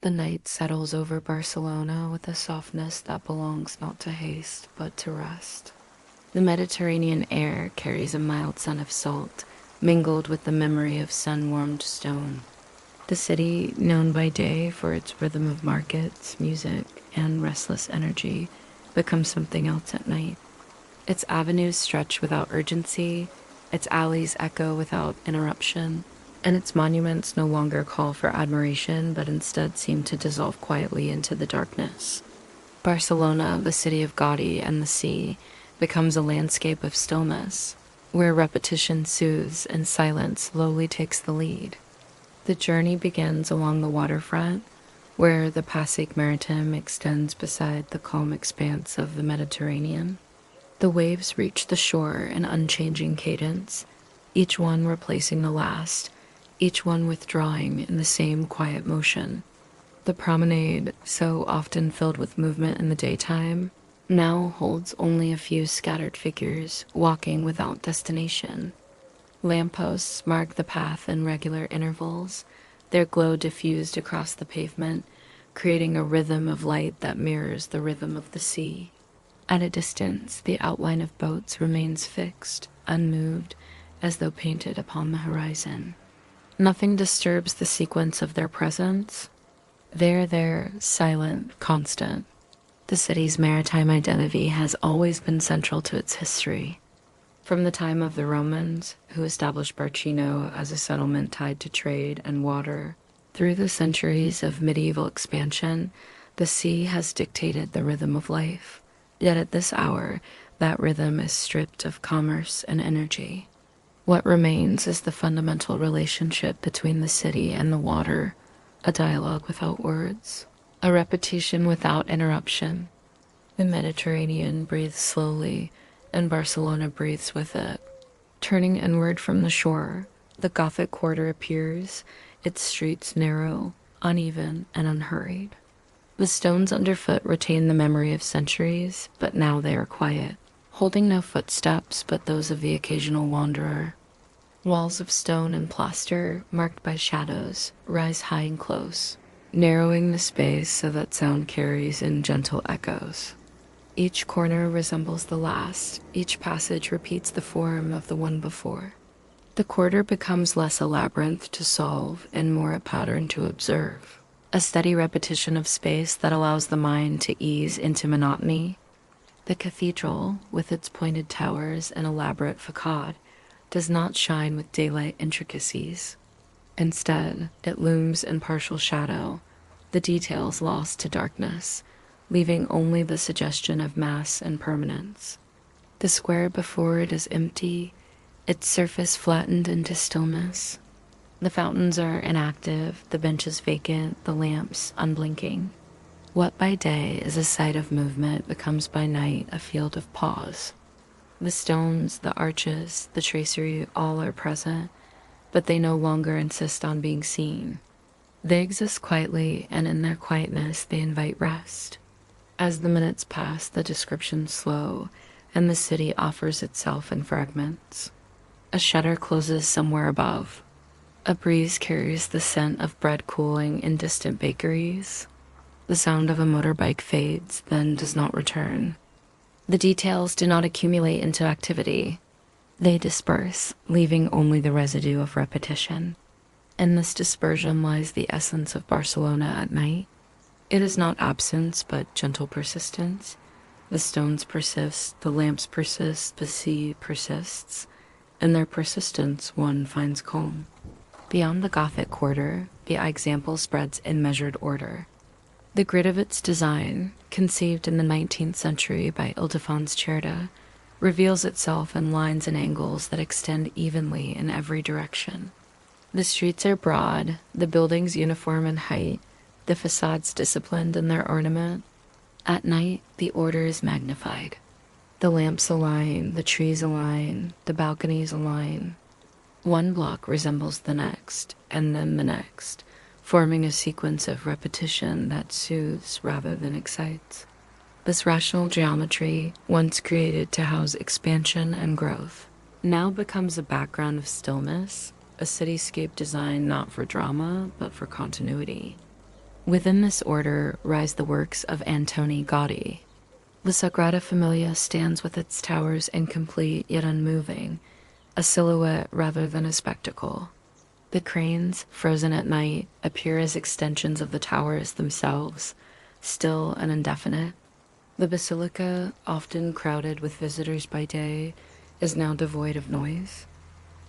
The night settles over Barcelona with a softness that belongs not to haste, but to rest. The Mediterranean air carries a mild scent of salt, mingled with the memory of sun-warmed stone. The city, known by day for its rhythm of markets, music, and restless energy, becomes something else at night. Its avenues stretch without urgency, its alleys echo without interruption, and its monuments no longer call for admiration but instead seem to dissolve quietly into the darkness. Barcelona, the city of Gaudí and the sea, becomes a landscape of stillness, where repetition soothes and silence slowly takes the lead. The journey begins along the waterfront, where the Passeig Marítim extends beside the calm expanse of the Mediterranean. The waves reach the shore in unchanging cadence, each one replacing the last, each one withdrawing in the same quiet motion. The promenade, so often filled with movement in the daytime, now holds only a few scattered figures walking without destination. Lampposts mark the path in regular intervals, their glow diffused across the pavement, creating a rhythm of light that mirrors the rhythm of the sea. At a distance, the outline of boats remains fixed, unmoved, as though painted upon the horizon. Nothing disturbs the sequence of their presence. They're there, silent, constant. The city's maritime identity has always been central to its history. From the time of the Romans, who established Barcino as a settlement tied to trade and water, through the centuries of medieval expansion, the sea has dictated the rhythm of life. Yet at this hour, that rhythm is stripped of commerce and energy. What remains is the fundamental relationship between the city and the water, a dialogue without words, a repetition without interruption. The Mediterranean breathes slowly, and Barcelona breathes with it. Turning inward from the shore, the Gothic quarter appears, its streets narrow, uneven, and unhurried. The stones underfoot retain the memory of centuries, but now they are quiet, holding no footsteps but those of the occasional wanderer. Walls of stone and plaster, marked by shadows, rise high and close, narrowing the space so that sound carries in gentle echoes. Each corner resembles the last, each passage repeats the form of the one before. The quarter becomes less a labyrinth to solve and more a pattern to observe, a steady repetition of space that allows the mind to ease into monotony. The cathedral, with its pointed towers and elaborate facade, does not shine with daylight intricacies. Instead, it looms in partial shadow, the details lost to darkness, leaving only the suggestion of mass and permanence. The square before it is empty, its surface flattened into stillness. The fountains are inactive, the benches vacant, the lamps unblinking. What by day is a site of movement becomes by night a field of pause. The stones, the arches, the tracery, all are present, but they no longer insist on being seen. They exist quietly, and in their quietness they invite rest. As the minutes pass, the descriptions slow, and the city offers itself in fragments. A shutter closes somewhere above. A breeze carries the scent of bread cooling in distant bakeries. The sound of a motorbike fades, then does not return. The details do not accumulate into activity. They disperse, leaving only the residue of repetition. In this dispersion lies the essence of Barcelona at night. It is not absence, but gentle persistence. The stones persist, the lamps persist, the sea persists. In their persistence, one finds calm. Beyond the Gothic quarter, the example spreads in measured order. The grid of its design, conceived in the 19th century by Ildefons Cerdà, reveals itself in lines and angles that extend evenly in every direction. The streets are broad, the buildings uniform in height, the facades disciplined in their ornament. At night, the order is magnified. The lamps align, the trees align, the balconies align. One block resembles the next, and then the next, forming a sequence of repetition that soothes rather than excites. This rational geometry, once created to house expansion and growth, now becomes a background of stillness, a cityscape designed not for drama, but for continuity. Within this order rise the works of Antoni Gaudí. The Sagrada Familia stands with its towers incomplete yet unmoving, a silhouette rather than a spectacle. The cranes, frozen at night, appear as extensions of the towers themselves, still and indefinite. The basilica, often crowded with visitors by day, is now devoid of noise.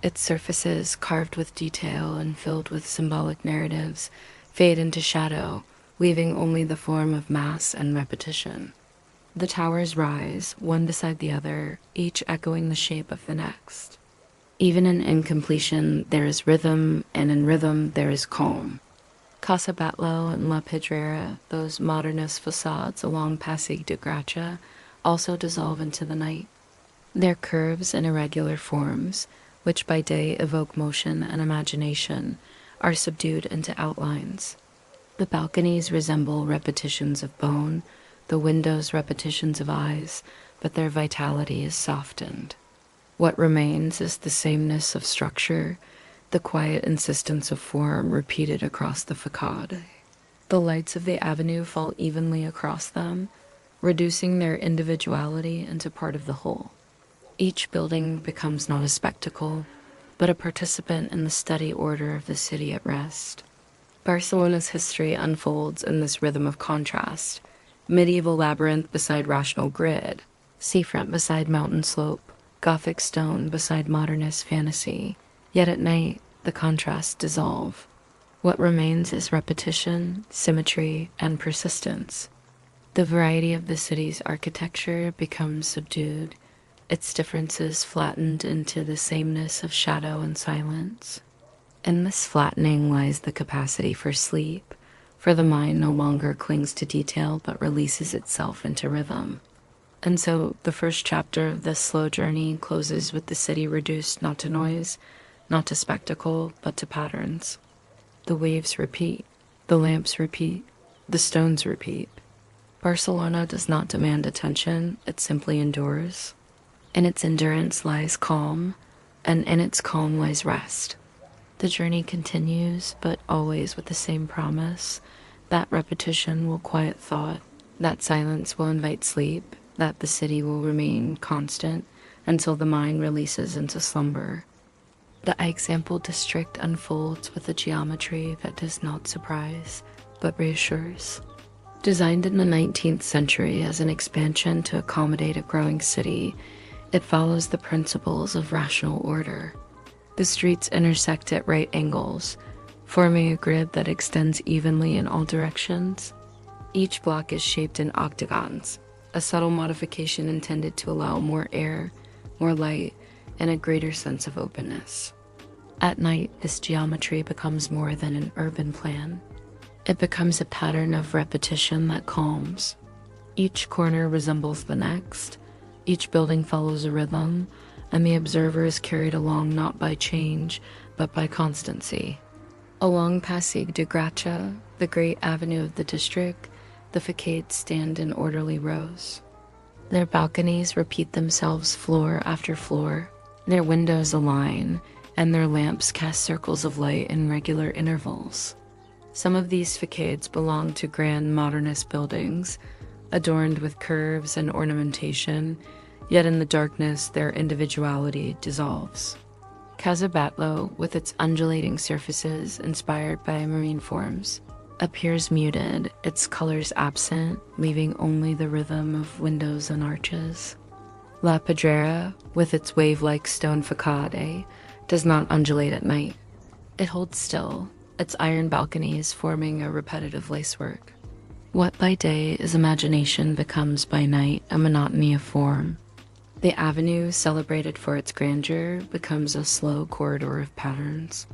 Its surfaces, carved with detail and filled with symbolic narratives, fade into shadow, leaving only the form of mass and repetition. The towers rise, one beside the other, each echoing the shape of the next. Even in incompletion, there is rhythm, and in rhythm, there is calm. Casa Batlló and La Pedrera, those modernist façades along Passeig de Gràcia, also dissolve into the night. Their curves and irregular forms, which by day evoke motion and imagination, are subdued into outlines. The balconies resemble repetitions of bone, the windows repetitions of eyes, but their vitality is softened. What remains is the sameness of structure, the quiet insistence of form repeated across the façade. The lights of the avenue fall evenly across them, reducing their individuality into part of the whole. Each building becomes not a spectacle, but a participant in the steady order of the city at rest. Barcelona's history unfolds in this rhythm of contrast. Medieval labyrinth beside rational grid, seafront beside mountain slope, Gothic stone beside modernist fantasy. Yet at night, the contrasts dissolve. What remains is repetition, symmetry, and persistence. The variety of the city's architecture becomes subdued, its differences flattened into the sameness of shadow and silence. In this flattening lies the capacity for sleep, for the mind no longer clings to detail but releases itself into rhythm. And so the first chapter of this slow journey closes with the city reduced not to noise, not to spectacle, but to patterns. The waves repeat, the lamps repeat, the stones repeat. Barcelona does not demand attention, it simply endures. In its endurance lies calm, and in its calm lies rest. The journey continues, but always with the same promise. That repetition will quiet thought, that silence will invite sleep, that the city will remain constant until the mind releases into slumber. The Eixample district unfolds with a geometry that does not surprise, but reassures. Designed in the 19th century as an expansion to accommodate a growing city, it follows the principles of rational order. The streets intersect at right angles, forming a grid that extends evenly in all directions. Each block is shaped in octagons, a subtle modification intended to allow more air, more light, and a greater sense of openness. At night, this geometry becomes more than an urban plan. It becomes a pattern of repetition that calms. Each corner resembles the next, each building follows a rhythm, and the observer is carried along not by change, but by constancy. Along Passeig de Gràcia, the great avenue of the district, the facades stand in orderly rows. Their balconies repeat themselves floor after floor, their windows align, and their lamps cast circles of light in regular intervals. Some of these facades belong to grand modernist buildings, adorned with curves and ornamentation, yet in the darkness their individuality dissolves. Casa Batlló, with its undulating surfaces inspired by marine forms, appears muted, its colors absent, leaving only the rhythm of windows and arches. La Pedrera, with its wave-like stone facade, does not undulate at night. It holds still, its iron balconies forming a repetitive lacework. What by day is imagination becomes by night a monotony of form. The avenue, celebrated for its grandeur, becomes a slow corridor of patterns.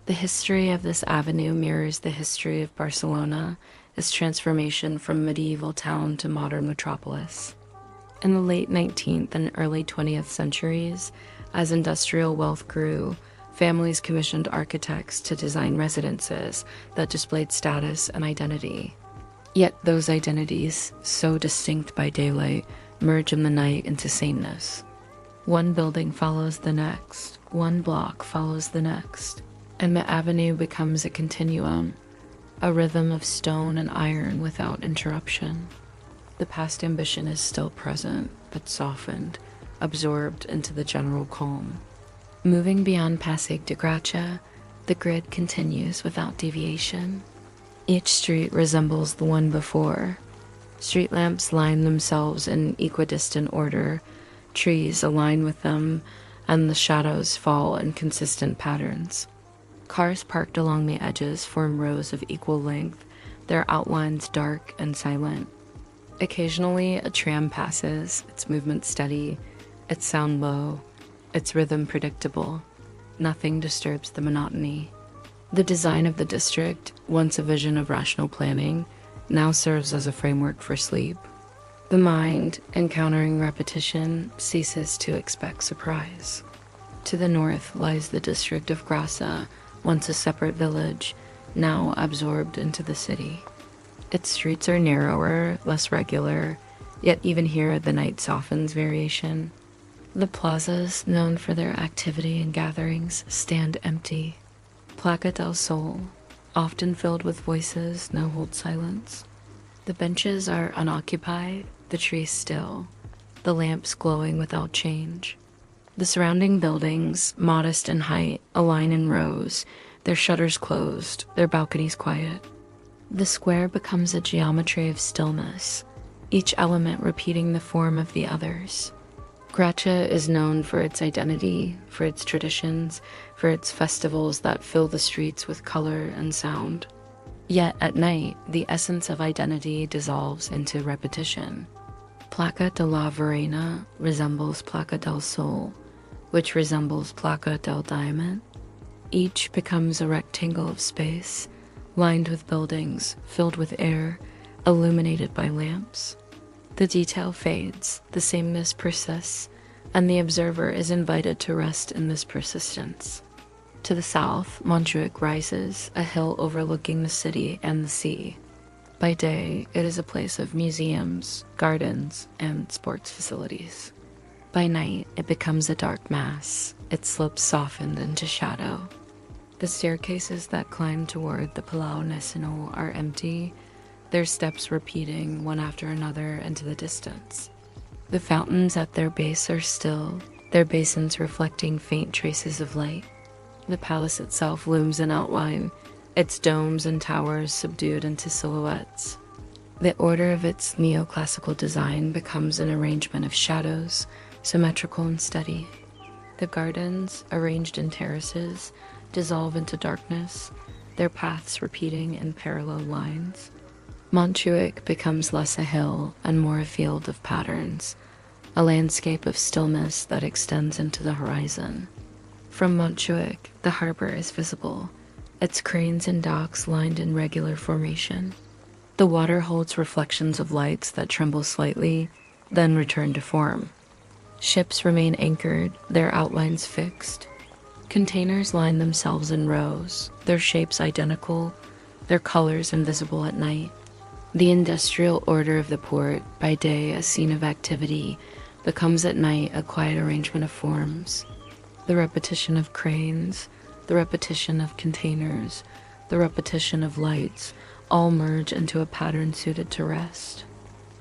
The history of this avenue mirrors the history of Barcelona, its transformation from medieval town to modern metropolis. In the late 19th and early 20th centuries, as industrial wealth grew, families commissioned architects to design residences that displayed status and identity. Yet those identities, so distinct by daylight, merge in the night into sameness. One building follows the next, one block follows the next, and the avenue becomes a continuum. a rhythm of stone and iron without interruption. The past ambition is still present, but softened, absorbed into the general calm. Moving beyond Passeig de Gràcia, the grid continues without deviation. Each street resembles the one before. Street lamps line themselves in equidistant order, trees align with them, and the shadows fall in consistent patterns. Cars parked along the edges form rows of equal length, their outlines dark and silent. Occasionally, a tram passes, its movement steady, its sound low, its rhythm predictable. Nothing disturbs the monotony. The design of the district, once a vision of rational planning, now serves as a framework for sleep. The mind, encountering repetition, ceases to expect surprise. To the north lies the district of Grassa, once a separate village, now absorbed into the city. Its streets are narrower, less regular, yet even here the night softens variation. The plazas, known for their activity and gatherings, stand empty. Plaza del Sol, often filled with voices, now hold silence. The benches are unoccupied, the trees still, the lamps glowing without change. The surrounding buildings, modest in height, align in rows, their shutters closed, their balconies quiet. The square becomes a geometry of stillness, each element repeating the form of the others. Gràcia is known for its identity, for its traditions, for its festivals that fill the streets with color and sound. Yet at night, the essence of identity dissolves into repetition. Plaza de la Verena resembles Plaza del Sol, which resembles Plaza del Diamond. Each becomes a rectangle of space, lined with buildings, filled with air, illuminated by lamps. The detail fades, the sameness persists, and the observer is invited to rest in this persistence. To the south, Montjuic rises, a hill overlooking the city and the sea. By day, it is a place of museums, gardens, and sports facilities. By night, it becomes a dark mass, its slopes softened into shadow. The staircases that climb toward the Palau Nacional are empty, their steps repeating one after another into the distance. The fountains at their base are still, their basins reflecting faint traces of light. The palace itself looms in outline, its domes and towers subdued into silhouettes. The order of its neoclassical design becomes an arrangement of shadows, symmetrical and steady. The gardens, arranged in terraces, dissolve into darkness, their paths repeating in parallel lines. Montjuic becomes less a hill and more a field of patterns, a landscape of stillness that extends into the horizon. From Montjuic, the harbor is visible, its cranes and docks lined in regular formation. The water holds reflections of lights that tremble slightly, then return to form. Ships remain anchored, their outlines fixed. Containers line themselves in rows, their shapes identical, their colors invisible at night. The industrial order of the port, by day a scene of activity, becomes at night a quiet arrangement of forms. The repetition of cranes, the repetition of containers, the repetition of lights, all merge into a pattern suited to rest.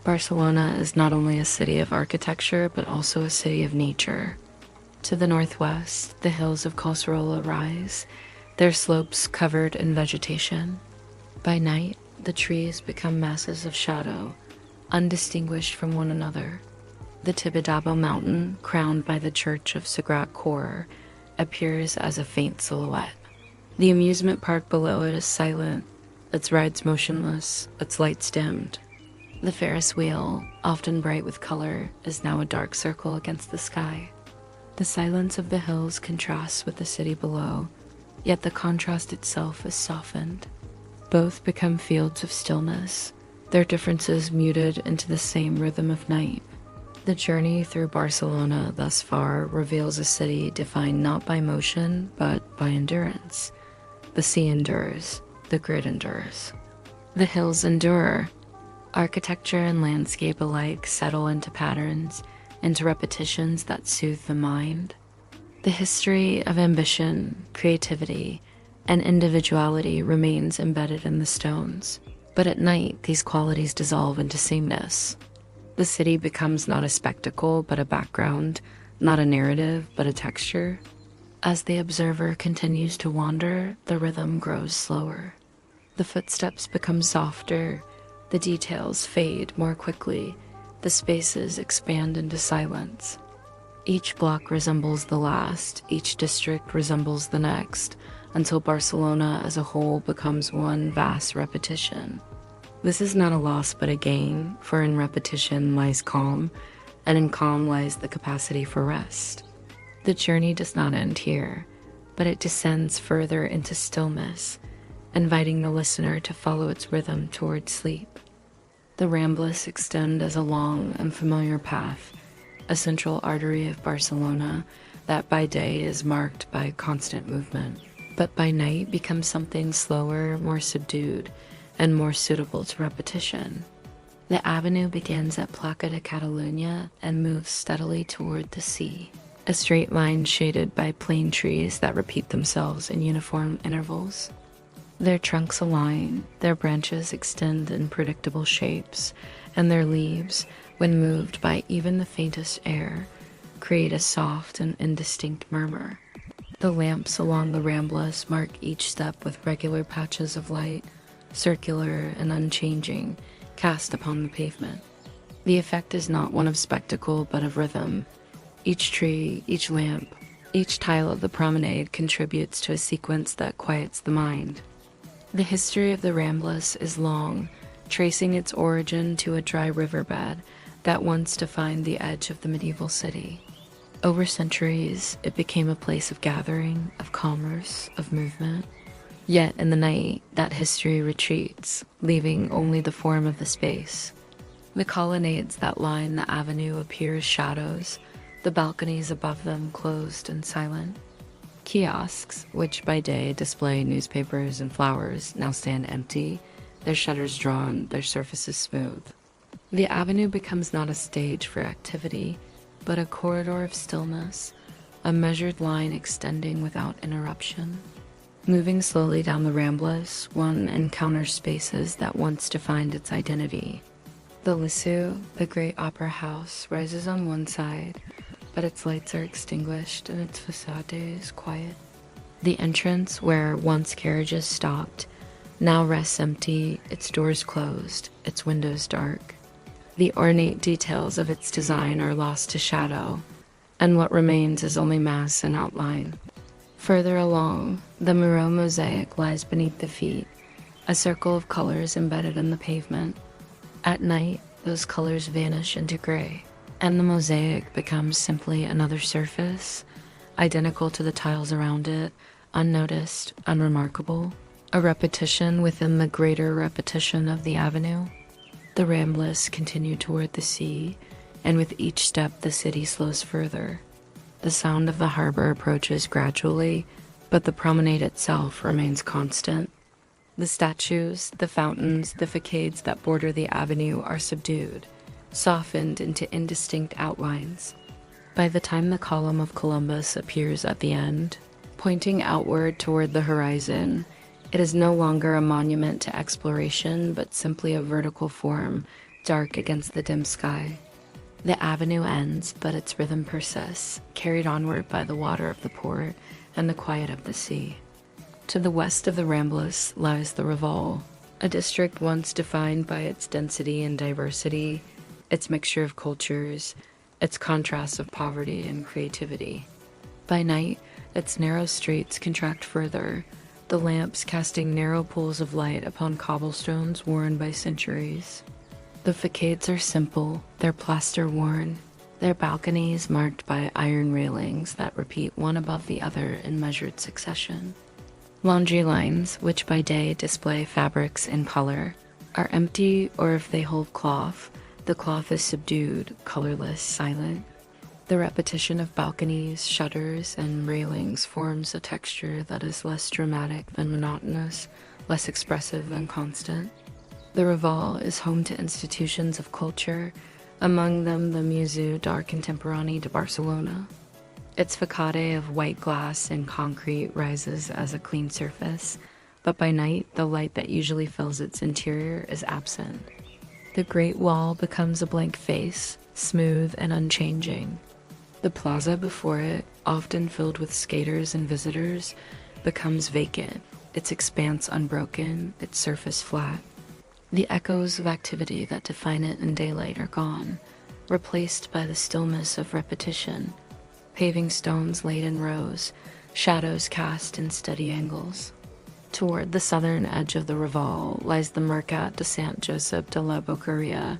Barcelona is not only a city of architecture, but also a city of nature. To the northwest, the hills of Collserola rise, their slopes covered in vegetation. By night, the trees become masses of shadow, undistinguished from one another. The Tibidabo mountain, crowned by the church of Sagrada Família, appears as a faint silhouette. The amusement park below it is silent, its rides motionless, its lights dimmed. The Ferris wheel, often bright with color, is now a dark circle against the sky. The silence of the hills contrasts with the city below, yet the contrast itself is softened. Both become fields of stillness, their differences muted into the same rhythm of night. The journey through Barcelona thus far reveals a city defined not by motion, but by endurance. The sea endures, the grid endures. The hills endure. Architecture and landscape alike settle into patterns, into repetitions that soothe the mind. The history of ambition, creativity, and individuality remains embedded in the stones. But at night, these qualities dissolve into sameness. The city becomes not a spectacle, but a background, not a narrative, but a texture. As the observer continues to wander, the rhythm grows slower. The footsteps become softer, the details fade more quickly, the spaces expand into silence. Each block resembles the last, each district resembles the next, until Barcelona as a whole becomes one vast repetition. This is not a loss but a gain, for in repetition lies calm, and in calm lies the capacity for rest. The journey does not end here, but it descends further into stillness, inviting the listener to follow its rhythm toward sleep. The Ramblas extend as a long and familiar path, a central artery of Barcelona that by day is marked by constant movement, but by night becomes something slower, more subdued, and more suitable to repetition. The avenue begins at Plaça de Catalunya and moves steadily toward the sea, a straight line shaded by plane trees that repeat themselves in uniform intervals. Their trunks align, their branches extend in predictable shapes, and their leaves, when moved by even the faintest air, create a soft and indistinct murmur. The lamps along the Ramblas mark each step with regular patches of light, circular and unchanging, cast upon the pavement. The effect is not one of spectacle but of rhythm. Each tree, each lamp, each tile of the promenade contributes to a sequence that quiets the mind. The history of the Ramblas is long, tracing its origin to a dry riverbed that once defined the edge of the medieval city. Over centuries, it became a place of gathering, of commerce, of movement. Yet in the night, that history retreats, leaving only the form of the space. The colonnades that line the avenue appear as shadows, the balconies above them closed and silent. Kiosks, which by day display newspapers and flowers, now stand empty, their shutters drawn, their surfaces smooth. The avenue becomes not a stage for activity, but a corridor of stillness, a measured line extending without interruption. Moving slowly down the Ramblas, one encounters spaces that once defined its identity. The Liceu, the great opera house, rises on one side, but its lights are extinguished and its facade is quiet. The entrance, where once carriages stopped, now rests empty, its doors closed, its windows dark. The ornate details of its design are lost to shadow, and what remains is only mass and outline. Further along, the Miro mosaic lies beneath the feet, a circle of colors embedded in the pavement. At night, those colors vanish into gray, and the mosaic becomes simply another surface, identical to the tiles around it, unnoticed, unremarkable, a repetition within the greater repetition of the avenue. The Ramblas continue toward the sea, and with each step the city slows further. The sound of the harbor approaches gradually, but the promenade itself remains constant. The statues, the fountains, the facades that border the avenue are subdued, softened into indistinct outlines. By the time the column of Columbus appears at the end, pointing outward toward the horizon, it is no longer a monument to exploration, but simply a vertical form, dark against the dim sky. The avenue ends, but its rhythm persists, carried onward by the water of the port and the quiet of the sea. To the west of the Ramblas lies the Raval, a district once defined by its density and diversity, its mixture of cultures, its contrasts of poverty and creativity. By night, its narrow streets contract further, the lamps casting narrow pools of light upon cobblestones worn by centuries. The facades are simple, their plaster worn, their balconies marked by iron railings that repeat one above the other in measured succession. Laundry lines, which by day display fabrics in color, are empty, or if they hold cloth, the cloth is subdued, colorless, silent. The repetition of balconies, shutters, and railings forms a texture that is less dramatic than monotonous, less expressive than constant. The Raval is home to institutions of culture, among them the Museu d'Art Contemporani de Barcelona. Its facade of white glass and concrete rises as a clean surface, but by night, the light that usually fills its interior is absent. The Great Wall becomes a blank face, smooth and unchanging. The plaza before it, often filled with skaters and visitors, becomes vacant, its expanse unbroken, its surface flat. The echoes of activity that define it in daylight are gone, replaced by the stillness of repetition. Paving stones laid in rows, shadows cast in steady angles. Toward the southern edge of the Raval lies the Mercat de Saint-Joseph de la Boqueria,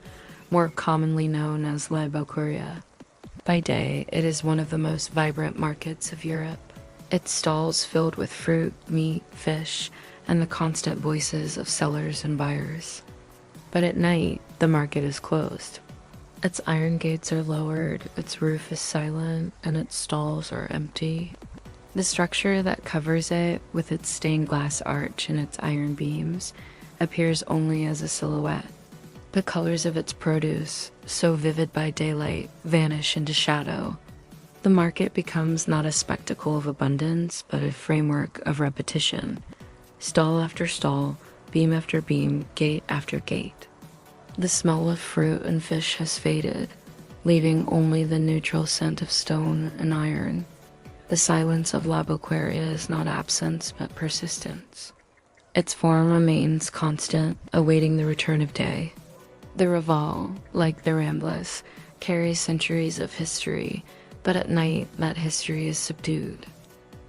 more commonly known as La Boqueria. By day, it is one of the most vibrant markets of Europe. Its stalls filled with fruit, meat, fish, and the constant voices of sellers and buyers. But at night, the market is closed. Its iron gates are lowered, its roof is silent, and its stalls are empty. The structure that covers it, with its stained glass arch and its iron beams, appears only as a silhouette. The colors of its produce, so vivid by daylight, vanish into shadow. The market becomes not a spectacle of abundance, but a framework of repetition. Stall after stall, beam after beam, gate after gate. The smell of fruit and fish has faded, leaving only the neutral scent of stone and iron. The silence of La Boqueria is not absence, but persistence. Its form remains constant, awaiting the return of day. The Raval, like the Ramblas, carries centuries of history, but at night that history is subdued.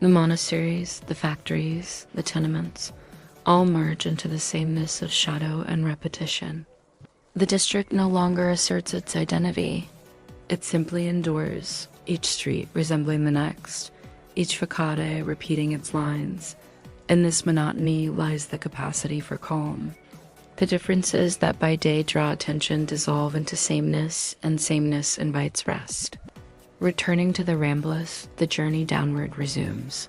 The monasteries, the factories, the tenements, all merge into the sameness of shadow and repetition. The district no longer asserts its identity. It simply endures, each street resembling the next, each facade repeating its lines. In this monotony lies the capacity for calm. The differences that by day draw attention dissolve into sameness, and sameness invites rest. Returning to the Ramblas, the journey downward resumes.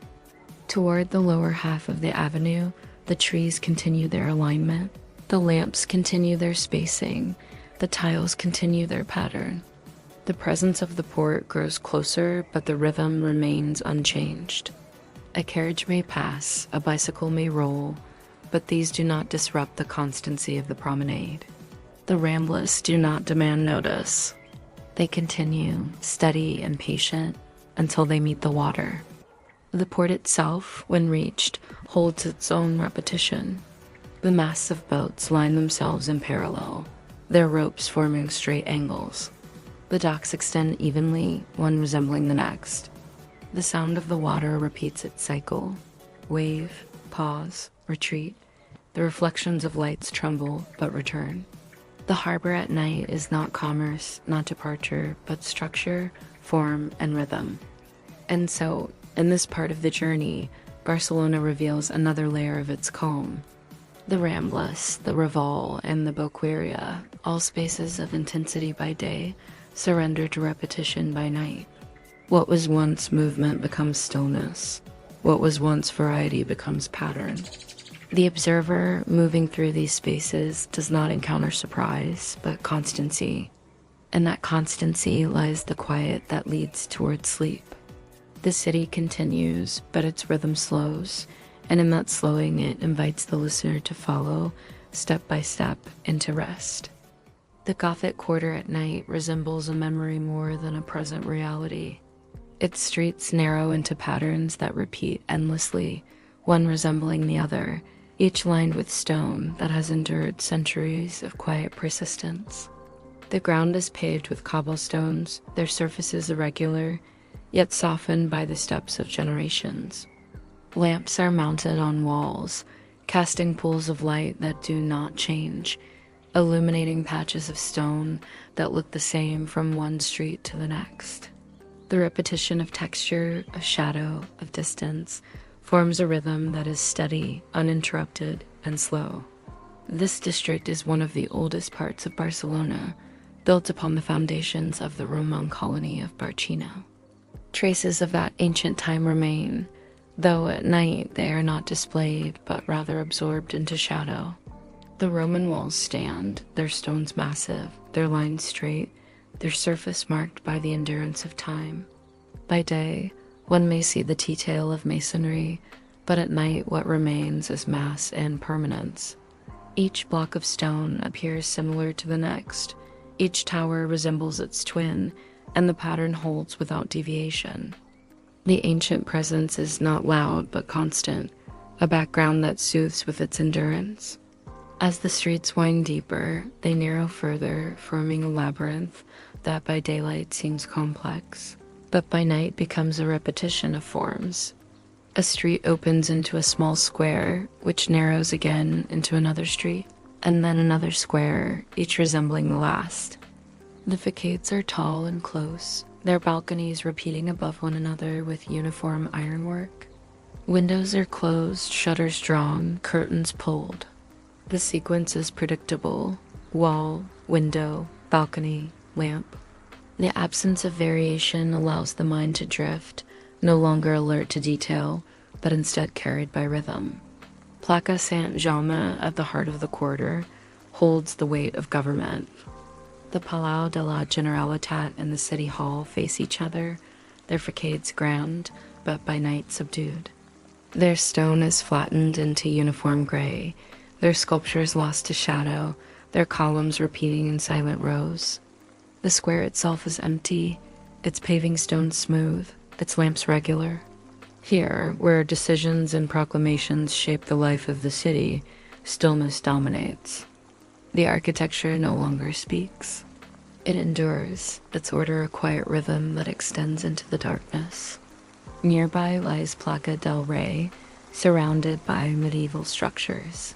Toward the lower half of the avenue, the trees continue their alignment, the lamps continue their spacing, the tiles continue their pattern. The presence of the port grows closer, but the rhythm remains unchanged. A carriage may pass, a bicycle may roll, but these do not disrupt the constancy of the promenade. The Ramblas do not demand notice. They continue, steady and patient, until they meet the water. The port itself, when reached, holds its own repetition. The masts of boats line themselves in parallel, their ropes forming straight angles. The docks extend evenly, one resembling the next. The sound of the water repeats its cycle. Wave, pause, retreat. The reflections of lights tremble, but return. The harbor at night is not commerce, not departure, but structure, form, and rhythm. And so, in this part of the journey, Barcelona reveals another layer of its calm. The Ramblas, the Raval, and the Boqueria, all spaces of intensity by day, surrender to repetition by night. What was once movement becomes stillness. What was once variety becomes pattern. The observer, moving through these spaces, does not encounter surprise, but constancy. In that constancy lies the quiet that leads toward sleep. The city continues, but its rhythm slows, and in that slowing it invites the listener to follow, step by step, into rest. The Gothic Quarter at night resembles a memory more than a present reality. Its streets narrow into patterns that repeat endlessly, one resembling the other, each lined with stone that has endured centuries of quiet persistence. The ground is paved with cobblestones, their surfaces irregular, yet softened by the steps of generations. Lamps are mounted on walls, casting pools of light that do not change, illuminating patches of stone that look the same from one street to the next. The repetition of texture, of shadow, of distance, forms a rhythm that is steady, uninterrupted, and slow. This district is one of the oldest parts of Barcelona, built upon the foundations of the Roman colony of Barcino. Traces of that ancient time remain, though at night they are not displayed, but rather absorbed into shadow. The Roman walls stand, their stones massive, their lines straight, their surface marked by the endurance of time. By day, one may see the detail of masonry, but at night what remains is mass and permanence. Each block of stone appears similar to the next, each tower resembles its twin, and the pattern holds without deviation. The ancient presence is not loud but constant, a background that soothes with its endurance. As the streets wind deeper, they narrow further, forming a labyrinth that by daylight seems complex, but by night becomes a repetition of forms. A street opens into a small square, which narrows again into another street, and then another square, each resembling the last. The facades are tall and close, their balconies repeating above one another with uniform ironwork. Windows are closed, shutters drawn, curtains pulled. The sequence is predictable: wall, window, balcony, lamp. The absence of variation allows the mind to drift, no longer alert to detail, but instead carried by rhythm. Placa Saint-Jaume, at the heart of the quarter, holds the weight of government. The Palau de la Generalitat and the City Hall face each other, their facades grand, but by night subdued. Their stone is flattened into uniform gray, their sculptures lost to shadow, their columns repeating in silent rows. The square itself is empty, its paving stones smooth, its lamps regular. Here, where decisions and proclamations shape the life of the city, stillness dominates. The architecture no longer speaks. It endures, its order a quiet rhythm that extends into the darkness. Nearby lies Placa del Rey, surrounded by medieval structures.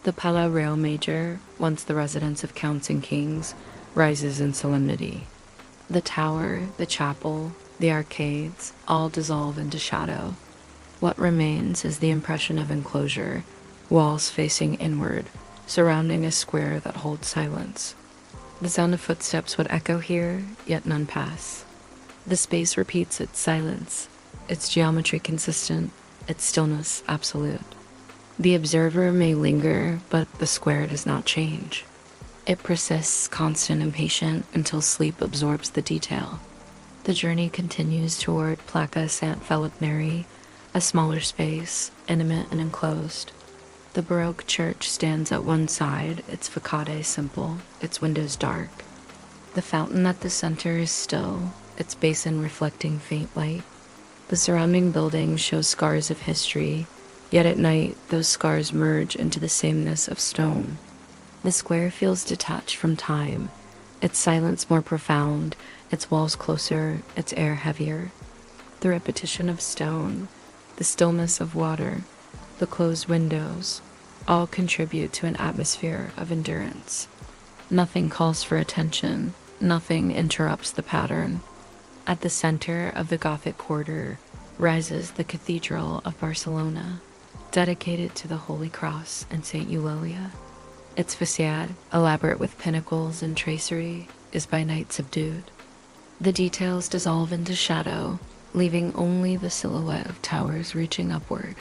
The Palau Real Major, once the residence of counts and kings, rises in solemnity. The tower, the chapel, the arcades, all dissolve into shadow. What remains is the impression of enclosure, walls facing inward, surrounding a square that holds silence. The sound of footsteps would echo here, yet none pass. The space repeats its silence, its geometry consistent, its stillness absolute. The observer may linger, but the square does not change. It persists constant and patient until sleep absorbs the detail. The journey continues toward Placa Sant Felip Neri, a smaller space, intimate and enclosed. The Baroque church stands at one side, its facade simple, its windows dark. The fountain at the center is still, its basin reflecting faint light. The surrounding buildings show scars of history, yet at night those scars merge into the sameness of stone. The square feels detached from time, its silence more profound, its walls closer, its air heavier. The repetition of stone, the stillness of water, the closed windows, all contribute to an atmosphere of endurance. Nothing calls for attention, nothing interrupts the pattern. At the center of the Gothic Quarter rises the Cathedral of Barcelona, dedicated to the Holy Cross and Saint Eulalia. Its facade, elaborate with pinnacles and tracery, is by night subdued. The details dissolve into shadow, leaving only the silhouette of towers reaching upward.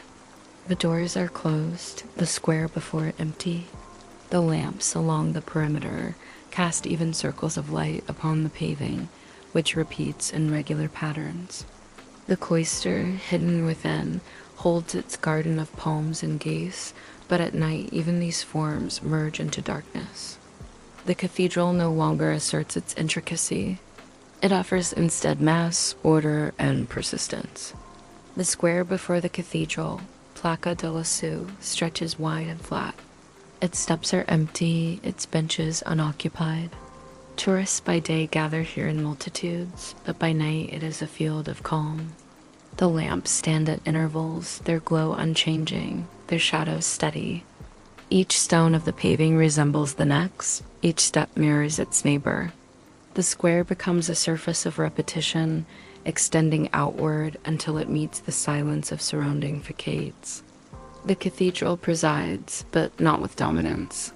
The doors are closed, the square before it empty. The lamps along the perimeter cast even circles of light upon the paving, which repeats in regular patterns. The cloister, hidden within, holds its garden of palms and geese, but at night even these forms merge into darkness. The cathedral no longer asserts its intricacy. It offers instead mass, order, and persistence. The square before the cathedral, Placa de la Seu, stretches wide and flat. Its steps are empty, its benches unoccupied. Tourists by day gather here in multitudes, but by night it is a field of calm. The lamps stand at intervals, their glow unchanging, their shadows steady. Each stone of the paving resembles the next, each step mirrors its neighbor. The square becomes a surface of repetition, extending outward until it meets the silence of surrounding facades. The cathedral presides, but not with dominance.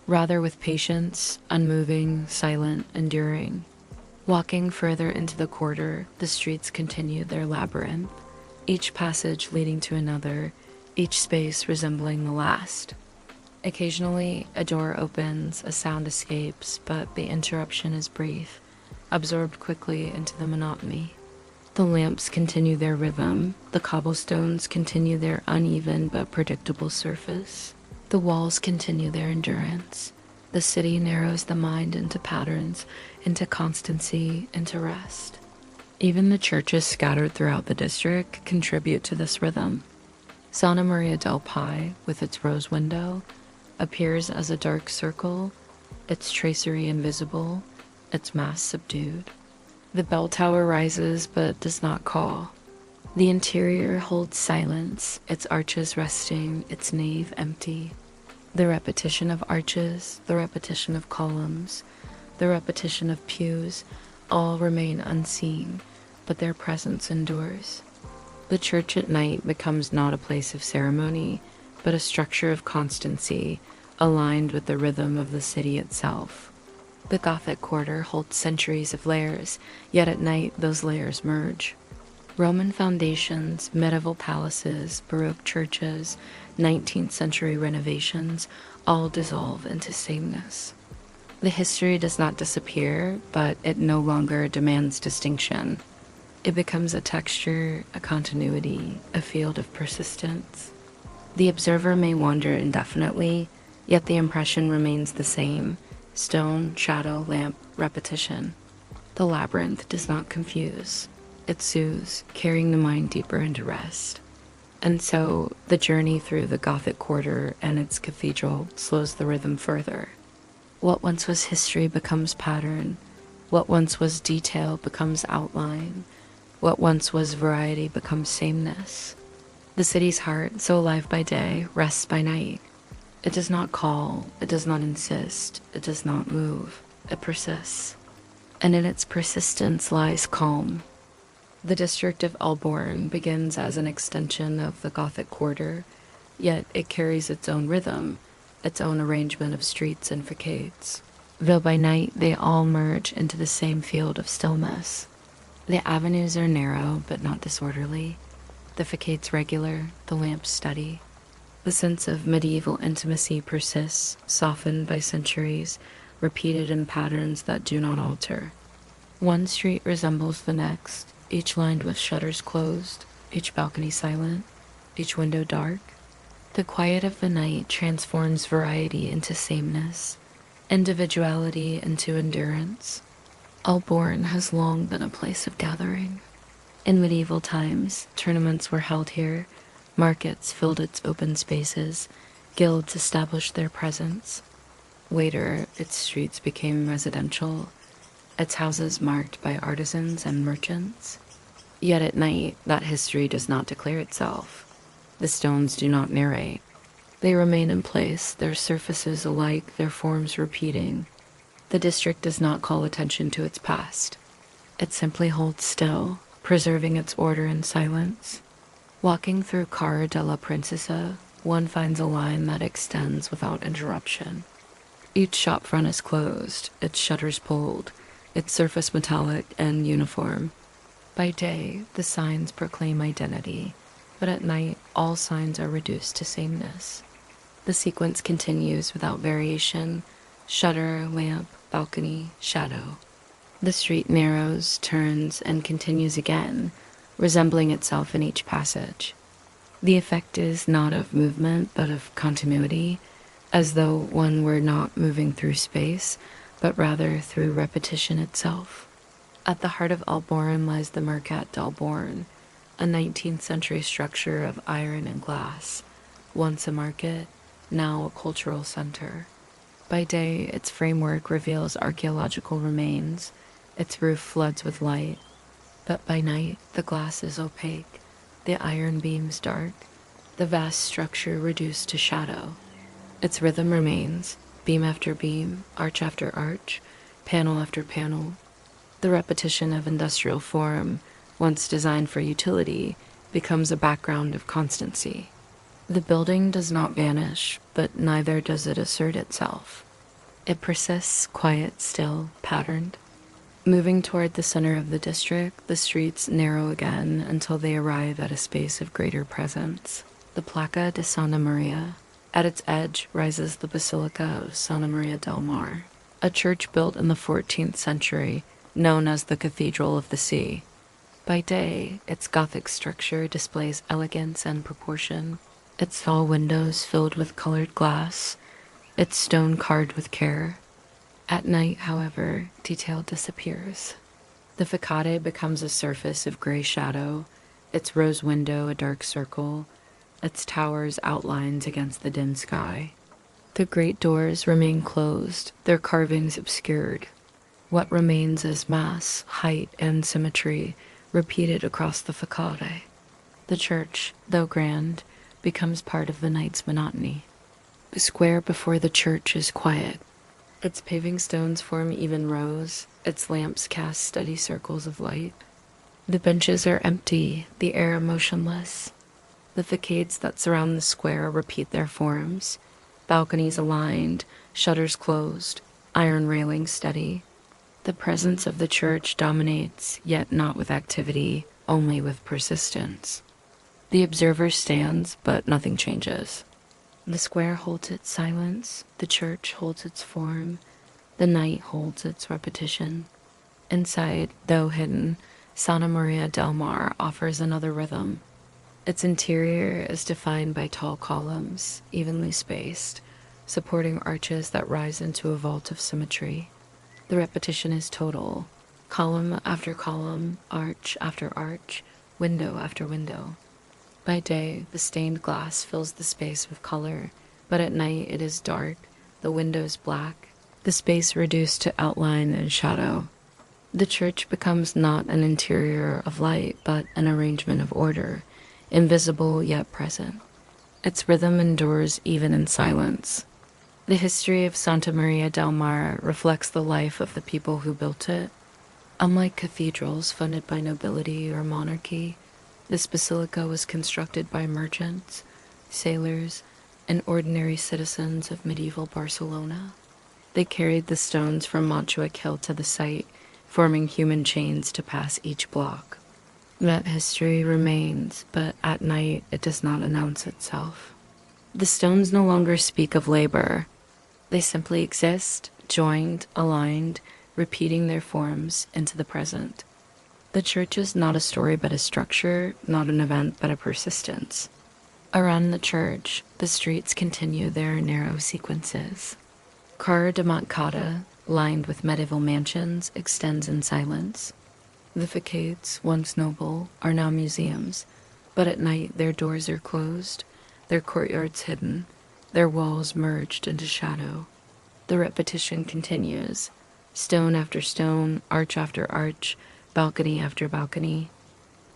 Rather with patience, unmoving, silent, enduring. Walking further into the quarter, the streets continue their labyrinth, each passage leading to another, each space resembling the last. Occasionally, a door opens, a sound escapes, but the interruption is brief, absorbed quickly into the monotony. The lamps continue their rhythm, the cobblestones continue their uneven but predictable surface. The walls continue their endurance. The city narrows the mind into patterns, into constancy, into rest. Even the churches scattered throughout the district contribute to this rhythm. Santa Maria del Pi, with its rose window, appears as a dark circle, its tracery invisible, its mass subdued. The bell tower rises but does not call. The interior holds silence, its arches resting, its nave empty. The repetition of arches, the repetition of columns, the repetition of pews, all remain unseen, but their presence endures. The church at night becomes not a place of ceremony, but a structure of constancy, aligned with the rhythm of the city itself. The Gothic quarter holds centuries of layers, yet at night those layers merge. Roman foundations, medieval palaces, Baroque churches, 19th century renovations all dissolve into sameness. The history does not disappear, but it no longer demands distinction. It becomes a texture, a continuity, a field of persistence. The observer may wander indefinitely, yet the impression remains the same: stone, shadow, lamp, repetition. The labyrinth does not confuse. It soothes, carrying the mind deeper into rest. And so, the journey through the Gothic quarter and its cathedral slows the rhythm further. What once was history becomes pattern. What once was detail becomes outline. What once was variety becomes sameness. The city's heart, so alive by day, rests by night. It does not call, it does not insist, it does not move. It persists. And in its persistence lies calm. The district of Alborn begins as an extension of the Gothic quarter, yet it carries its own rhythm, its own arrangement of streets and facades. Though by night they all merge into the same field of stillness. The avenues are narrow but not disorderly, the facades regular, the lamps steady. The sense of medieval intimacy persists, softened by centuries, repeated in patterns that do not alter. One street resembles the next, each lined with shutters closed, each balcony silent, each window dark. The quiet of the night transforms variety into sameness, individuality into endurance. Alborn has long been a place of gathering. In medieval times, tournaments were held here, markets filled its open spaces, guilds established their presence. Later, its streets became residential, its houses marked by artisans and merchants. Yet at night, that history does not declare itself. The stones do not narrate. They remain in place, their surfaces alike, their forms repeating. The district does not call attention to its past. It simply holds still, preserving its order in silence. Walking through Carre de la Princesa, one finds a line that extends without interruption. Each shopfront is closed, its shutters pulled, its surface metallic and uniform. By day, the signs proclaim identity, but at night, all signs are reduced to sameness. The sequence continues without variation: shutter, lamp, balcony, shadow. The street narrows, turns, and continues again, resembling itself in each passage. The effect is not of movement, but of continuity, as though one were not moving through space, but rather through repetition itself. At the heart of Alborn lies the Mercat d'Alborn, a 19th century structure of iron and glass, once a market, now a cultural center. By day, its framework reveals archaeological remains, its roof floods with light, but by night the glass is opaque, the iron beams dark, the vast structure reduced to shadow. Its rhythm remains, beam after beam, arch after arch, panel after panel. The repetition of industrial form, once designed for utility, becomes a background of constancy. The building does not vanish, but neither does it assert itself. It persists, quiet, still, patterned. Moving toward the center of the district, the streets narrow again until they arrive at a space of greater presence. The Placa de Santa Maria. At its edge rises the Basilica of Santa Maria del Mar, a church built in the 14th century, known as the Cathedral of the Sea. By day, its Gothic structure displays elegance and proportion, its tall windows filled with colored glass, its stone carved with care. At night, however, detail disappears. The facade becomes a surface of gray shadow, its rose window a dark circle, its towers outlines against the dim sky. The great doors remain closed, their carvings obscured. What remains is mass, height, and symmetry repeated across the facade. The church, though grand, becomes part of the night's monotony. The square before the church is quiet. Its paving stones form even rows, its lamps cast steady circles of light. The benches are empty, the air motionless. The facades that surround the square repeat their forms, balconies aligned, shutters closed, iron railings steady. The presence of the church dominates, yet not with activity, only with persistence. The observer stands, but nothing changes. The square holds its silence, the church holds its form, the night holds its repetition. Inside, though hidden, Santa Maria del Mar offers another rhythm. Its interior is defined by tall columns, evenly spaced, supporting arches that rise into a vault of symmetry. The repetition is total, column after column, arch after arch, window after window. By day, the stained glass fills the space with color, but at night it is dark, the windows black, the space reduced to outline and shadow. The church becomes not an interior of light, but an arrangement of order, invisible yet present. Its rhythm endures even in silence. The history of Santa Maria del Mar reflects the life of the people who built it. Unlike cathedrals funded by nobility or monarchy, this basilica was constructed by merchants, sailors, and ordinary citizens of medieval Barcelona. They carried the stones from Montjuic Hill to the site, forming human chains to pass each block. That history remains, but at night it does not announce itself. The stones no longer speak of labor. They simply exist, joined, aligned, repeating their forms into the present. The church is not a story but a structure, not an event but a persistence. Around the church, the streets continue their narrow sequences. Carrera de Montcada, lined with medieval mansions, extends in silence. The facades, once noble, are now museums, but at night their doors are closed, their courtyards hidden, their walls merged into shadow. The repetition continues, stone after stone, arch after arch, balcony after balcony.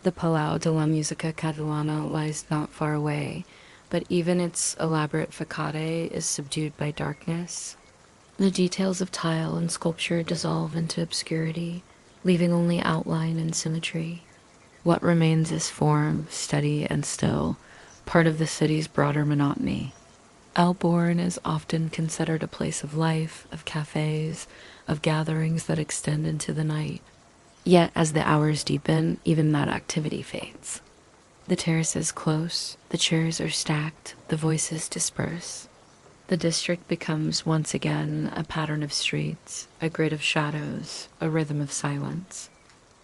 The Palau de la Música Catalana lies not far away, but even its elaborate facade is subdued by darkness. The details of tile and sculpture dissolve into obscurity, leaving only outline and symmetry. What remains is form, steady and still, part of the city's broader monotony. Elborn is often considered a place of life, of cafes, of gatherings that extend into the night. Yet, as the hours deepen, even that activity fades. The terrace is close, the chairs are stacked, the voices disperse. The district becomes once again a pattern of streets, a grid of shadows, a rhythm of silence.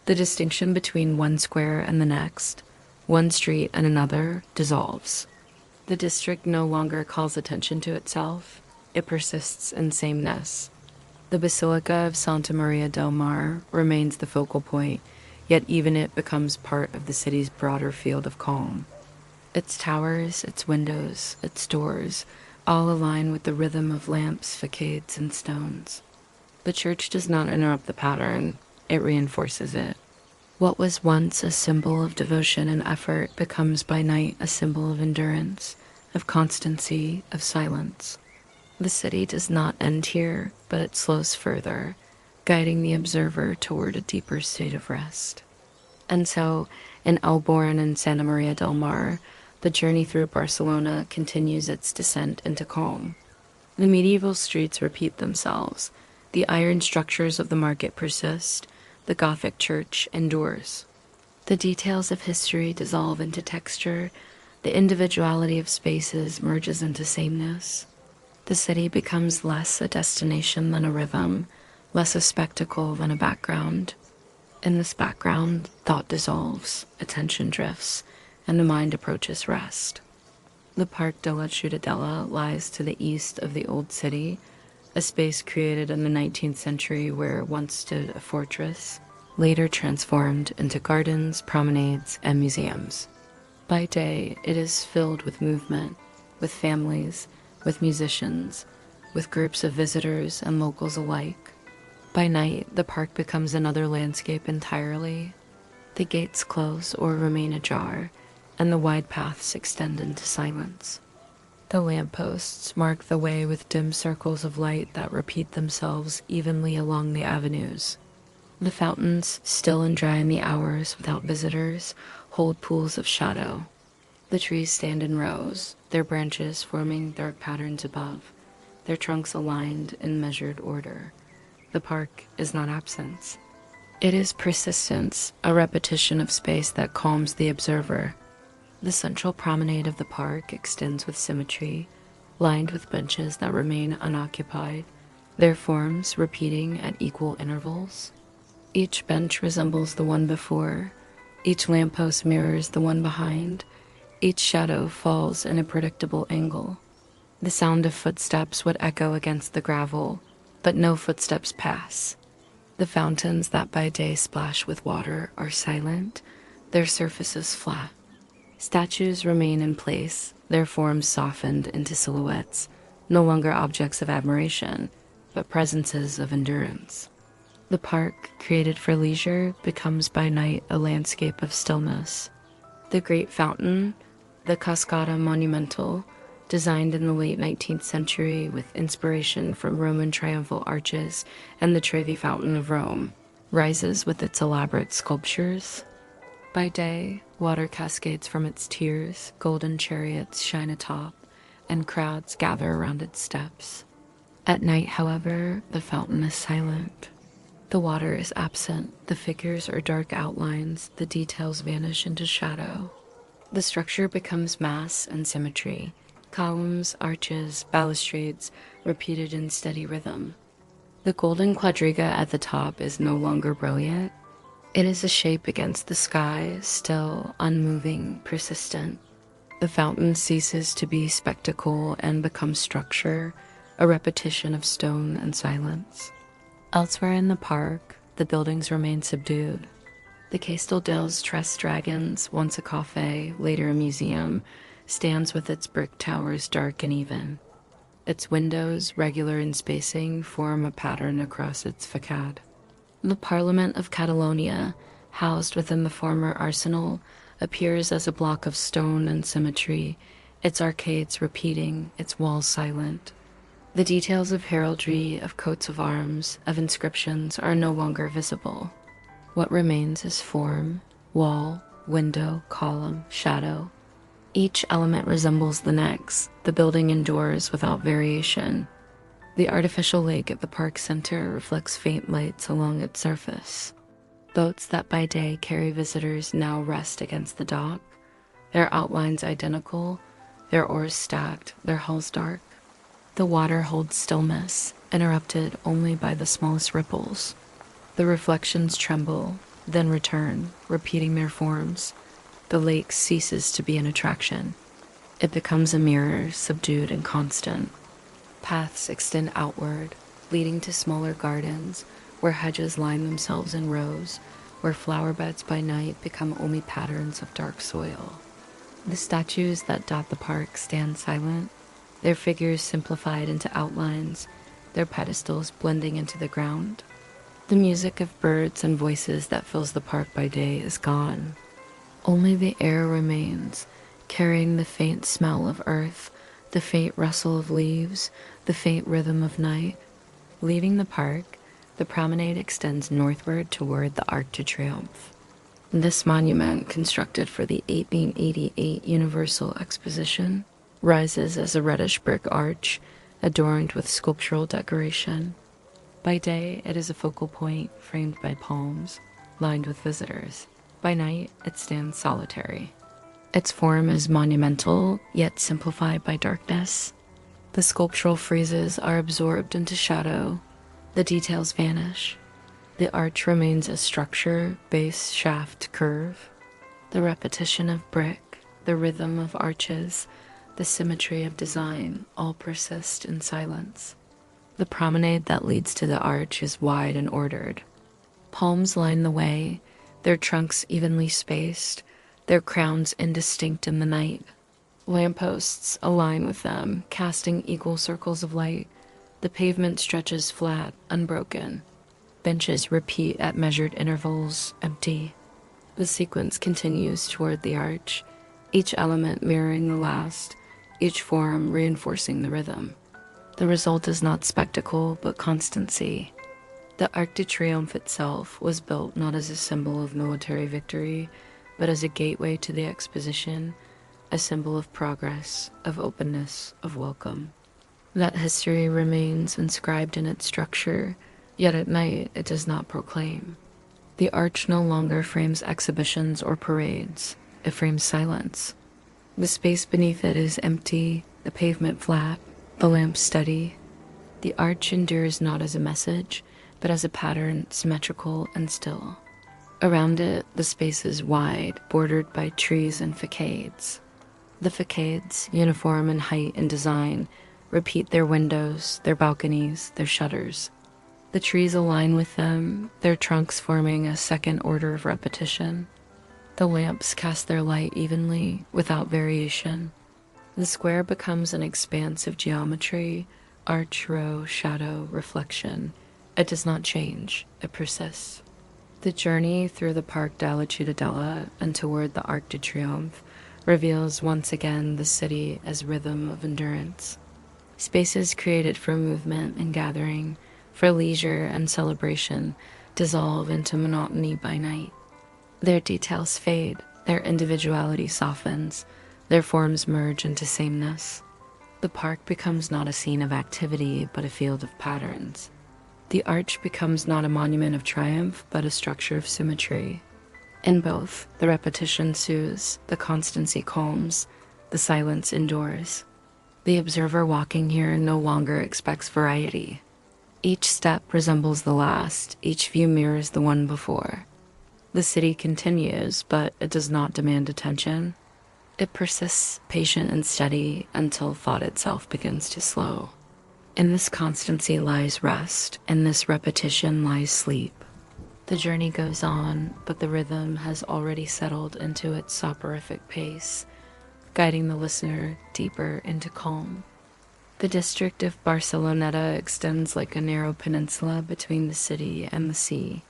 The distinction between one square and the next, one street and another, dissolves. The district no longer calls attention to itself, it persists in sameness. The Basilica of Santa Maria del Mar remains the focal point, yet even it becomes part of the city's broader field of calm. Its towers, its windows, its doors, all align with the rhythm of lamps, facades, and stones. The church does not interrupt the pattern, it reinforces it. What was once a symbol of devotion and effort becomes by night a symbol of endurance, of constancy, of silence. The city does not end here, but it slows further, guiding the observer toward a deeper state of rest. And so, in Elborn and Santa Maria del Mar, the journey through Barcelona continues its descent into calm. The medieval streets repeat themselves, the iron structures of the market persist, the Gothic church endures. The details of history dissolve into texture, the individuality of spaces merges into sameness. The city becomes less a destination than a rhythm, less a spectacle than a background. In this background, thought dissolves, attention drifts, and the mind approaches rest. The Parc de la Ciutadella lies to the east of the Old City, a space created in the 19th century where once stood a fortress, later transformed into gardens, promenades, and museums. By day, it is filled with movement, with families, with musicians, with groups of visitors and locals alike. By night, the park becomes another landscape entirely. The gates close or remain ajar, and the wide paths extend into silence. The lampposts mark the way with dim circles of light that repeat themselves evenly along the avenues. The fountains, still and dry in the hours without visitors, hold pools of shadow. The trees stand in rows, their branches forming dark patterns above, their trunks aligned in measured order. The park is not absence. It is persistence, a repetition of space that calms the observer. The central promenade of the park extends with symmetry, lined with benches that remain unoccupied, their forms repeating at equal intervals. Each bench resembles the one before, each lamppost mirrors the one behind, each shadow falls in a predictable angle. The sound of footsteps would echo against the gravel, but no footsteps pass. The fountains that by day splash with water are silent, their surfaces flat. Statues remain in place, their forms softened into silhouettes, no longer objects of admiration, but presences of endurance. The park, created for leisure, becomes by night a landscape of stillness. The great fountain, the Cascata Monumental, designed in the late 19th century with inspiration from Roman triumphal arches and the Trevi Fountain of Rome, rises with its elaborate sculptures. By day, water cascades from its tiers, golden chariots shine atop, and crowds gather around its steps. At night, however, the fountain is silent. The water is absent, the figures are dark outlines, the details vanish into shadow. The structure becomes mass and symmetry, columns, arches, balustrades, repeated in steady rhythm. The golden quadriga at the top is no longer brilliant. It is a shape against the sky, still, unmoving, persistent. The fountain ceases to be spectacle and becomes structure, a repetition of stone and silence. Elsewhere in the park, the buildings remain subdued. The Castel dels Tres Dragons, once a cafe, later a museum, stands with its brick towers dark and even. Its windows, regular in spacing, form a pattern across its facade. The Parliament of Catalonia, housed within the former arsenal, appears as a block of stone and symmetry, its arcades repeating, its walls silent. The details of heraldry, of coats of arms, of inscriptions are no longer visible. What remains is form, wall, window, column, shadow. Each element resembles the next. The building endures without variation. The artificial lake at the park center reflects faint lights along its surface. Boats that by day carry visitors now rest against the dock, their outlines identical, their oars stacked, their hulls dark. The water holds stillness, interrupted only by the smallest ripples. The reflections tremble, then return, repeating their forms. The lake ceases to be an attraction. It becomes a mirror, subdued and constant. Paths extend outward, leading to smaller gardens, where hedges line themselves in rows, where flower beds by night become only patterns of dark soil. The statues that dot the park stand silent, their figures simplified into outlines, their pedestals blending into the ground. The music of birds and voices that fills the park by day is gone. Only the air remains, carrying the faint smell of earth, the faint rustle of leaves, the faint rhythm of night. Leaving the park, the promenade extends northward toward the Arc de Triomphe. This monument, constructed for the 1888 Universal Exposition, rises as a reddish brick arch, adorned with sculptural decoration. By day, it is a focal point framed by palms, lined with visitors. By night, it stands solitary. Its form is monumental, yet simplified by darkness. The sculptural friezes are absorbed into shadow. The details vanish. The arch remains a structure, base, shaft, curve. The repetition of brick, the rhythm of arches, the symmetry of design all persist in silence. The promenade that leads to the arch is wide and ordered. Palms line the way, their trunks evenly spaced, their crowns indistinct in the night. Lampposts align with them, casting equal circles of light. The pavement stretches flat, unbroken. Benches repeat at measured intervals, empty. The sequence continues toward the arch, each element mirroring the last, each form reinforcing the rhythm. The result is not spectacle, but constancy. The Arc de Triomphe itself was built not as a symbol of military victory, but as a gateway to the exposition, a symbol of progress, of openness, of welcome. That history remains inscribed in its structure, yet at night it does not proclaim. The arch no longer frames exhibitions or parades, it frames silence. The space beneath it is empty, the pavement flat, the lamps steady. The arch endures not as a message, but as a pattern symmetrical and still. Around it, the space is wide, bordered by trees and facades. The facades, uniform in height and design, repeat their windows, their balconies, their shutters. The trees align with them, their trunks forming a second order of repetition. The lamps cast their light evenly, without variation. The square becomes an expanse of geometry, arch, row, shadow, reflection. It does not change, it persists. The journey through the Parc de la Ciutadella and toward the Arc de Triomphe reveals once again the city as rhythm of endurance. Spaces created for movement and gathering, for leisure and celebration, dissolve into monotony by night. Their details fade, their individuality softens, their forms merge into sameness. The park becomes not a scene of activity, but a field of patterns. The arch becomes not a monument of triumph, but a structure of symmetry. In both, the repetition soothes, the constancy calms, the silence endures. The observer walking here no longer expects variety. Each step resembles the last, each view mirrors the one before. The city continues, but it does not demand attention. It persists patient and steady until thought itself begins to slow. In this constancy lies rest, in this repetition lies sleep. The journey goes on, but the rhythm has already settled into its soporific pace, guiding the listener deeper into calm. The district of Barceloneta extends like a narrow peninsula between the city and the sea.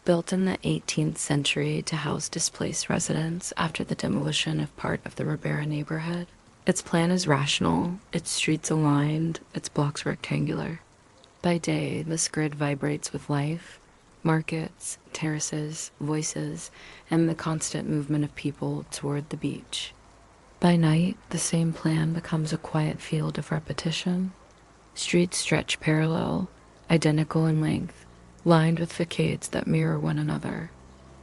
Built in the 18th century to house displaced residents after the demolition of part of the Ribera neighborhood, its plan is rational, its streets aligned, its blocks rectangular. By day, this grid vibrates with life, markets, terraces, voices, and the constant movement of people toward the beach. By night, the same plan becomes a quiet field of repetition. Streets stretch parallel, identical in length, lined with facades that mirror one another.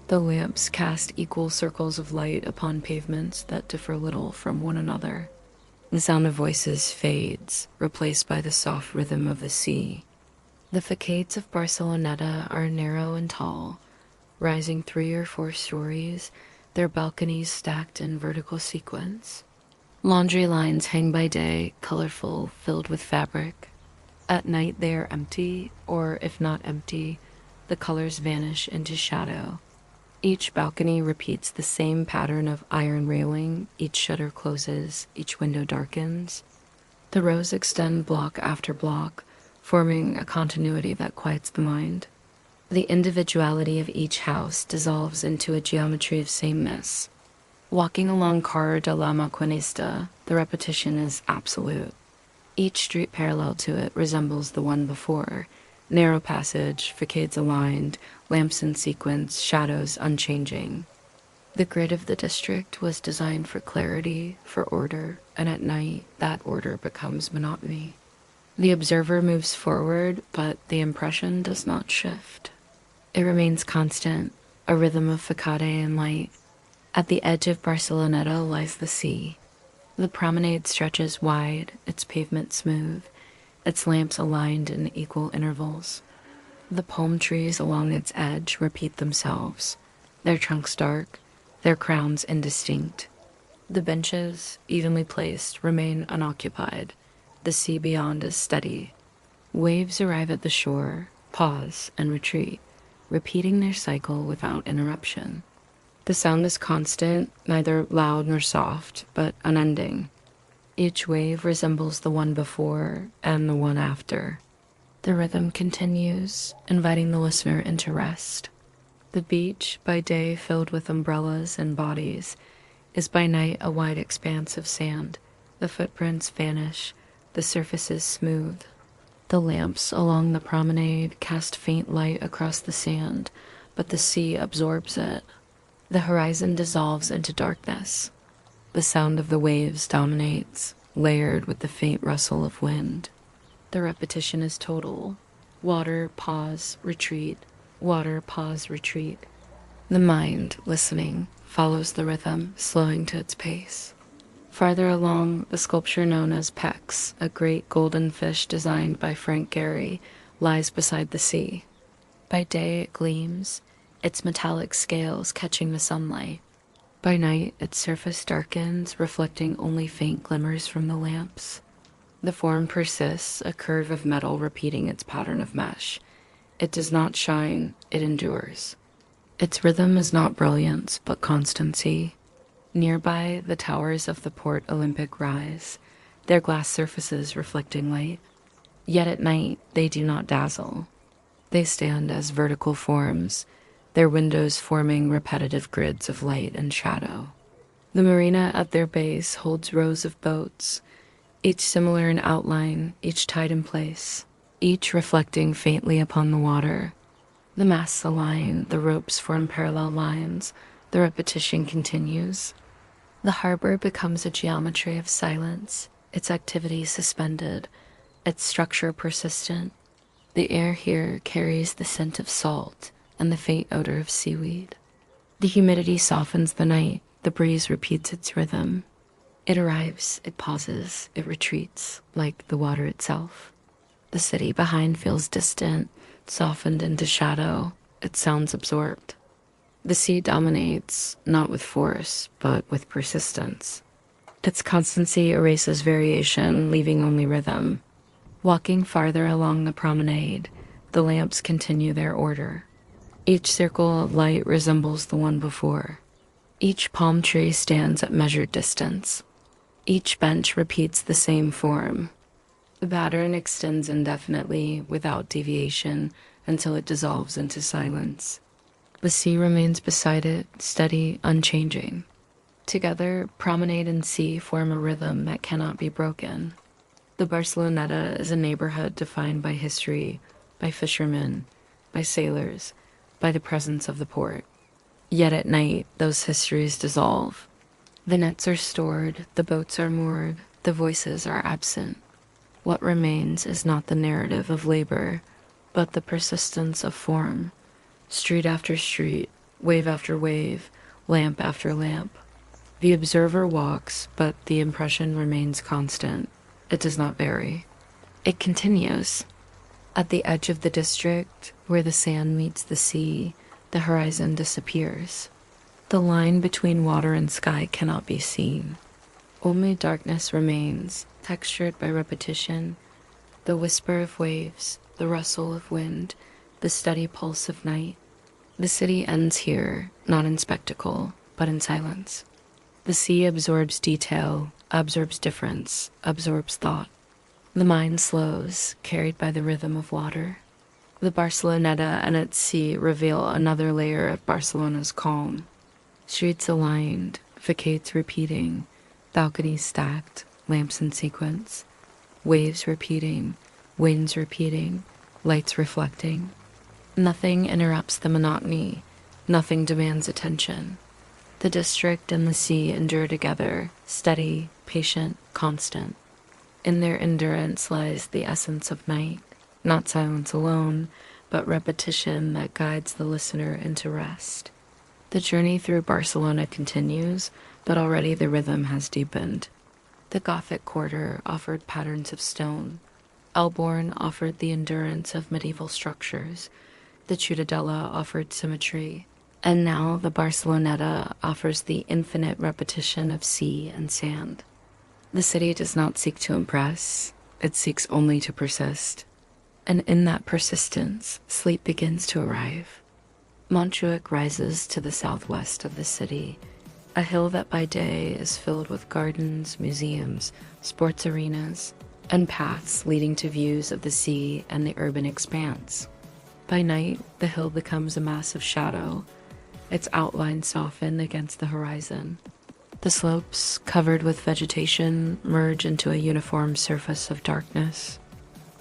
The lamps cast equal circles of light upon pavements that differ little from one another. The sound of voices fades, replaced by the soft rhythm of the sea. The facades of Barceloneta are narrow and tall, rising 3 or 4 stories, their balconies stacked in vertical sequence. Laundry lines hang by day, colorful, filled with fabric. At night they are empty, or if not empty, the colors vanish into shadow. Each balcony repeats the same pattern of iron railing, each shutter closes, each window darkens. The rows extend block after block, forming a continuity that quiets the mind. The individuality of each house dissolves into a geometry of sameness. Walking along Carrer de la Maquinista, the repetition is absolute. Each street parallel to it resembles the one before. Narrow passage, facades aligned, lamps in sequence, shadows unchanging. The grid of the district was designed for clarity, for order, and at night, that order becomes monotony. The observer moves forward, but the impression does not shift. It remains constant, a rhythm of facade and light. At the edge of Barceloneta lies the sea. The promenade stretches wide, its pavement smooth, its lamps aligned in equal intervals. The palm trees along its edge repeat themselves, their trunks dark, their crowns indistinct. The benches, evenly placed, remain unoccupied. The sea beyond is steady. Waves arrive at the shore, pause, and retreat, repeating their cycle without interruption. The sound is constant, neither loud nor soft, but unending. Each wave resembles the one before and the one after. The rhythm continues, inviting the listener into rest. The beach, by day filled with umbrellas and bodies, is by night a wide expanse of sand. The footprints vanish, the surface is smooth. The lamps along the promenade cast faint light across the sand, but the sea absorbs it. The horizon dissolves into darkness. The sound of the waves dominates, layered with the faint rustle of wind. The repetition is total. Water, pause, retreat. Water, pause, retreat. The mind, listening, follows the rhythm, slowing to its pace. Farther along, the sculpture known as Pex, a great golden fish designed by Frank Gehry, lies beside the sea. By day it gleams, its metallic scales catching the sunlight. By night, its surface darkens, reflecting only faint glimmers from the lamps. The form persists, a curve of metal repeating its pattern of mesh. It does not shine, it endures. Its rhythm is not brilliance, but constancy. Nearby, the towers of the Port Olympic rise, their glass surfaces reflecting light. Yet at night, they do not dazzle. They stand as vertical forms, their windows forming repetitive grids of light and shadow. The marina at their base holds rows of boats, each similar in outline, each tied in place, each reflecting faintly upon the water. The masts align, the ropes form parallel lines, the repetition continues. The harbor becomes a geometry of silence, its activity suspended, its structure persistent. The air here carries the scent of salt and the faint odor of seaweed. The humidity softens the night, the breeze repeats its rhythm. It arrives, it pauses, it retreats, like the water itself. The city behind feels distant, softened into shadow, its sounds absorbed. The sea dominates, not with force, but with persistence. Its constancy erases variation, leaving only rhythm. Walking farther along the promenade, the lamps continue their order. Each circle of light resembles the one before. Each palm tree stands at measured distance. Each bench repeats the same form. The pattern extends indefinitely, without deviation, until it dissolves into silence. The sea remains beside it, steady, unchanging. Together, promenade and sea form a rhythm that cannot be broken. The Barceloneta is a neighborhood defined by history, by fishermen, by sailors, by the presence of the port. Yet at night, those histories dissolve. The nets are stored, the boats are moored, the voices are absent. What remains is not the narrative of labor, but the persistence of form. Street after street, wave after wave, lamp after lamp. The observer walks, but the impression remains constant. It does not vary. It continues. At the edge of the district, where the sand meets the sea, the horizon disappears. The line between water and sky cannot be seen. Only darkness remains, textured by repetition, the whisper of waves, the rustle of wind, the steady pulse of night. The city ends here, not in spectacle, but in silence. The sea absorbs detail, absorbs difference, absorbs thought. The mind slows, carried by the rhythm of water. The Barceloneta and its sea reveal another layer of Barcelona's calm. Streets aligned, facades repeating, balconies stacked, lamps in sequence, waves repeating, winds repeating, lights reflecting. Nothing interrupts the monotony, nothing demands attention. The district and the sea endure together, steady, patient, constant. In their endurance lies the essence of night, not silence alone, but repetition that guides the listener into rest. The journey through Barcelona continues, but already the rhythm has deepened. The Gothic Quarter offered patterns of stone. Elborn offered the endurance of medieval structures, the Ciutadella offered symmetry, and now the Barceloneta offers the infinite repetition of sea and sand. The city does not seek to impress, it seeks only to persist. And in that persistence, sleep begins to arrive. Montjuic rises to the southwest of the city, a hill that by day is filled with gardens, museums, sports arenas, and paths leading to views of the sea and the urban expanse. By night, the hill becomes a mass of shadow, its outline softened against the horizon. The slopes, covered with vegetation, merge into a uniform surface of darkness.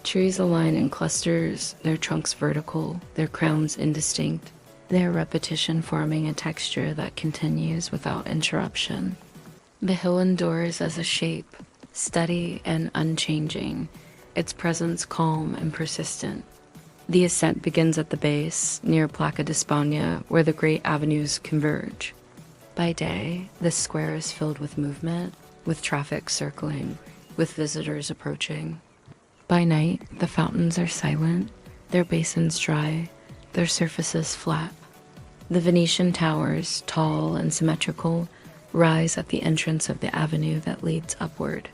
Trees align in clusters, their trunks vertical, their crowns indistinct, their repetition forming a texture that continues without interruption. The hill endures as a shape, steady and unchanging, its presence calm and persistent. The ascent begins at the base, near Placa d'Espanya, where the great avenues converge. By day, this square is filled with movement, with traffic circling, with visitors approaching. By night, the fountains are silent, their basins dry, their surfaces flat. The Venetian towers, tall and symmetrical, rise at the entrance of the avenue that leads upward.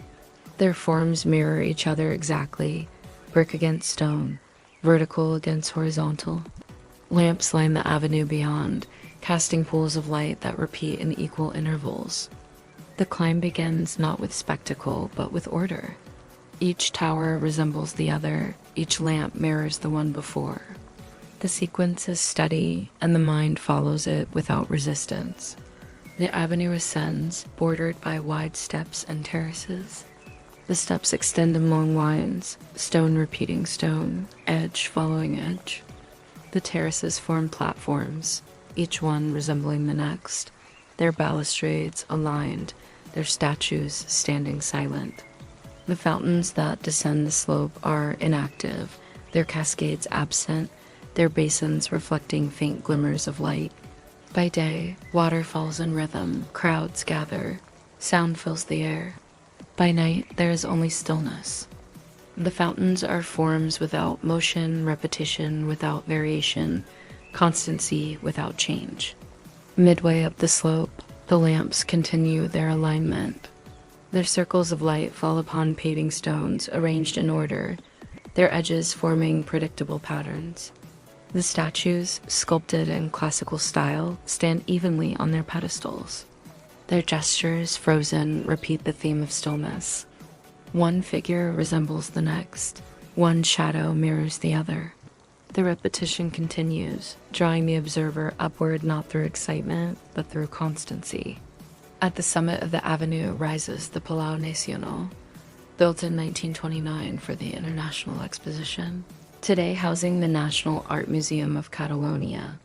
Their forms mirror each other exactly, brick against stone, vertical against horizontal. Lamps line the avenue beyond, casting pools of light that repeat in equal intervals. The climb begins not with spectacle, but with order. Each tower resembles the other, each lamp mirrors the one before. The sequence is steady, and the mind follows it without resistance. The avenue ascends, bordered by wide steps and terraces. The steps extend in long lines, stone repeating stone, edge following edge. The terraces form platforms, each one resembling the next, their balustrades aligned, their statues standing silent. The fountains that descend the slope are inactive, their cascades absent, their basins reflecting faint glimmers of light. By day, water falls in rhythm, crowds gather, sound fills the air. By night, there is only stillness. The fountains are forms without motion, repetition without variation, constancy without change. Midway up the slope, the lamps continue their alignment. Their circles of light fall upon paving stones arranged in order, their edges forming predictable patterns. The statues, sculpted in classical style, stand evenly on their pedestals. Their gestures, frozen, repeat the theme of stillness. One figure resembles the next, one shadow mirrors the other. The repetition continues, drawing the observer upward not through excitement, but through constancy. At the summit of the avenue rises the Palau Nacional, built in 1929 for the International Exposition, today housing the National Art Museum of Catalonia.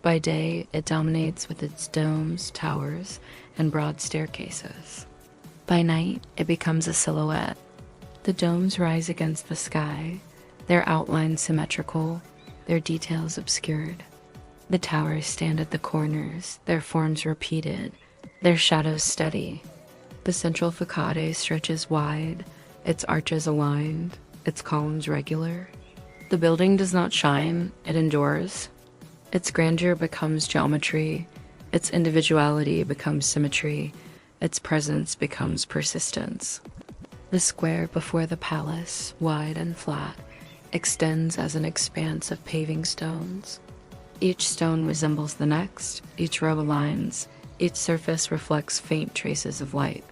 By day, it dominates with its domes, towers, and broad staircases. By night, it becomes a silhouette. The domes rise against the sky, their outlines symmetrical, their details obscured. The towers stand at the corners, their forms repeated, their shadows steady. The central facade stretches wide, its arches aligned, its columns regular. The building does not shine, it endures. Its grandeur becomes geometry, its individuality becomes symmetry, its presence becomes persistence. The square before the palace, wide and flat, extends as an expanse of paving stones. Each stone resembles the next, each row aligns, each surface reflects faint traces of light.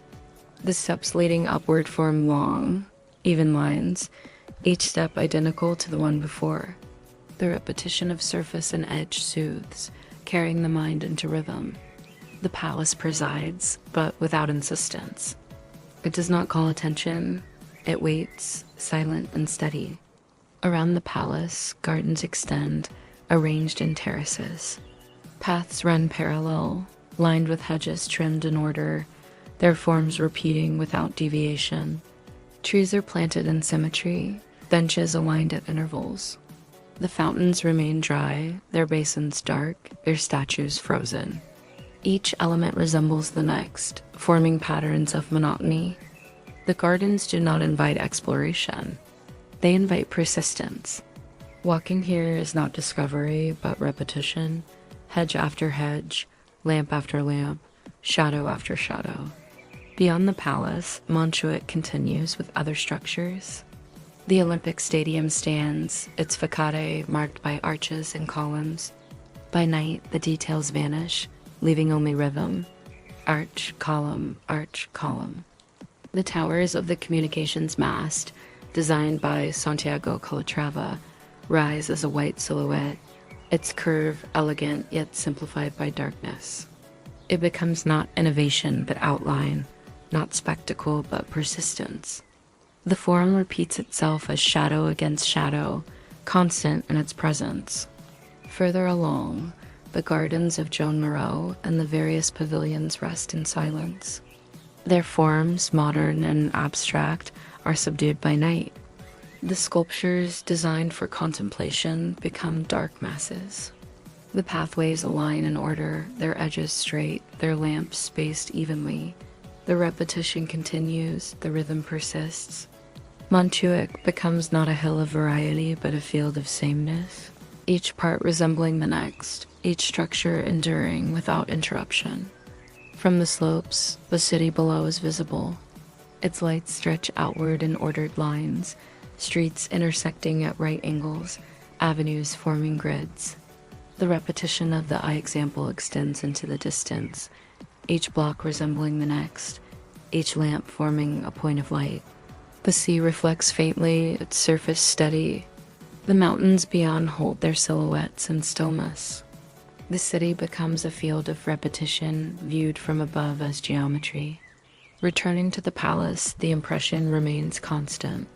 The steps leading upward form long, even lines, each step identical to the one before. The repetition of surface and edge soothes, carrying the mind into rhythm. The palace presides, but without insistence. It does not call attention, it waits, silent and steady. Around the palace, gardens extend, arranged in terraces. Paths run parallel, lined with hedges trimmed in order, their forms repeating without deviation. Trees are planted in symmetry, benches aligned at intervals. The fountains remain dry, their basins dark, their statues frozen. Each element resembles the next, forming patterns of monotony. The gardens do not invite exploration. They invite persistence. Walking here is not discovery, but repetition, hedge after hedge, lamp after lamp, shadow after shadow. Beyond the palace, Montjuic continues with other structures. The Olympic Stadium stands, its facade marked by arches and columns. By night, the details vanish, leaving only rhythm. Arch, column, arch, column. The towers of the communications mast, designed by Santiago Calatrava, rise as a white silhouette, its curve elegant yet simplified by darkness. It becomes not innovation but outline, not spectacle but persistence. The form repeats itself as shadow against shadow, constant in its presence. Further along, the gardens of Joan Moreau and the various pavilions rest in silence. Their forms, modern and abstract, are subdued by night. The sculptures designed for contemplation become dark masses. The pathways align in order, their edges straight, their lamps spaced evenly. The repetition continues, the rhythm persists. Montjuic becomes not a hill of variety, but a field of sameness, each part resembling the next, each structure enduring without interruption. From the slopes, the city below is visible. Its lights stretch outward in ordered lines, streets intersecting at right angles, avenues forming grids. The repetition of the eye example extends into the distance, each block resembling the next, each lamp forming a point of light. The sea reflects faintly, its surface steady. The mountains beyond hold their silhouettes in stillness. The city becomes a field of repetition, viewed from above as geometry. Returning to the palace, the impression remains constant.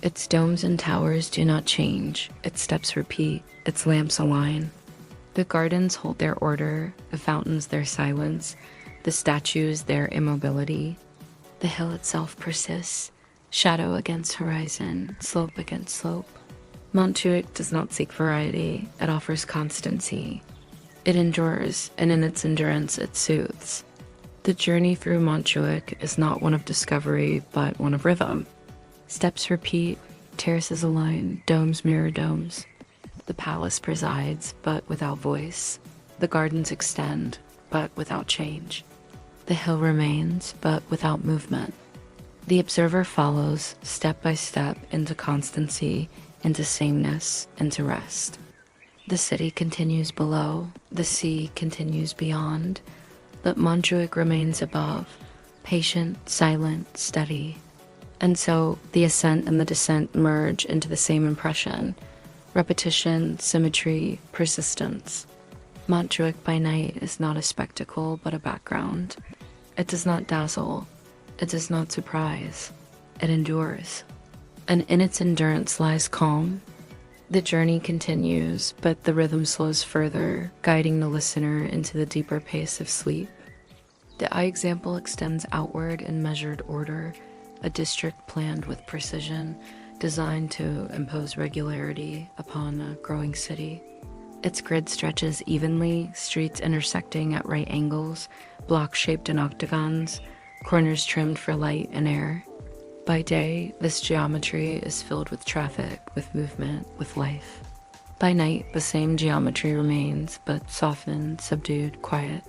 Its domes and towers do not change, its steps repeat, its lamps align. The gardens hold their order, the fountains their silence, the statues their immobility. The hill itself persists, shadow against horizon, slope against slope. Montjuic does not seek variety, it offers constancy. It endures, and in its endurance it soothes. The journey through Montjuic is not one of discovery, but one of rhythm. Steps repeat, terraces align, domes mirror domes. The palace presides, but without voice. The gardens extend, but without change. The hill remains, but without movement. The observer follows, step by step, into constancy, into sameness, into rest. The city continues below, the sea continues beyond, but Montjuic remains above, patient, silent, steady. And so the ascent and the descent merge into the same impression: repetition, symmetry, persistence. Montjuic by night is not a spectacle, but a background. It does not dazzle. It does not surprise. It endures. And in its endurance lies calm. The journey continues, but the rhythm slows further, guiding the listener into the deeper pace of sleep. The eye example extends outward in measured order, a district planned with precision, designed to impose regularity upon a growing city. Its grid stretches evenly, streets intersecting at right angles, blocks shaped in octagons, corners trimmed for light and air. By day, this geometry is filled with traffic, with movement, with life. By night, the same geometry remains, but softened, subdued, quiet.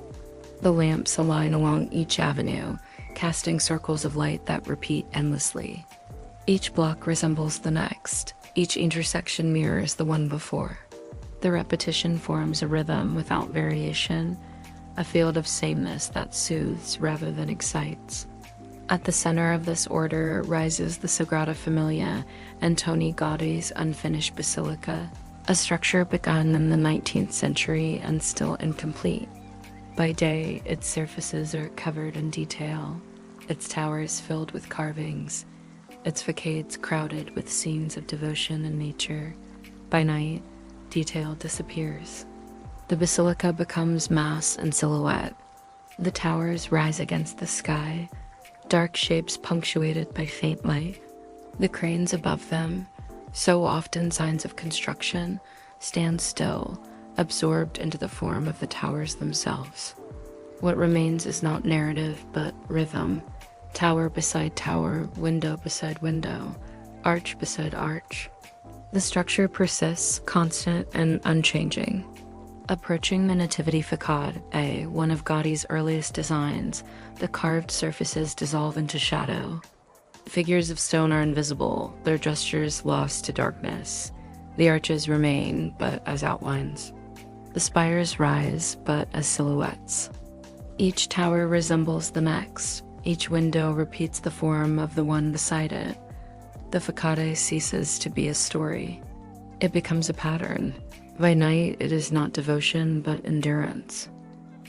The lamps align along each avenue, casting circles of light that repeat endlessly. Each block resembles the next. Each intersection mirrors the one before. The repetition forms a rhythm without variation, a field of sameness that soothes rather than excites. At the center of this order rises the Sagrada Família, Antoni Gaudi's unfinished basilica, a structure begun in the 19th century and still incomplete. By day, its surfaces are covered in detail, its towers filled with carvings, its facades crowded with scenes of devotion and nature. By night, detail disappears. The basilica becomes mass and silhouette. The towers rise against the sky, dark shapes punctuated by faint light. The cranes above them, so often signs of construction, stand still, absorbed into the form of the towers themselves. What remains is not narrative, but rhythm. Tower beside tower, window beside window, arch beside arch. The structure persists, constant and unchanging. Approaching the Nativity Facade A, one of Gaudi's earliest designs, the carved surfaces dissolve into shadow. Figures of stone are invisible, their gestures lost to darkness. The arches remain, but as outlines. The spires rise, but as silhouettes. Each tower resembles the next. Each window repeats the form of the one beside it. The facade ceases to be a story. It becomes a pattern. By night, it is not devotion, but endurance.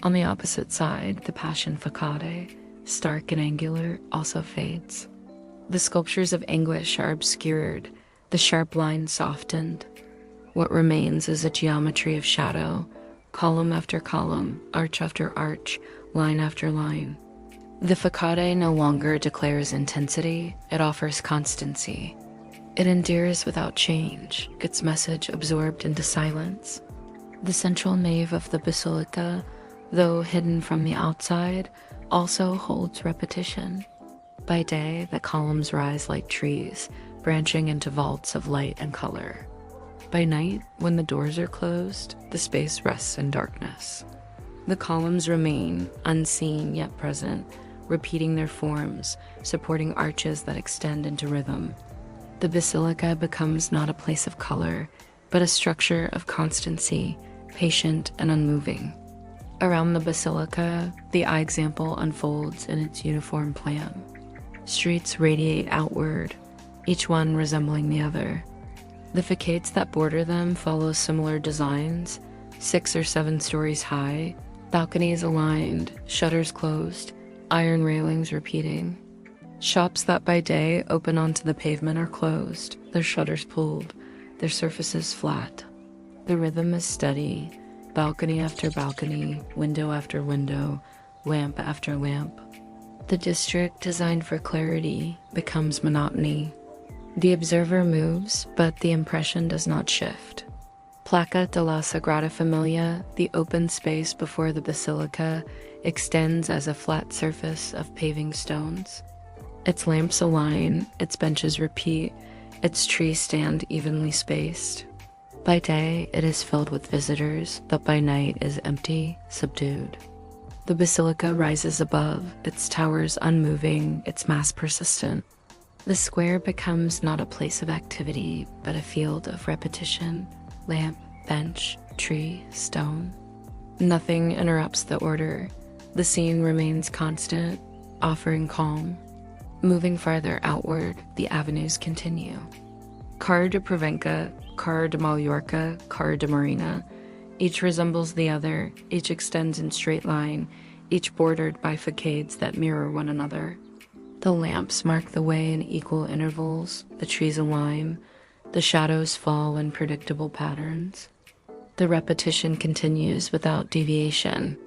On the opposite side, the Passion facade, stark and angular, also fades. The sculptures of anguish are obscured, the sharp lines softened. What remains is a geometry of shadow, column after column, arch after arch, line after line. The facade no longer declares intensity, it offers constancy. It endures without change, its message absorbed into silence. The central nave of the basilica, though hidden from the outside, also holds repetition. By day, the columns rise like trees, branching into vaults of light and color. By night, when the doors are closed, the space rests in darkness. The columns remain, unseen yet present, repeating their forms, supporting arches that extend into rhythm. The basilica becomes not a place of color, but a structure of constancy, patient and unmoving. Around the basilica, the eye example unfolds in its uniform plan. Streets radiate outward, each one resembling the other. The facades that border them follow similar designs, 6 or 7 stories high, balconies aligned, shutters closed, iron railings repeating. Shops that by day open onto the pavement are closed, their shutters pulled, their surfaces flat. The rhythm is steady, balcony after balcony, window after window, lamp after lamp. The district, designed for clarity, becomes monotony. The observer moves, but the impression does not shift. Plaza de la Sagrada Familia, the open space before the basilica, extends as a flat surface of paving stones. Its lamps align, its benches repeat, its trees stand evenly spaced. By day, it is filled with visitors, but by night is empty, subdued. The basilica rises above, its towers unmoving, its mass persistent. The square becomes not a place of activity, but a field of repetition. Lamp, bench, tree, stone. Nothing interrupts the order. The scene remains constant, offering calm. Moving farther outward, the avenues continue. Carrer de Provença, Carrer de Mallorca, Carrer de Marina. Each resembles the other, each extends in straight line, each bordered by facades that mirror one another. The lamps mark the way in equal intervals, the trees align, the shadows fall in predictable patterns. The repetition continues without deviation.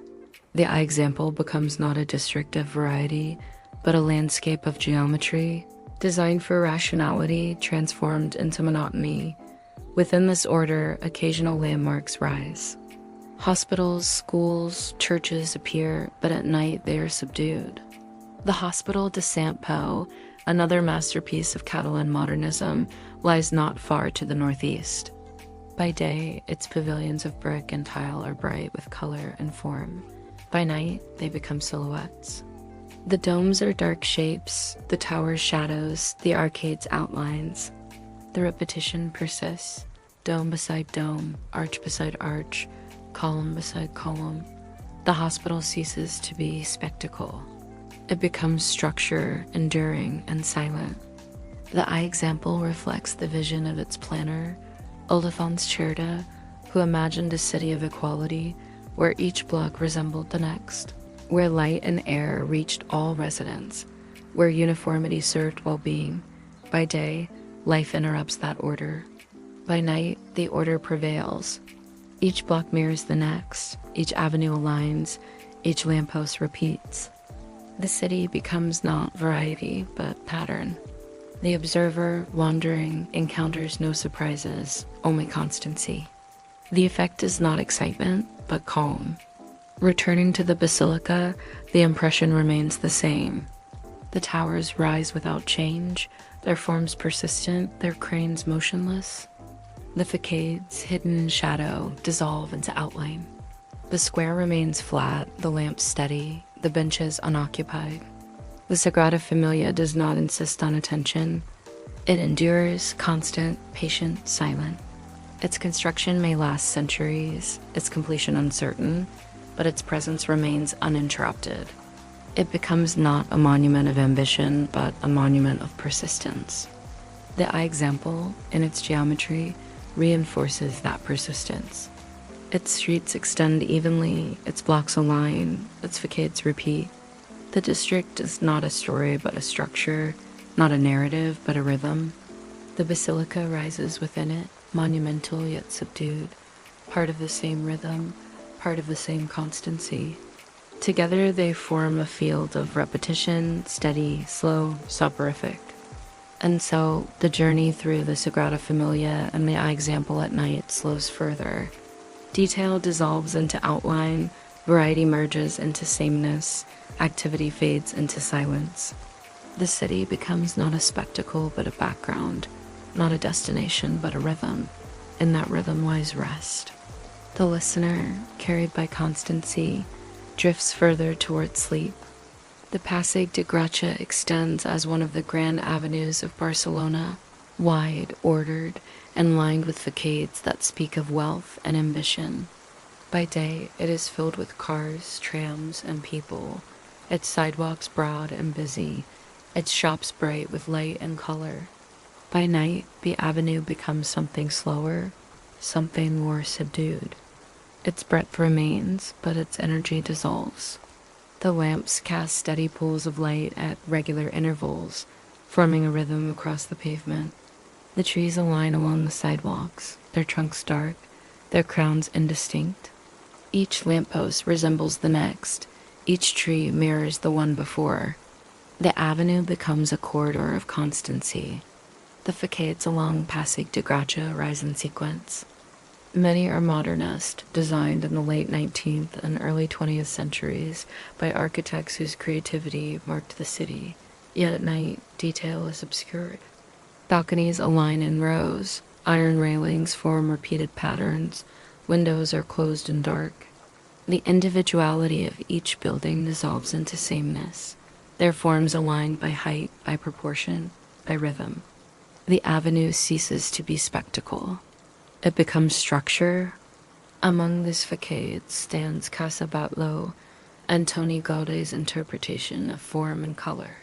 The eye example becomes not a district of variety, but a landscape of geometry, designed for rationality, transformed into monotony. Within this order, occasional landmarks rise. Hospitals, schools, churches appear, but at night they are subdued. The Hospital de Sant Pau, another masterpiece of Catalan modernism, lies not far to the northeast. By day, its pavilions of brick and tile are bright with color and form. By night, they become silhouettes. The domes are dark shapes, the towers shadows, the arcades outlines. The repetition persists, dome beside dome, arch beside arch, column beside column. The hospital ceases to be spectacle. It becomes structure, enduring and silent. The eye example reflects the vision of its planner, Olafans Cerdà, who imagined a city of equality where each block resembled the next, where light and air reached all residents, where uniformity served well-being. By day, life interrupts that order. By night, the order prevails. Each block mirrors the next, each avenue aligns, each lamppost repeats. The city becomes not variety, but pattern. The observer, wandering, encounters no surprises, only constancy. The effect is not excitement, but calm. Returning to the basilica, the impression remains the same. The towers rise without change, their forms persistent, their cranes motionless. The facades, hidden in shadow, dissolve into outline. The square remains flat, the lamps steady, the benches unoccupied. The Sagrada Familia does not insist on attention. It endures, constant, patient, silent. Its construction may last centuries, its completion uncertain, but its presence remains uninterrupted. It becomes not a monument of ambition, but a monument of persistence. The Eixample, in its geometry, reinforces that persistence. Its streets extend evenly, its blocks align, its facades repeat. The district is not a story but a structure, not a narrative but a rhythm. The basilica rises within it, monumental yet subdued, part of the same rhythm, part of the same constancy. Together they form a field of repetition, steady, slow, soporific. And so the journey through the Sagrada Familia and the Eixample at night slows further. Detail dissolves into outline, variety merges into sameness, activity fades into silence. The city becomes not a spectacle but a background, not a destination but a rhythm. In that rhythm lies rest. The listener, carried by constancy, drifts further toward sleep. The Passeig de Gràcia extends as one of the grand avenues of Barcelona, wide, ordered, and lined with facades that speak of wealth and ambition. By day, it is filled with cars, trams, and people, its sidewalks broad and busy, its shops bright with light and color. By night, the avenue becomes something slower, something more subdued. Its breadth remains, but its energy dissolves. The lamps cast steady pools of light at regular intervals, forming a rhythm across the pavement. The trees align along the sidewalks, their trunks dark, their crowns indistinct. Each lamppost resembles the next, each tree mirrors the one before. The avenue becomes a corridor of constancy. The facades along Passeig de Gràcia rise in sequence. Many are modernist, designed in the late 19th and early 20th centuries by architects whose creativity marked the city, yet at night detail is obscured. Balconies align in rows, iron railings form repeated patterns, windows are closed and dark. The individuality of each building dissolves into sameness, their forms aligned by height, by proportion, by rhythm. The avenue ceases to be spectacle. It becomes structure. Among these facades stands Casa Batlló, Antoni Gaudi's interpretation of form and color.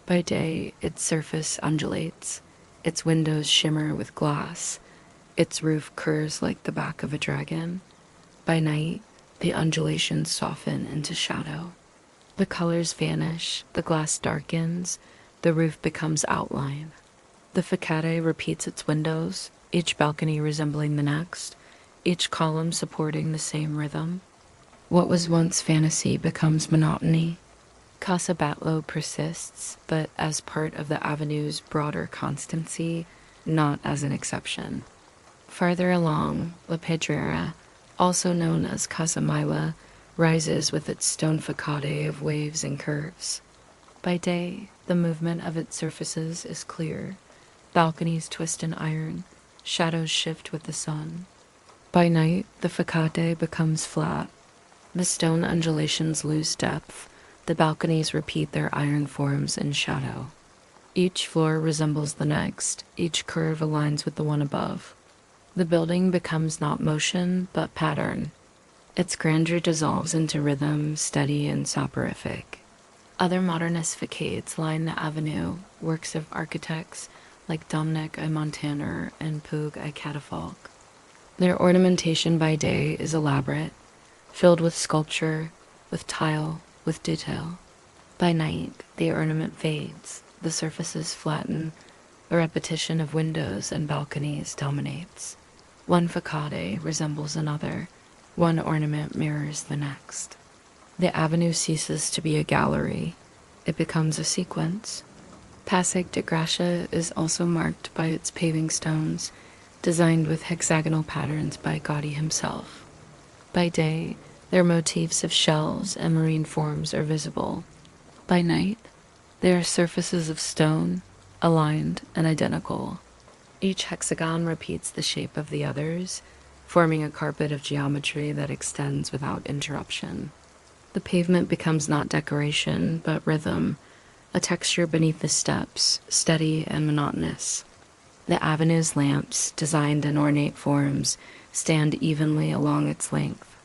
By day, its surface undulates, its windows shimmer with glass, its roof curves like the back of a dragon. By night, the undulations soften into shadow. The colors vanish, the glass darkens, the roof becomes outline. The facade repeats its windows, each balcony resembling the next, each column supporting the same rhythm. What was once fantasy becomes monotony. Casa Batlló persists, but as part of the avenue's broader constancy, not as an exception. Farther along, La Pedrera, also known as Casa Batlló, rises with its stone facade of waves and curves. By day, the movement of its surfaces is clear. Balconies twist in iron, shadows shift with the sun. By night, the facade becomes flat. The stone undulations lose depth. The balconies repeat their iron forms in shadow. Each floor resembles the next. Each curve aligns with the one above. The building becomes not motion, but pattern. Its grandeur dissolves into rhythm, steady and soporific. Other modernist facades line the avenue, works of architects like Dominic I. Montaner and Puig I. Catafalque. Their ornamentation by day is elaborate, filled with sculpture, with tile, with detail. By night, the ornament fades, the surfaces flatten, a repetition of windows and balconies dominates. One facade resembles another, one ornament mirrors the next. The avenue ceases to be a gallery, it becomes a sequence. Passeig de Gràcia is also marked by its paving stones, designed with hexagonal patterns by Gaudí himself. By day, their motifs of shells and marine forms are visible. By night, They are surfaces of stone, aligned and identical. Each hexagon repeats the shape of the others, forming a carpet of geometry that extends without interruption. The pavement becomes not decoration, but rhythm, a texture beneath the steps, steady and monotonous. The avenue's lamps, designed in ornate forms, stand evenly along its length.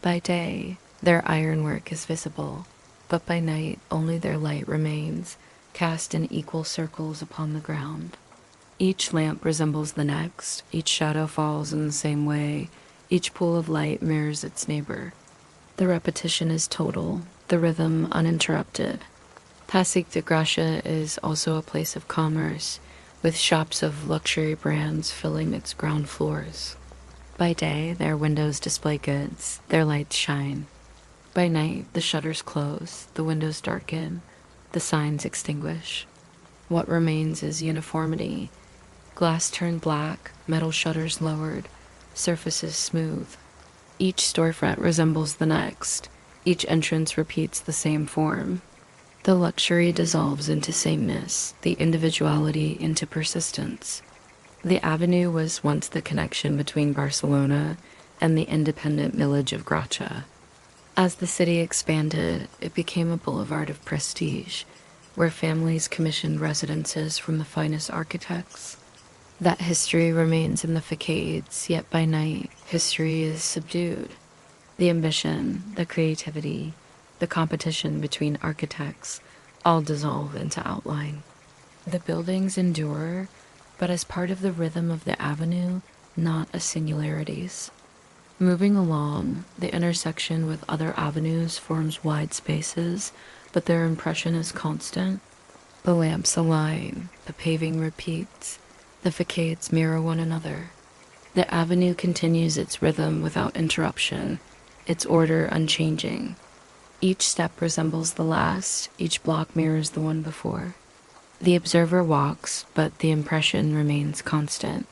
By day, their ironwork is visible, but by night only their light remains, cast in equal circles upon the ground. Each lamp resembles the next, each shadow falls in the same way, each pool of light mirrors its neighbor. The repetition is total, the rhythm uninterrupted. Passeig de Gràcia is also a place of commerce, with shops of luxury brands filling its ground floors. By day, their windows display goods, their lights shine. By night, the shutters close, the windows darken, the signs extinguish. What remains is uniformity. Glass turned black, metal shutters lowered, surfaces smooth. Each storefront resembles the next. Each entrance repeats the same form. The luxury dissolves into sameness, the individuality into persistence. The avenue was once the connection between Barcelona and the independent village of Gràcia. As the city expanded, it became a boulevard of prestige, where families commissioned residences from the finest architects. That history remains in the facades, yet by night, history is subdued. The ambition, the creativity, the competition between architects all dissolve into outline. The buildings endure, but as part of the rhythm of the avenue, not as singularities. Moving along, the intersection with other avenues forms wide spaces, but their impression is constant. The lamps align, the paving repeats, the facades mirror one another. The avenue continues its rhythm without interruption, its order unchanging. Each step resembles the last, each block mirrors the one before. The observer walks, but the impression remains constant.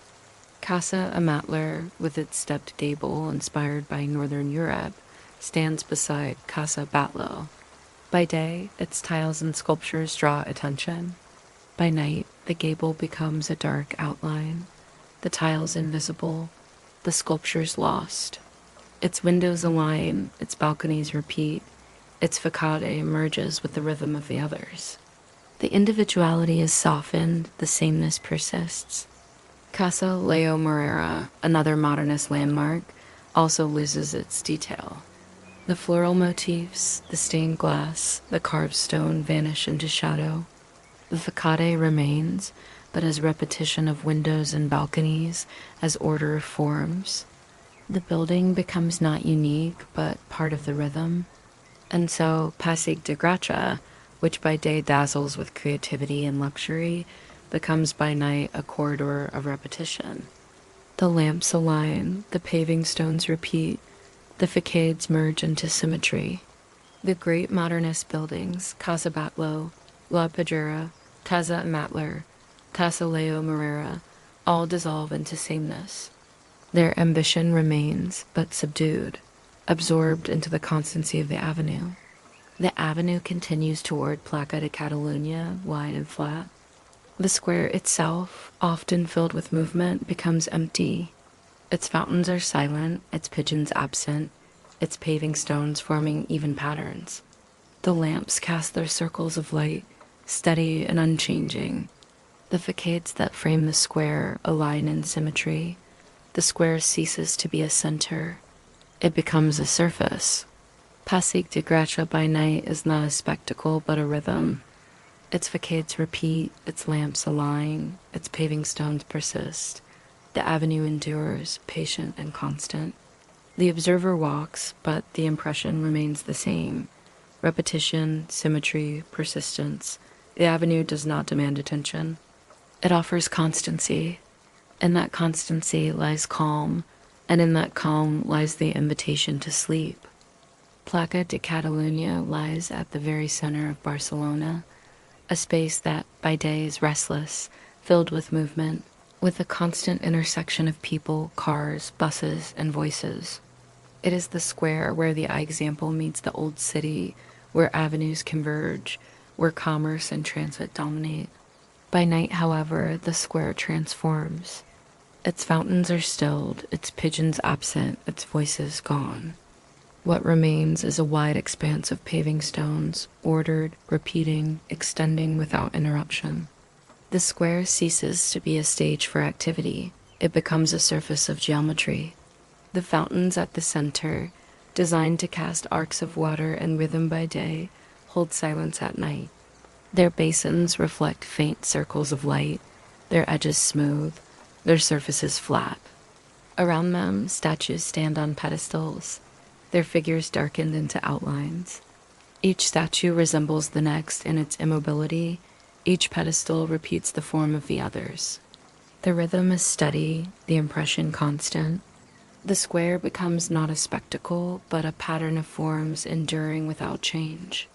Casa Batlló, with its stepped gable inspired by Northern Europe, stands beside Casa Batlló. By day, its tiles and sculptures draw attention. By night, the gable becomes a dark outline, the tiles invisible, the sculptures lost. Its windows align, its balconies repeat, its façade merges with the rhythm of the others. The individuality is softened, the sameness persists. Casa Leo Morera, another modernist landmark, also loses its detail. The floral motifs, the stained glass, the carved stone vanish into shadow. The façade remains, but as repetition of windows and balconies, as order of forms. The building becomes not unique, but part of the rhythm. And so Passeig de Gràcia, which by day dazzles with creativity and luxury, becomes by night a corridor of repetition. The lamps align, the paving stones repeat, the facades merge into symmetry. The great modernist buildings, Casa Batlló, La Pedrera, Casa Batlló, Casa Leo Morera, all dissolve into sameness. Their ambition remains, but subdued, absorbed into the constancy of the avenue. The avenue continues toward Plaza de Catalunya, wide and flat. The square itself, often filled with movement, becomes empty. Its fountains are silent, its pigeons absent, its paving stones forming even patterns. The lamps cast their circles of light, steady and unchanging. The facades that frame the square align in symmetry. The square ceases to be a center. It becomes a surface. Passeig de Gràcia by night is not a spectacle but a rhythm. Its facades repeat, its lamps align, its paving stones persist. The avenue endures, patient and constant. The observer walks, but the impression remains the same. Repetition, symmetry, persistence. The avenue does not demand attention. It offers constancy. In that constancy lies calm, and in that calm lies the invitation to sleep. Plaza de Catalunya lies at the very center of Barcelona, a space that by day is restless, filled with movement, with a constant intersection of people, cars, buses, and voices. It is the square where the eye example meets the old city, where avenues converge, where commerce and transit dominate. By night, however, the square transforms. Its fountains are stilled, its pigeons absent, its voices gone. What remains is a wide expanse of paving stones, ordered, repeating, extending without interruption. The square ceases to be a stage for activity. It becomes a surface of geometry. The fountains at the center, designed to cast arcs of water and rhythm by day, hold silence at night. Their basins reflect faint circles of light, their edges smooth, their surfaces flat. Around them, statues stand on pedestals, their figures darkened into outlines. Each statue resembles the next in its immobility. Each pedestal repeats the form of the others. The rhythm is steady, the impression constant. The square becomes not a spectacle, but a pattern of forms enduring without change.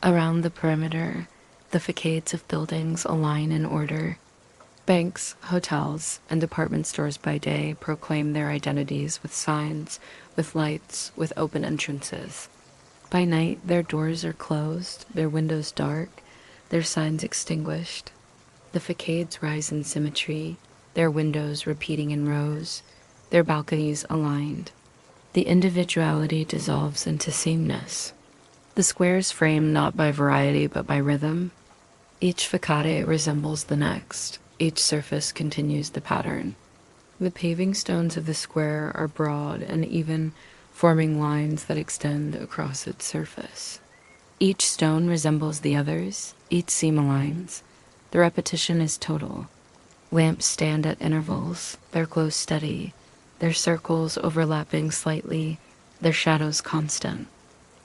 Around the perimeter, the facades of buildings align in order. Banks, hotels, and department stores by day proclaim their identities with signs, with lights, with open entrances. By night, their doors are closed, their windows dark, their signs extinguished. The facades rise in symmetry, their windows repeating in rows, their balconies aligned. The individuality dissolves into sameness. The square is framed not by variety but by rhythm. Each facade resembles the next. Each surface continues the pattern. The paving stones of the square are broad and even, forming lines that extend across its surface. Each stone resembles the others, each seam aligns. The repetition is total. Lamps stand at intervals, their glow steady, their circles overlapping slightly, their shadows constant.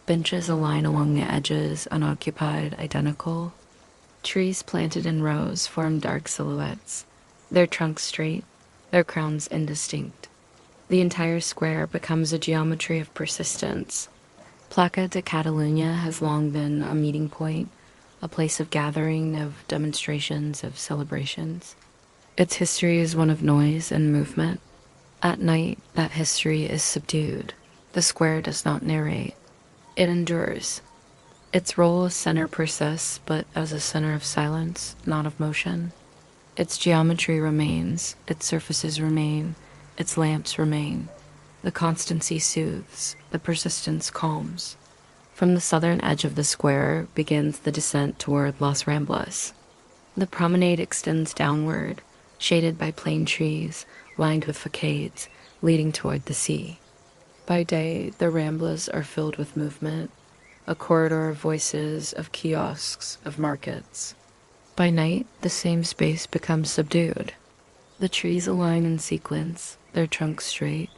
Benches align along the edges, unoccupied, identical. Trees planted in rows form dark silhouettes, their trunks straight, their crowns indistinct. The entire square becomes a geometry of persistence. Plaza de Catalunya has long been a meeting point, a place of gathering, of demonstrations, of celebrations. Its history is one of noise and movement. At night, that history is subdued. The square does not narrate. It endures. Its role as center persists, but as a center of silence, not of motion. Its geometry remains, its surfaces remain, its lamps remain. The constancy soothes, the persistence calms. From the southern edge of the square begins the descent toward Las Ramblas. The promenade extends downward, shaded by plane trees, lined with facades, leading toward the sea. By day, the Ramblas are filled with movement, a corridor of voices, of kiosks, of markets. By night, the same space becomes subdued. The trees align in sequence, their trunks straight,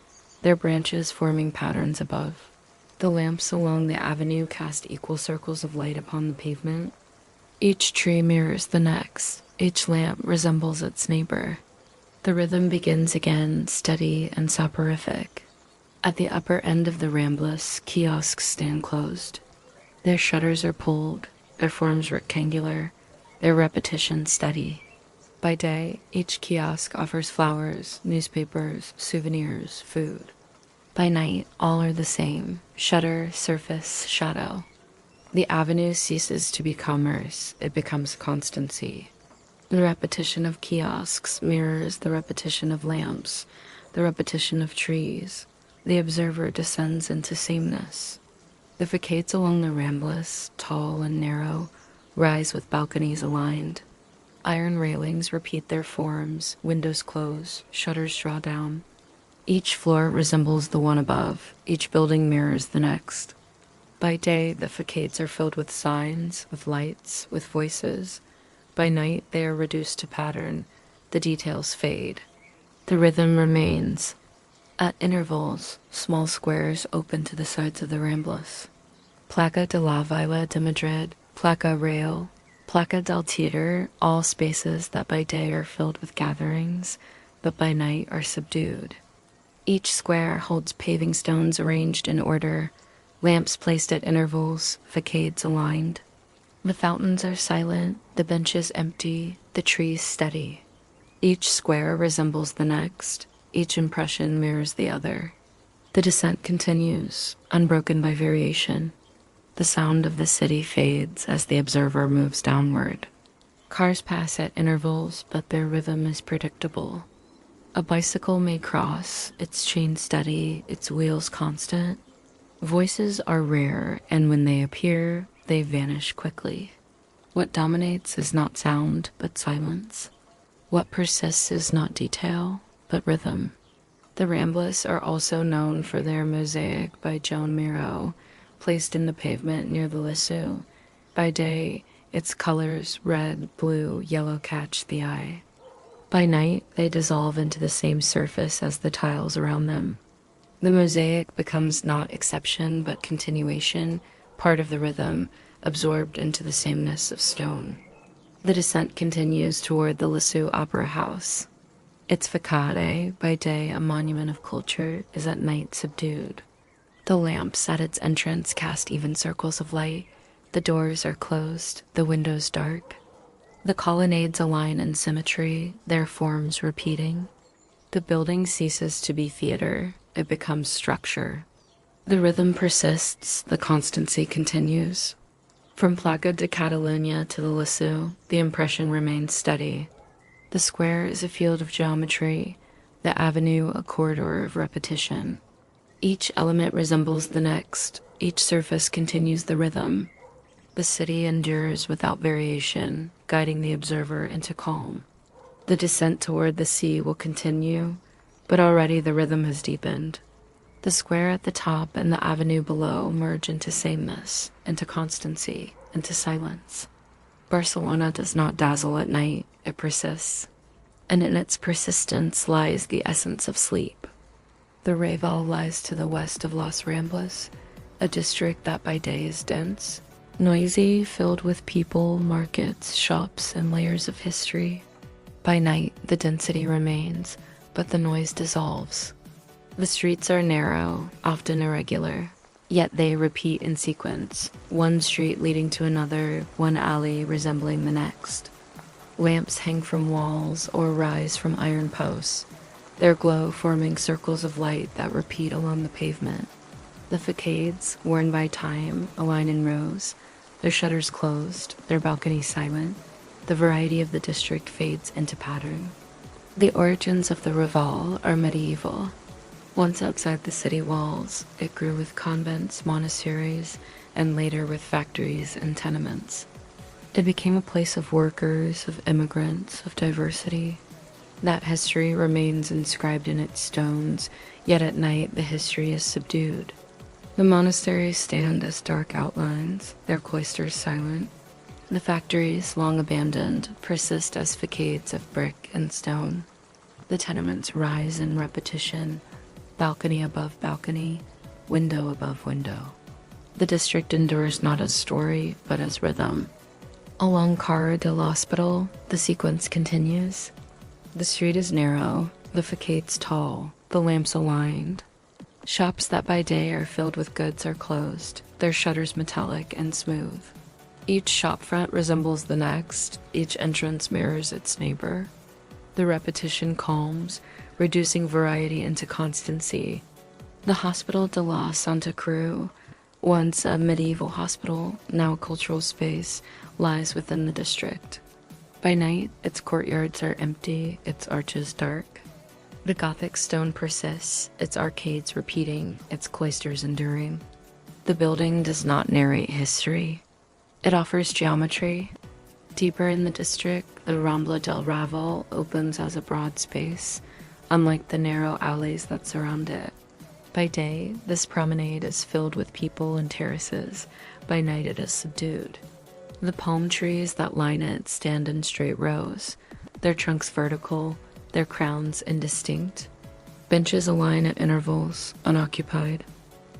their branches forming patterns above. The lamps along the avenue cast equal circles of light upon the pavement. Each tree mirrors the next, each lamp resembles its neighbor. The rhythm begins again, steady and soporific. At the upper end of the Ramblas, kiosks stand closed. Their shutters are pulled, their forms rectangular, their repetition steady. By day, each kiosk offers flowers, newspapers, souvenirs, food. By night, all are the same: shutter, surface, shadow. The avenue ceases to be commerce, it becomes constancy. The repetition of kiosks mirrors the repetition of lamps, the repetition of trees. The observer descends into sameness. The facades along the Ramblas, tall and narrow, rise with balconies aligned. Iron railings repeat their forms, windows close, shutters draw down. Each floor resembles the one above, each building mirrors the next. By day, the facades are filled with signs, with lights, with voices. By night, they are reduced to pattern. The details fade. The rhythm remains. At intervals, small squares open to the sides of the Ramblas. Plaza de la Vila de Madrid, Plaza Real, Plaza del Teatre, all spaces that by day are filled with gatherings, but by night are subdued. Each square holds paving stones arranged in order, lamps placed at intervals, facades aligned. The fountains are silent, the benches empty, the trees steady. Each square resembles the next, each impression mirrors the other. The descent continues, unbroken by variation. The sound of the city fades as the observer moves downward. Cars pass at intervals, but their rhythm is predictable. A bicycle may cross, its chain steady, its wheels constant. Voices are rare, and when they appear, they vanish quickly. What dominates is not sound, but silence. What persists is not detail, but rhythm. The Ramblas are also known for their mosaic by Joan Miró, placed in the pavement near the Liceu. By day, its colors, red, blue, yellow, catch the eye. By night, they dissolve into the same surface as the tiles around them. The mosaic becomes not exception, but continuation, part of the rhythm, absorbed into the sameness of stone. The descent continues toward the Liceu Opera House. Its facade, by day a monument of culture, is at night subdued. The lamps at its entrance cast even circles of light. The doors are closed, the windows dark. The colonnades align in symmetry, their forms repeating. The building ceases to be theater, it becomes structure. The rhythm persists, the constancy continues. From Plaça de Catalunya to the Liceu, the impression remains steady. The square is a field of geometry, the avenue a corridor of repetition. Each element resembles the next, each surface continues the rhythm. The city endures without variation, guiding the observer into calm. The descent toward the sea will continue, but already the rhythm has deepened. The square at the top and the avenue below merge into sameness, into constancy, into silence. Barcelona does not dazzle at night, it persists. And in its persistence lies the essence of sleep. The Raval lies to the west of Las Ramblas, a district that by day is dense, noisy, filled with people, markets, shops, and layers of history. By night, the density remains, but the noise dissolves. The streets are narrow, often irregular, yet they repeat in sequence, one street leading to another, one alley resembling the next. Lamps hang from walls or rise from iron posts, their glow forming circles of light that repeat along the pavement. The facades, worn by time, align in rows, their shutters closed, their balconies silent. The variety of the district fades into pattern. The origins of the Raval are medieval. Once outside the city walls, it grew with convents, monasteries, and later with factories and tenements. It became a place of workers, of immigrants, of diversity. That history remains inscribed in its stones, yet at night the history is subdued. The monasteries stand as dark outlines, their cloisters silent. The factories, long abandoned, persist as facades of brick and stone. The tenements rise in repetition, balcony above balcony, window above window. The district endures not as story, but as rhythm. Along Carrer de l'Hospital, the sequence continues. The street is narrow, the facades tall, the lamps aligned. Shops that by day are filled with goods are closed, their shutters metallic and smooth. Each shopfront resembles the next, each entrance mirrors its neighbor. The repetition calms, reducing variety into constancy. The Hospital de la Santa Creu, once a medieval hospital, now a cultural space, lies within the district. By night, its courtyards are empty, its arches dark. The Gothic stone persists, its arcades repeating, its cloisters enduring. The building does not narrate history. It offers geometry. Deeper in the district, the Rambla del Raval opens as a broad space, unlike the narrow alleys that surround it. By day, this promenade is filled with people and terraces. By night, it is subdued. The palm trees that line it stand in straight rows, their trunks vertical, their crowns indistinct. Benches align at intervals, unoccupied.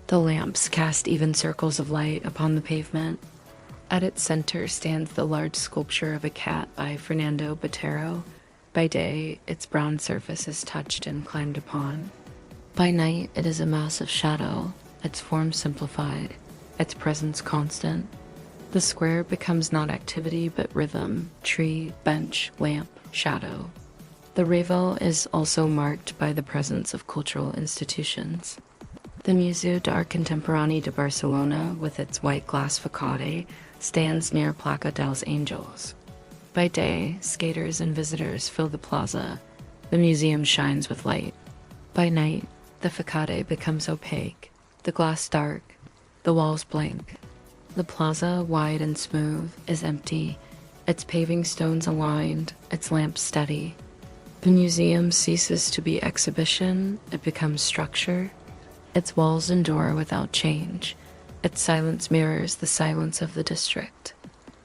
The lamps cast even circles of light upon the pavement. At its center stands the large sculpture of a cat by Fernando Botero. By day, its brown surface is touched and climbed upon. By night, it is a mass of shadow, its form simplified, its presence constant. The square becomes not activity but rhythm, tree, bench, lamp, shadow. The Raval is also marked by the presence of cultural institutions. The Museu d'Art Contemporani de Barcelona, with its white glass facade, stands near Plaça dels Angels. By day, skaters and visitors fill the plaza. The museum shines with light. By night, the facade becomes opaque, the glass dark, the walls blank. The plaza, wide and smooth, is empty, its paving stones aligned, its lamps steady. The museum ceases to be exhibition, it becomes structure. Its walls endure without change. Its silence mirrors the silence of the district.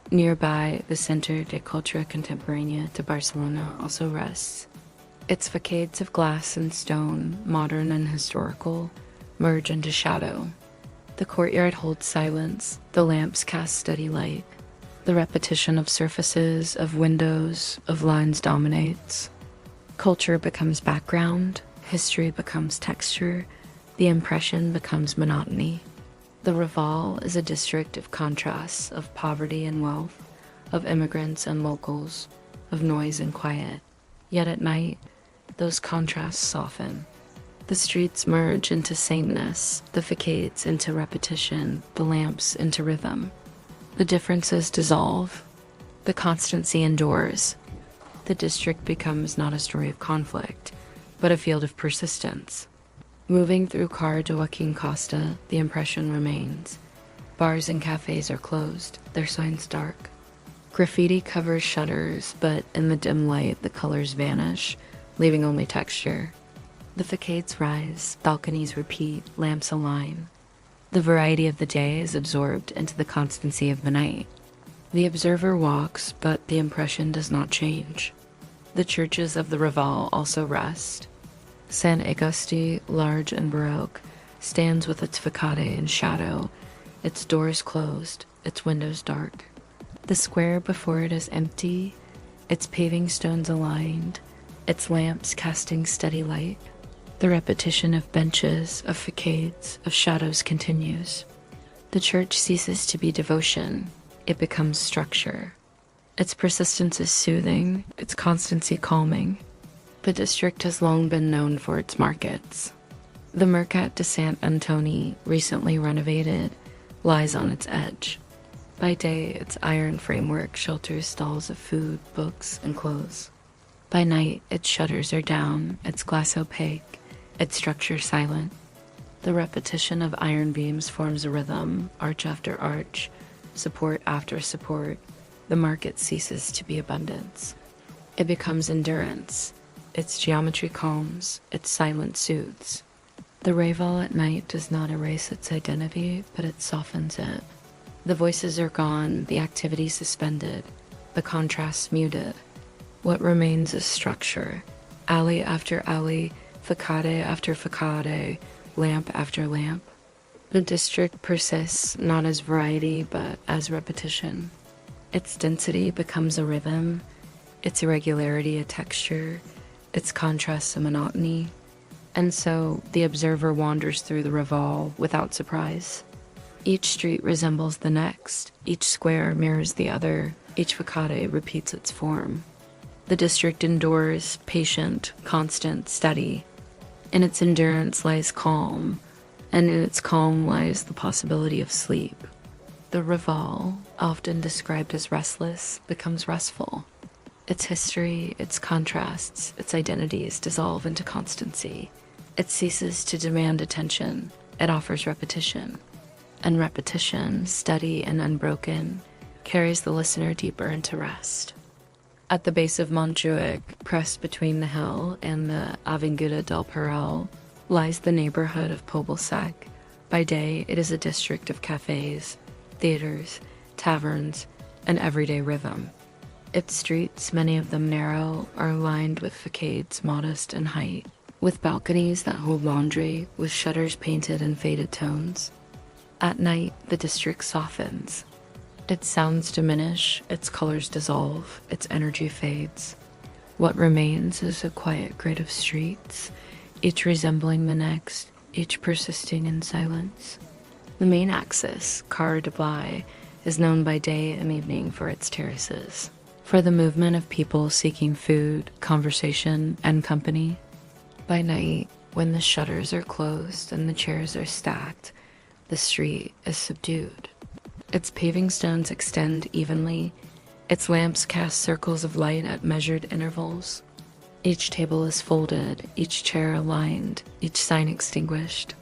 Nearby, the Centre de Cultura Contemporània de Barcelona also rests. Its facades of glass and stone, modern and historical, merge into shadow. The courtyard holds silence, the lamps cast steady light. The repetition of surfaces, of windows, of lines dominates. Culture becomes background, history becomes texture, the impression becomes monotony. The Raval is a district of contrasts, of poverty and wealth, of immigrants and locals, of noise and quiet. Yet at night, those contrasts soften. The streets merge into sameness, the facades into repetition, the lamps into rhythm. The differences dissolve, the constancy endures. The district becomes not a story of conflict, but a field of persistence. Moving through Carrer de Joaquim Costa, the impression remains. Bars and cafes are closed, their signs dark. Graffiti covers shutters, but in the dim light, the colors vanish, leaving only texture. The facades rise, balconies repeat, lamps align. The variety of the day is absorbed into the constancy of the night. The observer walks, but the impression does not change. The churches of the Raval also rest. San Agustí, large and baroque, stands with its facade in shadow, its doors closed, its windows dark. The square before it is empty, its paving stones aligned, its lamps casting steady light. The repetition of benches, of facades, of shadows continues. The church ceases to be devotion, it becomes structure. Its persistence is soothing, its constancy calming. The district has long been known for its markets. The Mercat de Sant Antoni, recently renovated, lies on its edge. By day, its iron framework shelters stalls of food, books, and clothes. By night, its shutters are down, its glass opaque, its structure silent. The repetition of iron beams forms a rhythm, arch after arch, support after support. The market ceases to be abundance. It becomes endurance. Its geometry calms, its silence soothes. The Raval at night does not erase its identity, but it softens it. The voices are gone, the activity suspended, the contrasts muted. What remains is structure. Alley after alley, facade after facade, lamp after lamp. The district persists not as variety, but as repetition. Its density becomes a rhythm, its irregularity a texture, its contrast a monotony. And so the observer wanders through the Raval without surprise. Each street resembles the next, each square mirrors the other, each facade repeats its form. The district endures, patient, constant, steady. In its endurance lies calm, and in its calm lies the possibility of sleep. The Raval, often described as restless, becomes restful. Its history, its contrasts, its identities dissolve into constancy. It ceases to demand attention. It offers repetition. And repetition, steady and unbroken, carries the listener deeper into rest. At the base of Montjuic, pressed between the hill and the Avinguda del Peral, lies the neighborhood of Pobl Sec. By day, it is a district of cafes, theaters, taverns, and everyday rhythm. Its streets, many of them narrow, are lined with facades modest in height, with balconies that hold laundry, with shutters painted in faded tones. At night, the district softens. Its sounds diminish, its colors dissolve, its energy fades. What remains is a quiet grid of streets, each resembling the next, each persisting in silence. The main axis, Carrer de Blai, is known by day and evening for its terraces, for the movement of people seeking food, conversation, and company. By night, when the shutters are closed and the chairs are stacked, the street is subdued. Its paving stones extend evenly. Its lamps cast circles of light at measured intervals. Each table is folded, each chair aligned, each sign extinguished.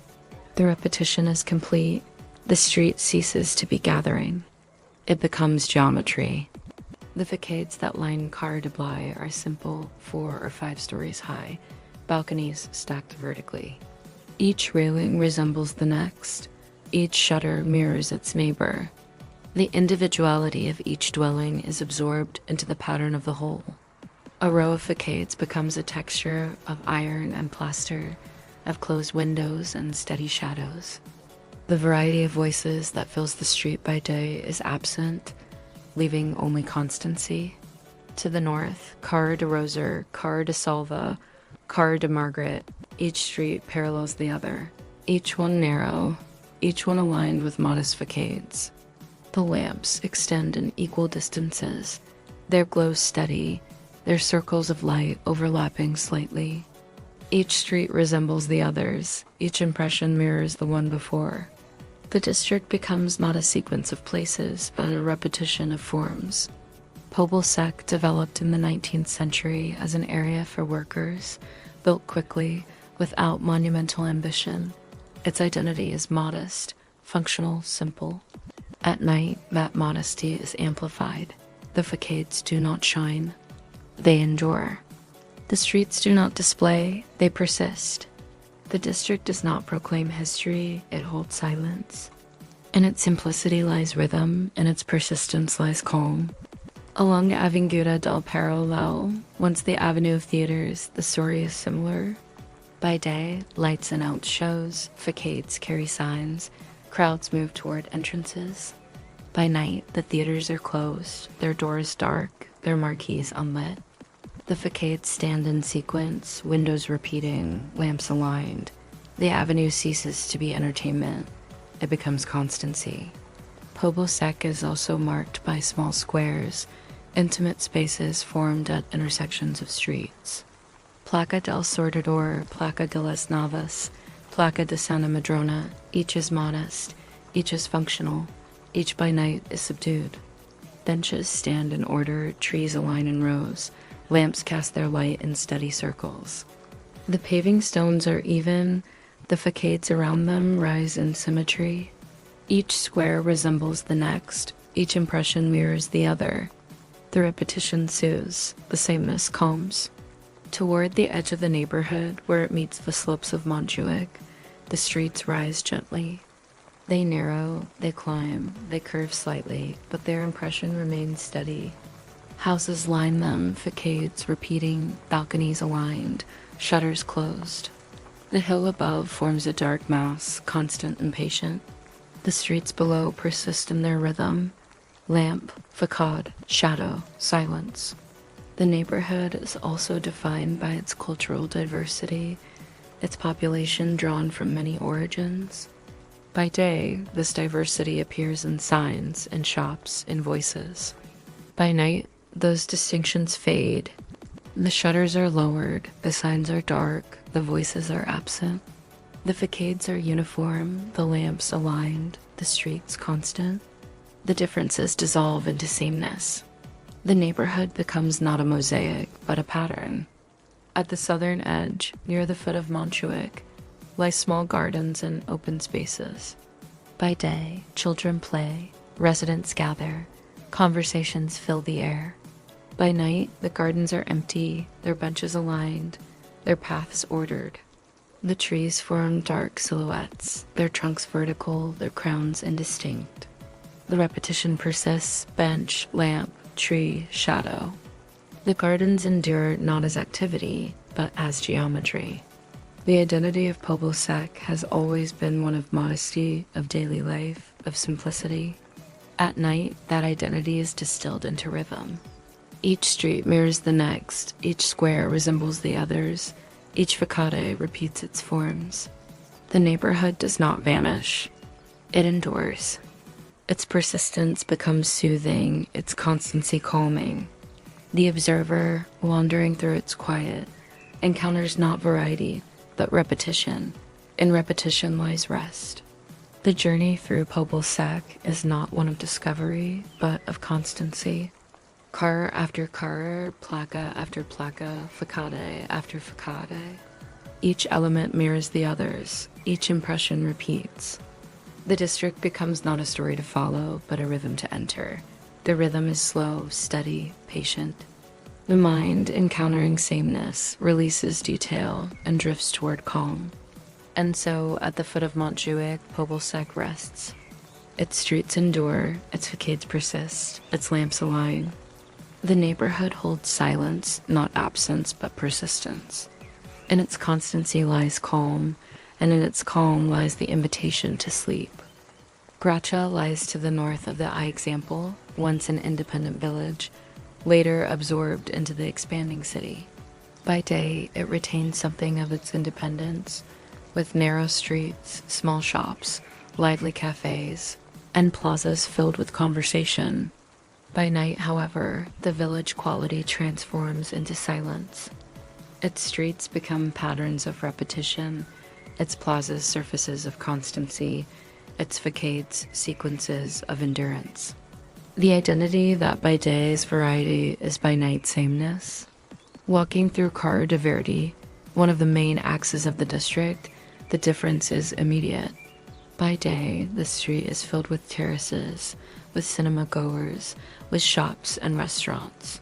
The repetition is complete. The street ceases to be gathering. It becomes geometry. The facades that line Carré de Blaye are simple, 4 or 5 stories high, balconies stacked vertically. Each railing resembles the next. Each shutter mirrors its neighbor. The individuality of each dwelling is absorbed into the pattern of the whole. A row of facades becomes a texture of iron and plaster, of closed windows and steady shadows. The variety of voices that fills the street by day is absent, leaving only constancy. To the north, Carré de Roser, Carré de Salva, Carré de Margaret, each street parallels the other, each one narrow, each one aligned with modest facades. The lamps extend in equal distances, their glow steady, their circles of light overlapping slightly. Each street resembles the others, each impression mirrors the one before. The district becomes not a sequence of places, but a repetition of forms. Pobl Sec developed in the 19th century as an area for workers, built quickly, without monumental ambition. Its identity is modest, functional, simple. At night, that modesty is amplified. The facades do not shine. They endure. The streets do not display, they persist. The district does not proclaim history, it holds silence. In its simplicity lies rhythm, in its persistence lies calm. Along Avinguda del Parallel, once the Avenue of Theaters, the story is similar. By day, lights announce shows, facades carry signs, crowds move toward entrances. By night, the theaters are closed, their doors dark, their marquees unlit. The facades stand in sequence, windows repeating, lamps aligned. The avenue ceases to be entertainment. It becomes constancy. Pobl Sec is also marked by small squares, intimate spaces formed at intersections of streets. Placa del Sortador, Placa de las Navas, Placa de Santa Madrona, each is modest, each is functional, each by night is subdued. Benches stand in order, trees align in rows, lamps cast their light in steady circles. The paving stones are even, the facades around them rise in symmetry. Each square resembles the next, each impression mirrors the other. The repetition soothes, the sameness calms. Toward the edge of the neighborhood, where it meets the slopes of Montjuic, the streets rise gently. They narrow, they climb, they curve slightly, but their impression remains steady. Houses line them, facades repeating, balconies aligned, shutters closed. The hill above forms a dark mass, constant and patient. The streets below persist in their rhythm. Lamp, facade, shadow, silence. The neighborhood is also defined by its cultural diversity, its population drawn from many origins. By day, this diversity appears in signs, in shops, in voices. By night, those distinctions fade. The shutters are lowered, the signs are dark, the voices are absent. The facades are uniform, the lamps aligned, the streets constant. The differences dissolve into sameness. The neighborhood becomes not a mosaic, but a pattern. At the southern edge, near the foot of Montjuic, lie small gardens and open spaces. By day, children play, residents gather, conversations fill the air. By night, the gardens are empty, their benches aligned, their paths ordered. The trees form dark silhouettes, their trunks vertical, their crowns indistinct. The repetition persists, bench, lamp, tree, shadow. The gardens endure not as activity, but as geometry. The identity of Pobl Sec has always been one of modesty, of daily life, of simplicity. At night, that identity is distilled into rhythm. Each street mirrors the next, each square resembles the others, each facade repeats its forms. The neighborhood does not vanish. It endures. Its persistence becomes soothing, its constancy calming. The observer, wandering through its quiet, encounters not variety, but repetition. In repetition lies rest. The journey through Pobl Sec is not one of discovery, but of constancy. Car after car, placa after placa, facade after facade. Each element mirrors the others, each impression repeats. The district becomes not a story to follow, but a rhythm to enter. The rhythm is slow, steady, patient. The mind, encountering sameness, releases detail and drifts toward calm. And so, at the foot of Montjuic, Pobl Sec rests. Its streets endure, its facades persist, its lamps align. The neighborhood holds silence, not absence, but persistence. In its constancy lies calm, and in its calm lies the invitation to sleep. Gràcia lies to the north of the Eixample, once an independent village, later absorbed into the expanding city. By day, it retains something of its independence, with narrow streets, small shops, lively cafes, and plazas filled with conversation. By night, however, the village quality transforms into silence. Its streets become patterns of repetition, its plazas surfaces of constancy, its facades sequences of endurance. The identity that by day is variety is by night sameness. Walking through Carrer de Verdi, one of the main axes of the district, the difference is immediate. By day, the street is filled with terraces, with cinema goers, with shops and restaurants.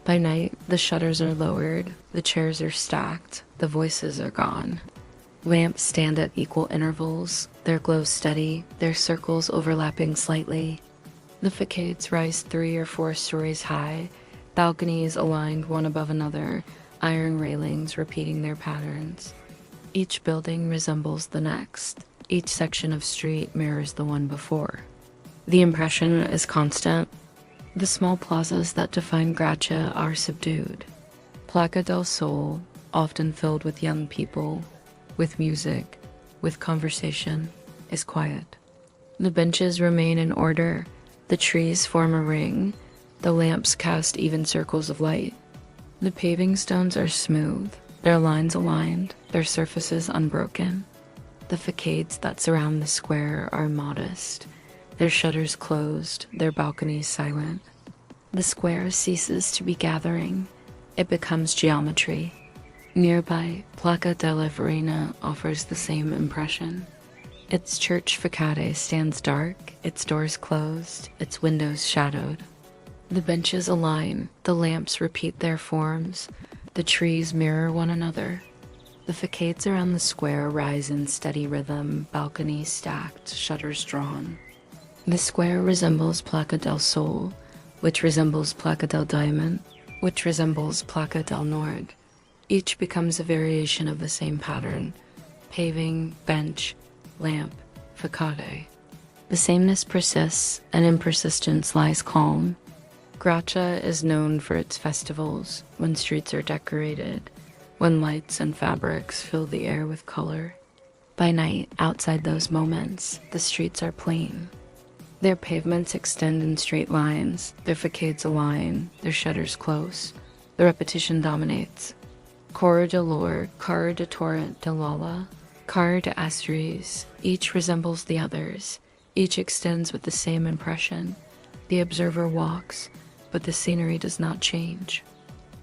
By night, the shutters are lowered, the chairs are stacked, the voices are gone. Lamps stand at equal intervals, their glow steady, their circles overlapping slightly. The facades rise 3 or 4 stories high, balconies aligned one above another, iron railings repeating their patterns. Each building resembles the next. Each section of street mirrors the one before. The impression is constant. The small plazas that define Gràcia are subdued. Placa del Sol, often filled with young people, with music, with conversation, is quiet. The benches remain in order. The trees form a ring. The lamps cast even circles of light. The paving stones are smooth, their lines aligned, their surfaces unbroken. The facades that surround the square are modest, their shutters closed, their balconies silent. The square ceases to be gathering. It becomes geometry. Nearby, Placa della Verena offers the same impression. Its church facade stands dark, its doors closed, its windows shadowed. The benches align, the lamps repeat their forms, the trees mirror one another. The facades around the square rise in steady rhythm, balconies stacked, shutters drawn. The square resembles Placa del Sol, which resembles Placa del Diamant, which resembles Placa del Nord. Each becomes a variation of the same pattern: paving, bench, lamp, facade. The sameness persists, and in persistence lies calm. Gràcia is known for its festivals, when streets are decorated, when lights and fabrics fill the air with color. By night, outside those moments, the streets are plain. Their pavements extend in straight lines, their facades align, their shutters close. The repetition dominates. Carrer de Lor, Carrer de Torrent de Lola, Carrer de Astries, each resembles the others, each extends with the same impression. The observer walks, but the scenery does not change.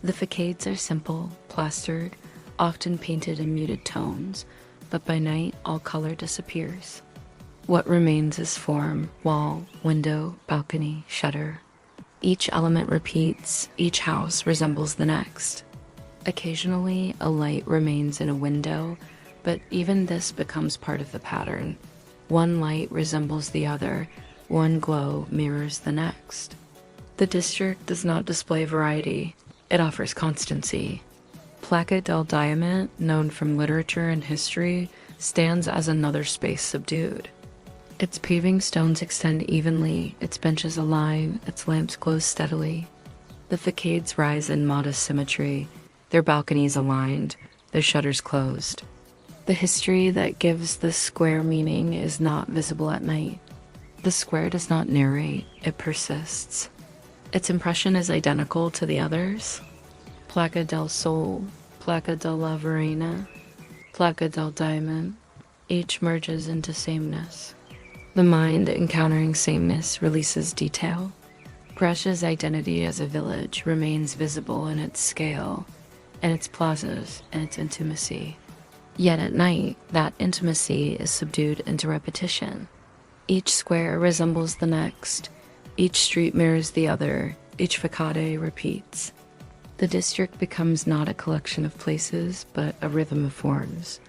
The facades are simple, plastered, often painted in muted tones, but by night all color disappears. What remains is form: wall, window, balcony, shutter. Each element repeats, each house resembles the next. Occasionally, a light remains in a window, but even this becomes part of the pattern. One light resembles the other, one glow mirrors the next. The district does not display variety, it offers constancy. Placa del Diamant, known from literature and history, stands as another space subdued. Its paving stones extend evenly, its benches align, its lamps glow steadily. The facades rise in modest symmetry, their balconies aligned, their shutters closed. The history that gives the square meaning is not visible at night. The square does not narrate, it persists. Its impression is identical to the others. Placa del Sol, Placa de la Verena, Placa del Diamond. Each merges into sameness. The mind, encountering sameness, releases detail. Gràcia's identity as a village remains visible in its scale, in its plazas, and its intimacy. Yet at night, that intimacy is subdued into repetition. Each square resembles the next, each street mirrors the other, each façade repeats. The district becomes not a collection of places, but a rhythm of forms.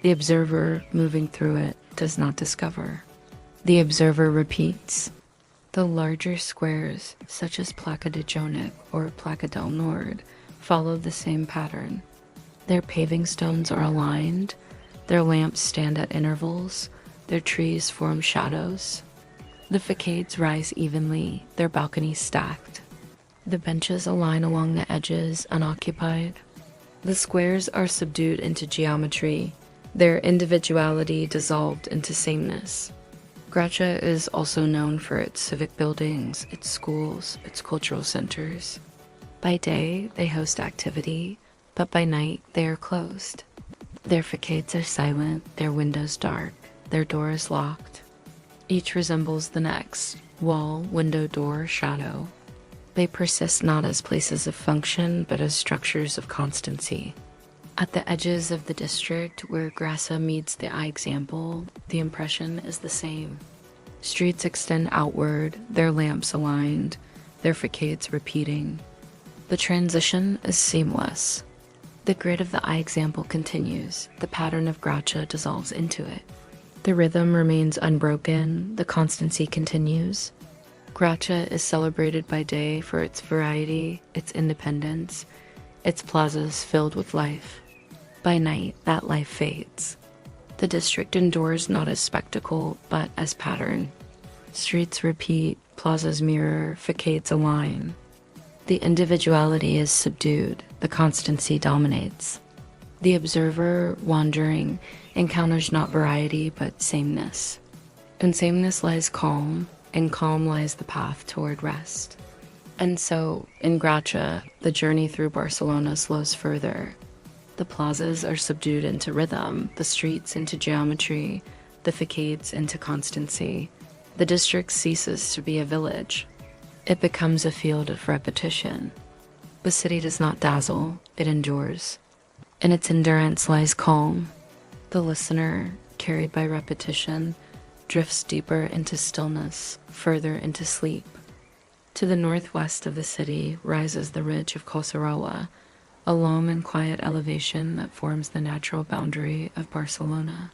The observer, moving through it, does not discover. The observer repeats. The larger squares, such as Placa de Jonic or Placa del Nord, follow the same pattern. Their paving stones are aligned, their lamps stand at intervals, their trees form shadows. The facades rise evenly, their balconies stacked. The benches align along the edges, unoccupied. The squares are subdued into geometry, their individuality dissolved into sameness. Gràcia is also known for its civic buildings, its schools, its cultural centers. By day, they host activity, but by night, they are closed. Their facades are silent, their windows dark, their doors locked. Each resembles the next, wall, window, door, shadow. They persist not as places of function, but as structures of constancy. At the edges of the district, where Gràcia meets the Eixample, the impression is the same. Streets extend outward, their lamps aligned, their facades repeating. The transition is seamless. The grid of the Eixample continues, the pattern of Gràcia dissolves into it. The rhythm remains unbroken, the constancy continues. Gràcia is celebrated by day for its variety, its independence, its plazas filled with life. By night, that life fades. The district endures not as spectacle, but as pattern. Streets repeat, plazas mirror, facades align. The individuality is subdued, the constancy dominates. The observer, wandering, encounters not variety, but sameness. In sameness lies calm, in calm lies the path toward rest. And so, in Gràcia, the journey through Barcelona slows further. The plazas are subdued into rhythm, the streets into geometry, the facades into constancy. The district ceases to be a village. It becomes a field of repetition. The city does not dazzle, it endures. In its endurance lies calm. The listener, carried by repetition, drifts deeper into stillness, further into sleep. To the northwest of the city rises the ridge of Collserola, a lone and quiet elevation that forms the natural boundary of Barcelona.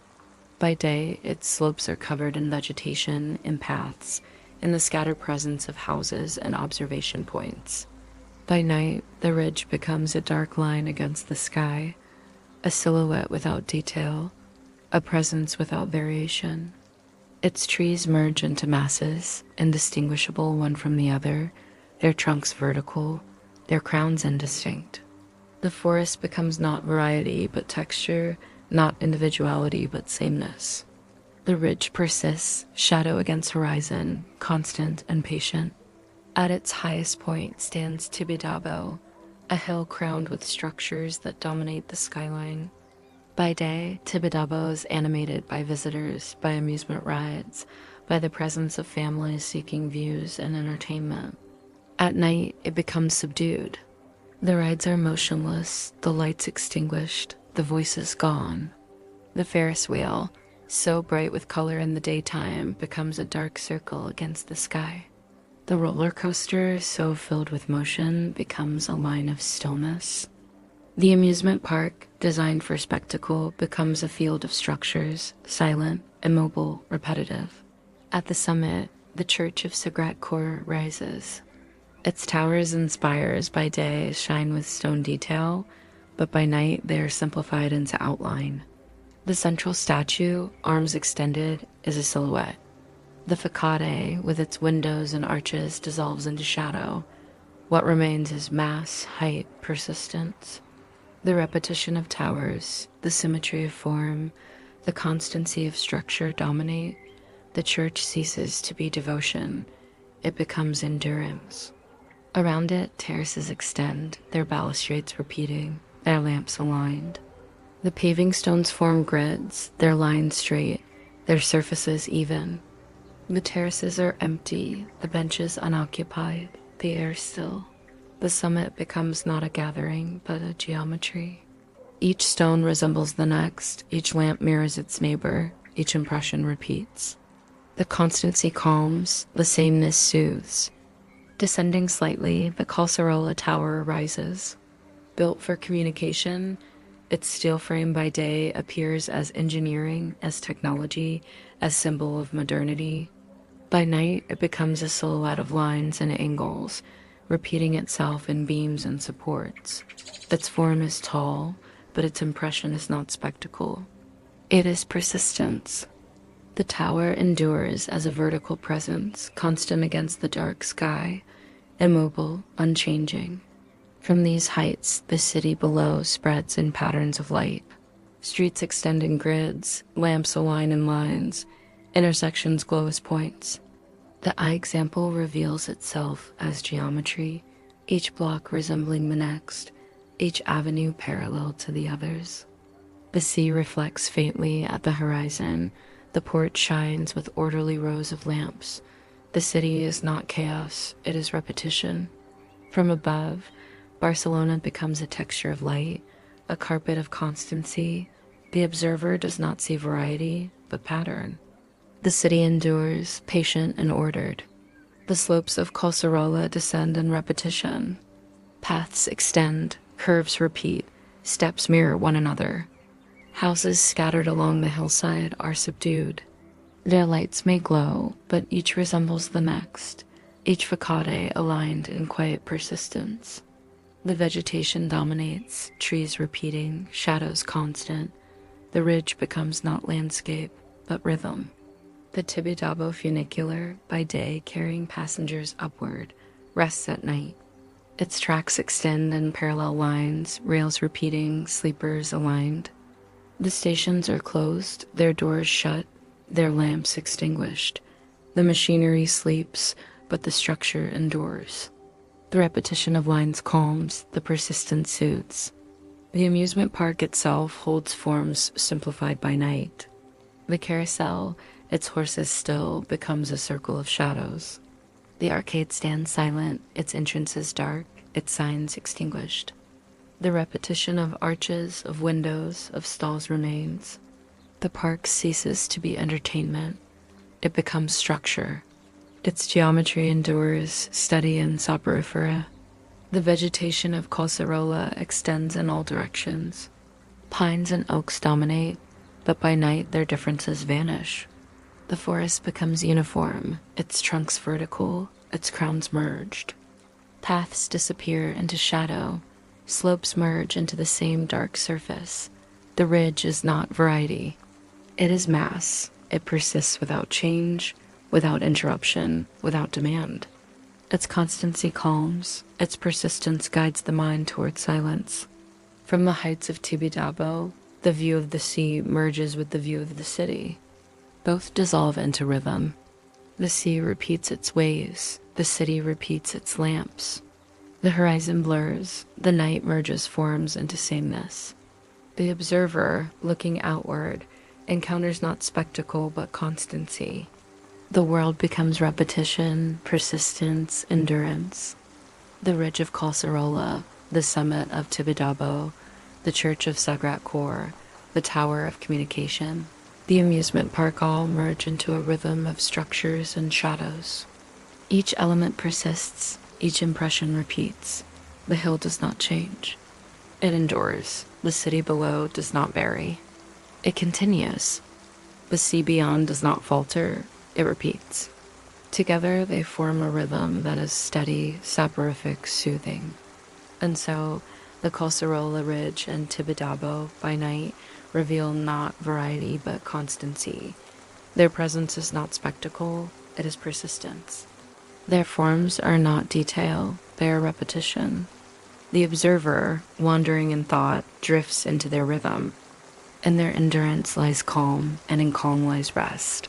By day, its slopes are covered in vegetation, in paths, in the scattered presence of houses and observation points. By night, the ridge becomes a dark line against the sky, a silhouette without detail, a presence without variation. Its trees merge into masses, indistinguishable one from the other, their trunks vertical, their crowns indistinct. The forest becomes not variety but texture, not individuality but sameness. The ridge persists, shadow against horizon, constant and patient. At its highest point stands Tibidabo, a hill crowned with structures that dominate the skyline. By day, Tibidabo is animated by visitors, by amusement rides, by the presence of families seeking views and entertainment. At night, it becomes subdued. The rides are motionless, the lights extinguished, the voices gone. The Ferris wheel, so bright with color in the daytime, becomes a dark circle against the sky. The roller coaster, so filled with motion, becomes a line of stillness. The amusement park, designed for spectacle, becomes a field of structures, silent, immobile, repetitive. At the summit, the church of Sagrada Família rises. Its towers and spires by day shine with stone detail, but by night they are simplified into outline. The central statue, arms extended, is a silhouette. The façade, with its windows and arches, dissolves into shadow. What remains is mass, height, persistence. The repetition of towers, the symmetry of form, the constancy of structure dominate. The church ceases to be devotion. It becomes endurance. Around it, terraces extend, their balustrades repeating, their lamps aligned. The paving stones form grids, their lines straight, their surfaces even. The terraces are empty, the benches unoccupied, the air still. The summit becomes not a gathering, but a geometry. Each stone resembles the next, each lamp mirrors its neighbor, each impression repeats. The constancy calms, the sameness soothes. Descending slightly, the Calcerola Tower rises. Built for communication, its steel frame by day appears as engineering, as technology, as symbol of modernity. By night, it becomes a silhouette of lines and angles, repeating itself in beams and supports. Its form is tall, but its impression is not spectacle. It is persistence. The tower endures as a vertical presence, constant against the dark sky, immobile, unchanging. From these heights, the city below spreads in patterns of light. Streets extend in grids, lamps align in lines, intersections glow as points. The eye example reveals itself as geometry, each block resembling the next, each avenue parallel to the others. The sea reflects faintly at the horizon. The port shines with orderly rows of lamps. The city is not chaos, it is repetition. From above, Barcelona becomes a texture of light, a carpet of constancy. The observer does not see variety, but pattern. The city endures, patient and ordered. The slopes of Calcerola descend in repetition. Paths extend, curves repeat, steps mirror one another. Houses scattered along the hillside are subdued. Their lights may glow, but each resembles the next, each facade aligned in quiet persistence. The vegetation dominates, trees repeating, shadows constant. The ridge becomes not landscape, but rhythm. The Tibidabo funicular, by day carrying passengers upward, rests at night. Its tracks extend in parallel lines, rails repeating, sleepers aligned. The stations are closed, their doors shut, their lamps extinguished. The machinery sleeps, but the structure endures. The repetition of lines calms, the persistence soothes. The amusement park itself holds forms simplified by night. The carousel, its horses still, becomes a circle of shadows. The arcade stands silent, its entrances dark, its signs extinguished. The repetition of arches, of windows, of stalls remains. The park ceases to be entertainment. It becomes structure. Its geometry endures, steady and soporifera. The vegetation of Calcerola extends in all directions. Pines and oaks dominate, but by night their differences vanish. The forest becomes uniform, its trunks vertical, its crowns merged. Paths disappear into shadow. Slopes merge into the same dark surface. The ridge is not variety. It is mass. It persists without change, without interruption, without demand. Its constancy calms. Its persistence guides the mind toward silence. From the heights of Tibidabo, the view of the sea merges with the view of the city. Both dissolve into rhythm. The sea repeats its waves. The city repeats its lamps. The horizon blurs, the night merges forms into sameness. The observer, looking outward, encounters not spectacle but constancy. The world becomes repetition, persistence, endurance. The ridge of Calcerola, the summit of Tibidabo, the church of Sagrat Cor, the tower of communication, the amusement park all merge into a rhythm of structures and shadows. Each element persists. Each impression repeats. The hill does not change. It endures. The city below does not vary. It continues. The sea beyond does not falter. It repeats. Together they form a rhythm that is steady, soporific, soothing. And so the Calcerola Ridge and Tibidabo by night reveal not variety but constancy. Their presence is not spectacle, it is persistence. Their forms are not detail, they are repetition. The observer, wandering in thought, drifts into their rhythm. In their endurance lies calm, and in calm lies rest.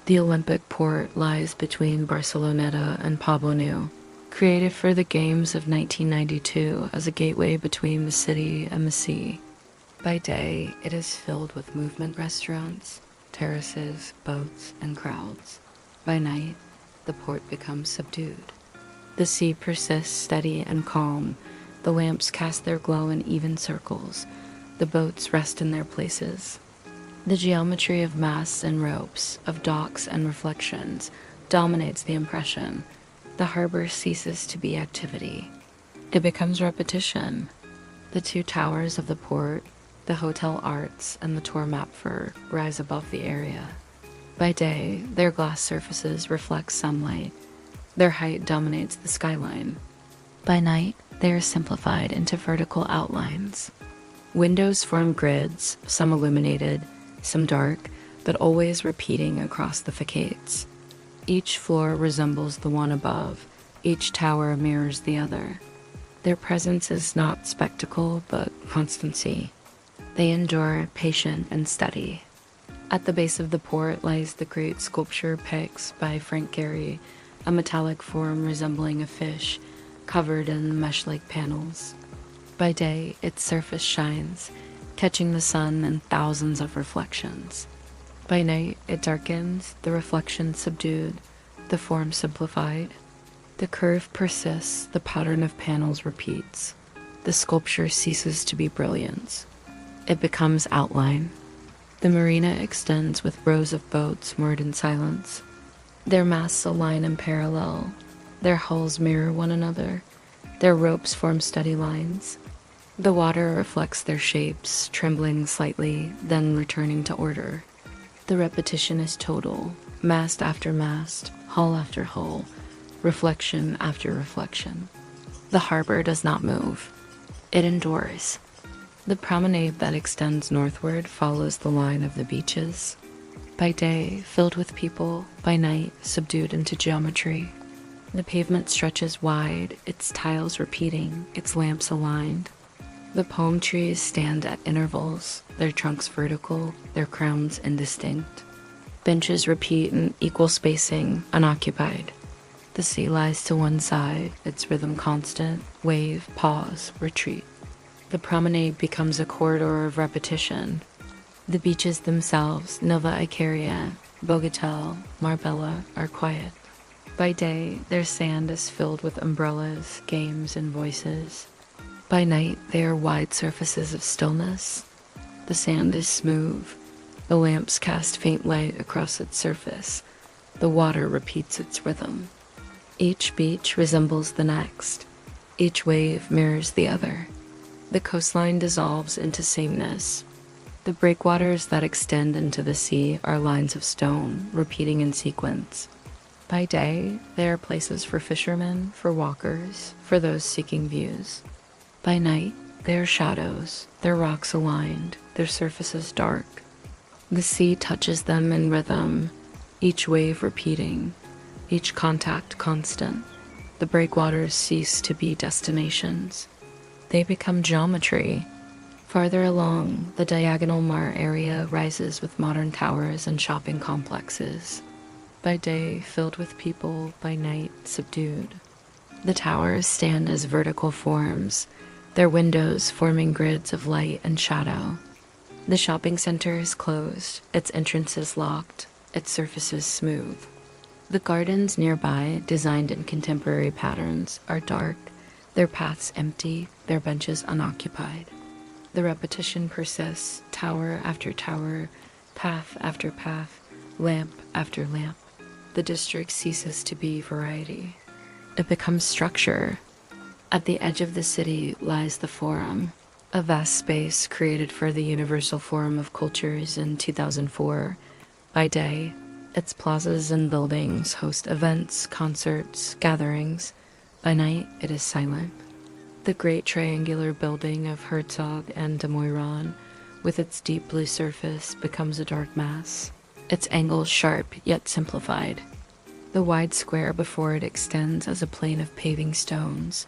The Olympic port lies between Barceloneta and Pablo Nou, created for the Games of 1992 as a gateway between the city and the sea. By day, it is filled with movement restaurants, terraces, boats, and crowds. By night, the port becomes subdued. The sea persists steady and calm. The lamps cast their glow in even circles. The boats rest in their places. The geometry of masts and ropes, of docks and reflections, dominates the impression. The harbor ceases to be activity. It becomes repetition. The two towers of the port, the Hotel Arts and the Tour Mapfer, rise above the area. By day, their glass surfaces reflect sunlight. Their height dominates the skyline. By night, they are simplified into vertical outlines. Windows form grids, some illuminated, some dark, but always repeating across the facades. Each floor resembles the one above. Each tower mirrors the other. Their presence is not spectacle, but constancy. They endure, patient and steady. At the base of the port lies the great sculpture Pix by Frank Gehry, a metallic form resembling a fish, covered in mesh-like panels. By day, its surface shines, catching the sun in thousands of reflections. By night, it darkens, the reflections subdued, the form simplified. The curve persists, the pattern of panels repeats. The sculpture ceases to be brilliance. It becomes outline. The marina extends with rows of boats moored in silence. Their masts align in parallel. Their hulls mirror one another. Their ropes form steady lines. The water reflects their shapes, trembling slightly, then returning to order. The repetition is total, mast after mast, hull after hull, reflection after reflection. The harbor does not move. It endures. The promenade that extends northward follows the line of the beaches. By day, filled with people, by night, subdued into geometry. The pavement stretches wide, its tiles repeating, its lamps aligned. The palm trees stand at intervals, their trunks vertical, their crowns indistinct. Benches repeat in equal spacing, unoccupied. The sea lies to one side, its rhythm constant, wave, pause, retreat. The promenade becomes a corridor of repetition. The beaches themselves, Nova Icaria, Bogatel, Marbella, are quiet. By day, their sand is filled with umbrellas, games, and voices. By night, they are wide surfaces of stillness. The sand is smooth. The lamps cast faint light across its surface. The water repeats its rhythm. Each beach resembles the next. Each wave mirrors the other. The coastline dissolves into sameness. The breakwaters that extend into the sea are lines of stone, repeating in sequence. By day, they are places for fishermen, for walkers, for those seeking views. By night, they are shadows, their rocks aligned, their surfaces dark. The sea touches them in rhythm, each wave repeating, each contact constant. The breakwaters cease to be destinations. They become geometry. Farther along, the Diagonal Mar area rises with modern towers and shopping complexes. By day, filled with people, by night, subdued. The towers stand as vertical forms, their windows forming grids of light and shadow. The shopping center is closed, its entrances locked, its surfaces smooth. The gardens nearby, designed in contemporary patterns, are dark, their paths empty, their benches unoccupied. The repetition persists, tower after tower, path after path, lamp after lamp. The district ceases to be variety. It becomes structure. At the edge of the city lies the Forum, a vast space created for the Universal Forum of Cultures in 2004. By day, its plazas and buildings host events, concerts, gatherings. By night, it is silent. The great triangular building of Herzog and de Moiran, with its deep blue surface, becomes a dark mass, its angles sharp yet simplified. The wide square before it extends as a plain of paving stones,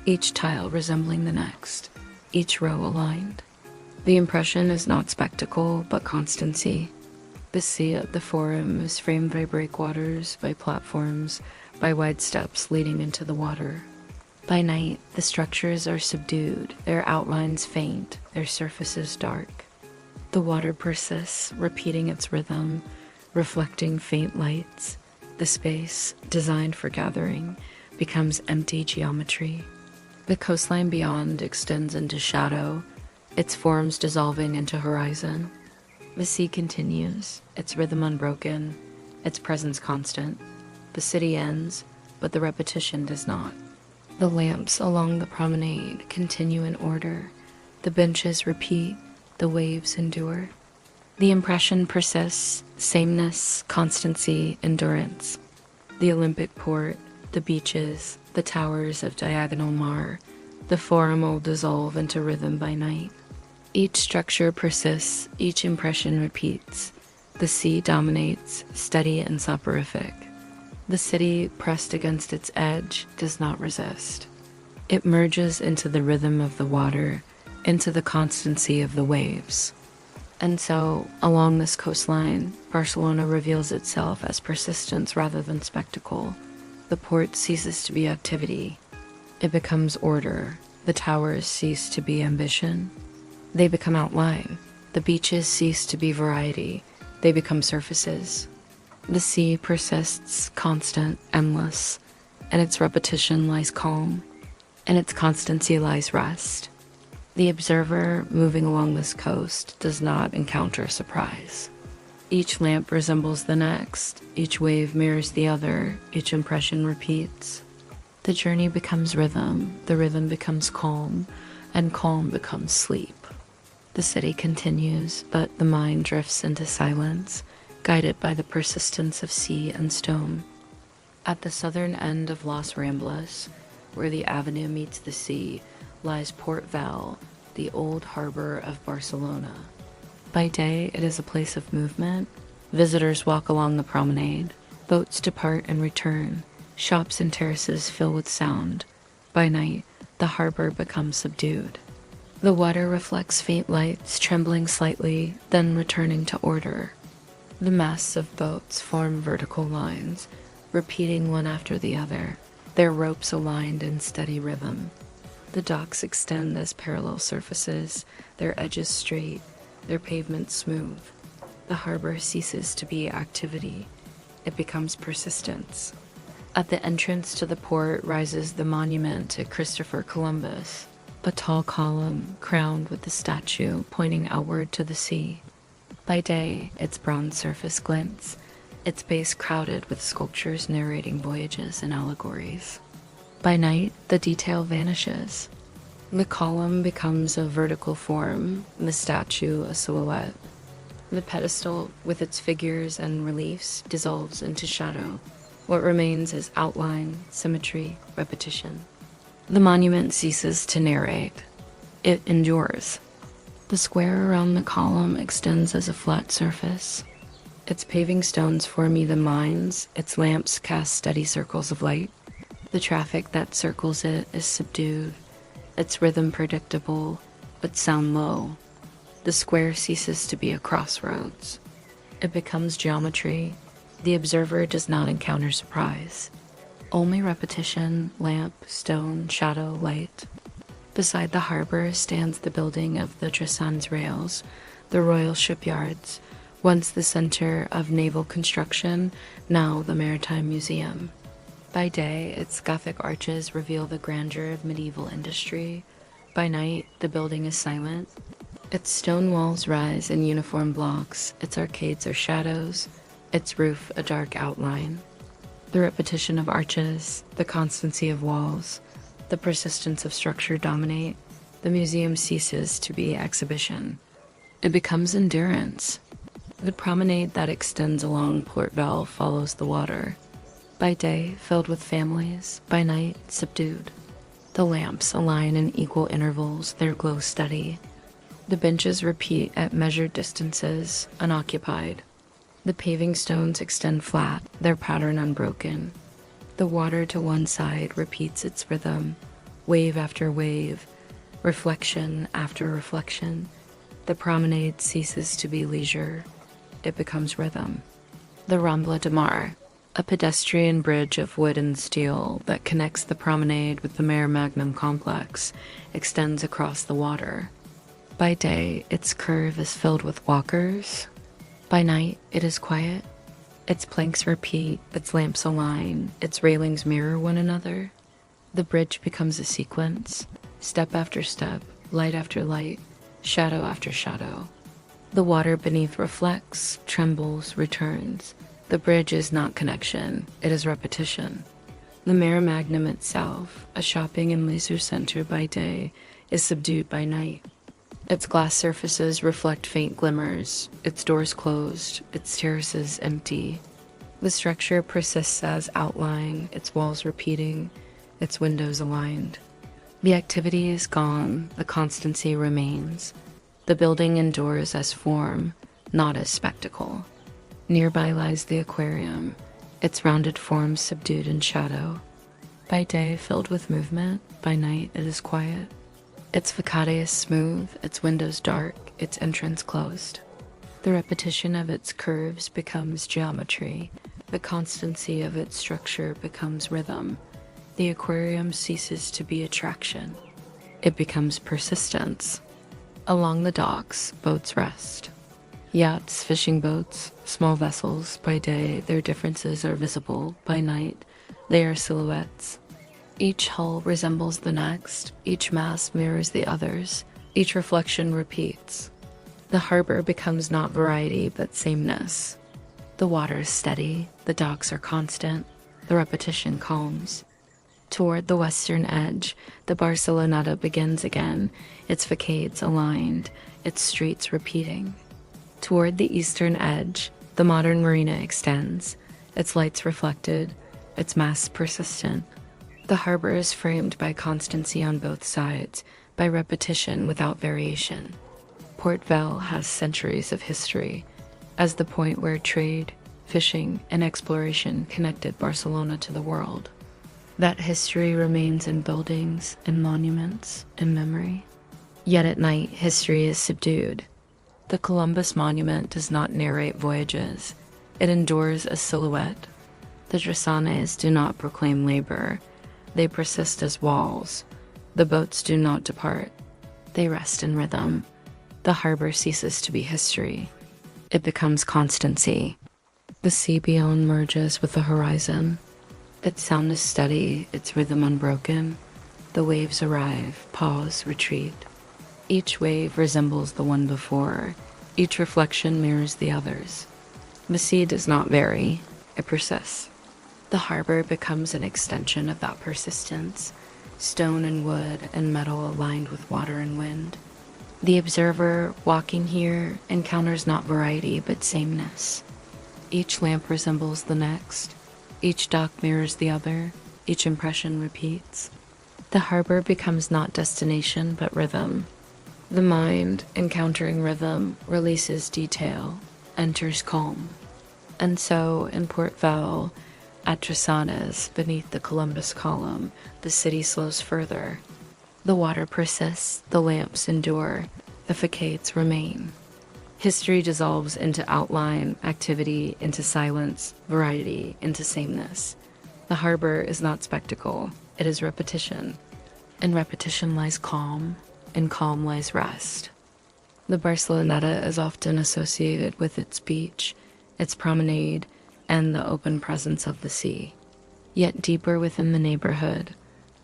each tile resembling the next, each row aligned. The impression is not spectacle, but constancy. The sea at the Forum is framed by breakwaters, by platforms, by wide steps leading into the water. By night, the structures are subdued, their outlines faint, their surfaces dark. The water persists, repeating its rhythm, reflecting faint lights. The space, designed for gathering, becomes empty geometry. The coastline beyond extends into shadow, its forms dissolving into horizon. The sea continues, its rhythm unbroken, its presence constant. The city ends, but the repetition does not. The lamps along the promenade continue in order. The benches repeat, the waves endure. The impression persists, sameness, constancy, endurance. The Olympic port, the beaches, the towers of diagonal mar, the Forum will dissolve into rhythm by night. Each structure persists, each impression repeats. The sea dominates, steady and soporific. The city, pressed against its edge, does not resist. It merges into the rhythm of the water, into the constancy of the waves. And so, along this coastline, Barcelona reveals itself as persistence rather than spectacle. The port ceases to be activity. It becomes order. The towers cease to be ambition. They become outline. The beaches cease to be variety. They become surfaces. The sea persists, constant, endless. In its repetition lies calm. In its constancy lies rest. The observer moving along this coast does not encounter surprise. Each lamp resembles the next, each wave mirrors the other, each impression repeats. The journey becomes rhythm, the rhythm becomes calm, and calm becomes sleep. The city continues, but the mind drifts into silence, guided by the persistence of sea and stone. At the southern end of Las Ramblas, where the avenue meets the sea, lies Port Val, the old harbor of Barcelona. By day, it is a place of movement. Visitors walk along the promenade. Boats depart and return. Shops and terraces fill with sound. By night, the harbor becomes subdued. The water reflects faint lights, trembling slightly, then returning to order. The masts of boats form vertical lines, repeating one after the other, their ropes aligned in steady rhythm. The docks extend as parallel surfaces, their edges straight, their pavements smooth. The harbor ceases to be activity. It becomes persistence. At the entrance to the port rises the monument to Christopher Columbus, a tall column crowned with the statue pointing outward to the sea. By day, its bronze surface glints, its base crowded with sculptures narrating voyages and allegories. By night, the detail vanishes. The column becomes a vertical form, the statue a silhouette. The pedestal, with its figures and reliefs, dissolves into shadow. What remains is outline, symmetry, repetition. The monument ceases to narrate. It endures. The square around the column extends as a flat surface. Its paving stones form even lines, its lamps cast steady circles of light. The traffic that circles it is subdued, its rhythm predictable, but sound low. The square ceases to be a crossroads. It becomes geometry. The observer does not encounter surprise. Only repetition, lamp, stone, shadow, light. Beside the harbor stands the building of the Tressan's rails, the royal shipyards, once the center of naval construction, now the Maritime Museum. By day, its Gothic arches reveal the grandeur of medieval industry. By night, the building is silent. Its stone walls rise in uniform blocks, its arcades are shadows, its roof a dark outline. The repetition of arches, the constancy of walls, the persistence of structure dominate. The museum ceases to be exhibition. It becomes endurance. The promenade that extends along Port Val follows the water. By day, filled with families, by night, subdued. The lamps align in equal intervals, their glow steady. The benches repeat at measured distances, unoccupied. The paving stones extend flat, their pattern unbroken. The water to one side repeats its rhythm, wave after wave, reflection after reflection. The promenade ceases to be leisure. it becomes rhythm. The Rambla de Mar, a pedestrian bridge of wood and steel that connects the promenade with the Mare Magnum complex, extends across the water. By day, its curve is filled with walkers. By night, it is quiet. Its planks repeat, its lamps align, its railings mirror one another. The bridge becomes a sequence, step after step, light after light, shadow after shadow. The water beneath reflects, trembles, returns. The bridge is not connection, it is repetition. The Mare Magnum itself, a shopping and leisure center by day, is subdued by night. Its glass surfaces reflect faint glimmers, its doors closed, its terraces empty. The structure persists as outline, its walls repeating, its windows aligned. The activity is gone, the constancy remains. The building endures as form, not as spectacle. Nearby lies the aquarium, its rounded forms subdued in shadow. By day filled with movement, by night it is quiet. Its facade is smooth, its windows dark, its entrance closed. The repetition of its curves becomes geometry. The constancy of its structure becomes rhythm. The aquarium ceases to be attraction. It becomes persistence. Along the docks, boats rest. Yachts, fishing boats, small vessels, by day their differences are visible, by night they are silhouettes. Each hull resembles the next, each mast mirrors the others, each reflection repeats. The harbor becomes not variety but sameness. The water is steady, the docks are constant, the repetition calms. Toward the western edge, the Barceloneta begins again, its facades aligned, its streets repeating. Toward the eastern edge, the modern marina extends, its lights reflected, its masts persistent. The harbor is framed by constancy on both sides, by repetition without variation. Port Vell has centuries of history, as the point where trade, fishing, and exploration connected Barcelona to the world. That history remains in buildings, in monuments, in memory. Yet at night, history is subdued. The Columbus Monument does not narrate voyages. It endures a silhouette. The drassanes do not proclaim labor. They persist as walls. The boats do not depart. They rest in rhythm. The harbor ceases to be history. It becomes constancy. The sea beyond merges with the horizon. Its sound is steady, its rhythm unbroken. The waves arrive, pause, retreat. Each wave resembles the one before. Each reflection mirrors the others. The sea does not vary, it persists. The harbor becomes an extension of that persistence, stone and wood and metal aligned with water and wind. The observer, walking here, encounters not variety but sameness. Each lamp resembles the next. Each dock mirrors the other. Each impression repeats. The harbor becomes not destination but rhythm. The mind, encountering rhythm, releases detail, enters calm. And so, in Port Vell, at Drassanes, beneath the Columbus column, the city slows further. The water persists, the lamps endure, the facades remain. History dissolves into outline, activity into silence, variety into sameness. The harbor is not spectacle, it is repetition. In repetition lies calm, in calm lies rest. The Barceloneta is often associated with its beach, its promenade, and the open presence of the sea. Yet deeper within the neighborhood,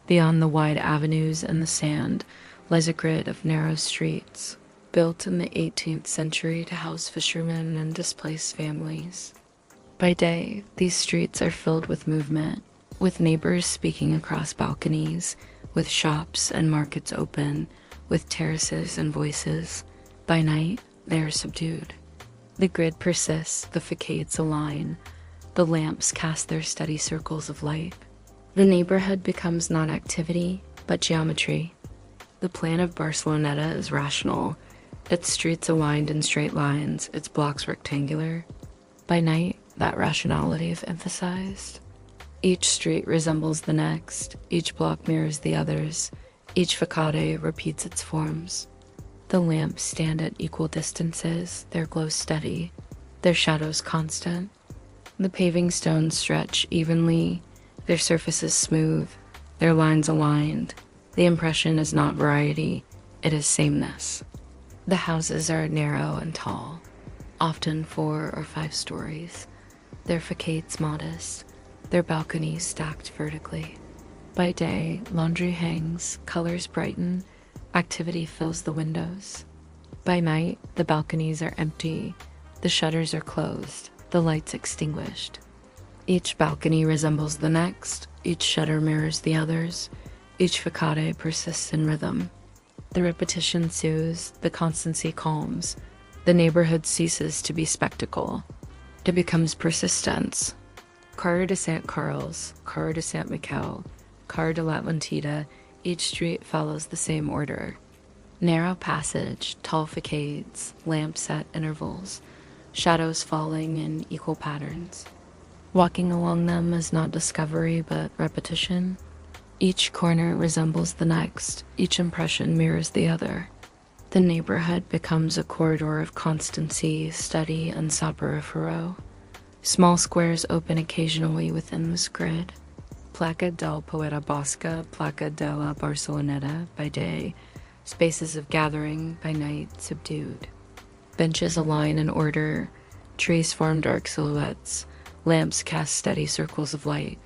beyond the wide avenues and the sand, lies a grid of narrow streets, built in the 18th century to house fishermen and displaced families. By day, these streets are filled with movement, with neighbors speaking across balconies, with shops and markets open, with terraces and voices. By night, they are subdued. The grid persists, the facades align, the lamps cast their steady circles of light. The neighborhood becomes not activity, but geometry. The plan of Barceloneta is rational, its streets aligned in straight lines, its blocks rectangular. By night, that rationality is emphasized. Each street resembles the next, each block mirrors the others, each facade repeats its forms. The lamps stand at equal distances, their glow steady. their shadows constant. The paving stones stretch evenly, their surfaces smooth, their lines aligned. The impression is not variety, it is sameness. The houses are narrow and tall, often 4 or 5 stories, their facades modest, their balconies stacked vertically. By day, laundry hangs, colors brighten, activity fills the windows. By night, the balconies are empty, the shutters are closed, the lights extinguished. Each balcony resembles the next, each shutter mirrors the others, each facade persists in rhythm. The repetition soothes, the constancy calms. The neighborhood ceases to be spectacle. It becomes persistence. Carrer de Sant Carles, Carrer de Sant Miquel, Carrer de l'Atlantida, each street follows the same order. Narrow passage, tall facades, lamps at intervals, shadows falling in equal patterns. Walking along them is not discovery but repetition. Each corner resembles the next, each impression mirrors the other. The neighborhood becomes a corridor of constancy, study, and soporifero. Small squares open occasionally within this grid. Placa del Poeta Bosca, Placa de la Barceloneta by day, spaces of gathering, by night subdued. Benches align in order, trees form dark silhouettes, lamps cast steady circles of light.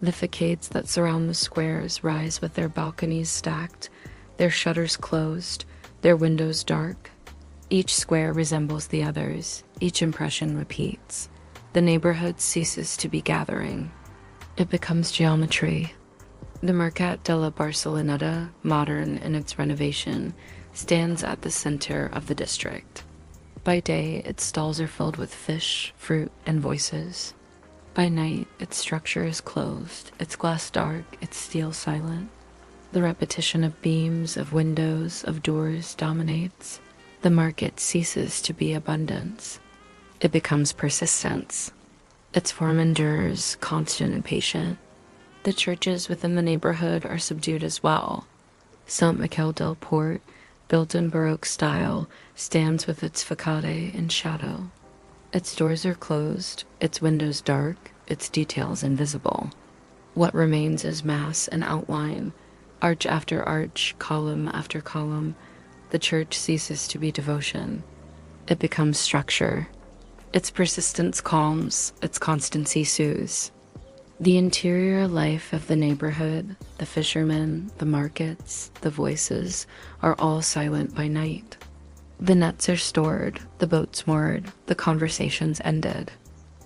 The facades that surround the squares rise with their balconies stacked, their shutters closed, their windows dark. Each square resembles the others, each impression repeats. The neighborhood ceases to be gathering. It becomes geometry. The Mercat de la Barceloneta, modern in its renovation, stands at the center of the district. By day, its stalls are filled with fish, fruit, and voices. By night, its structure is closed, its glass dark, its steel silent. The repetition of beams, of windows, of doors dominates. The market ceases to be abundance. It becomes persistence. Its form endures, constant and patient. The churches within the neighborhood are subdued as well. Saint Miquel del Port, built in Baroque style, stands with its facade in shadow. Its doors are closed, its windows dark, its details invisible. What remains is mass and outline, arch after arch, column after column. The church ceases to be devotion. It becomes structure. Its persistence calms, its constancy soothes. The interior life of the neighborhood, the fishermen, the markets, the voices, are all silent by night. The nets are stored, the boats moored, the conversations ended.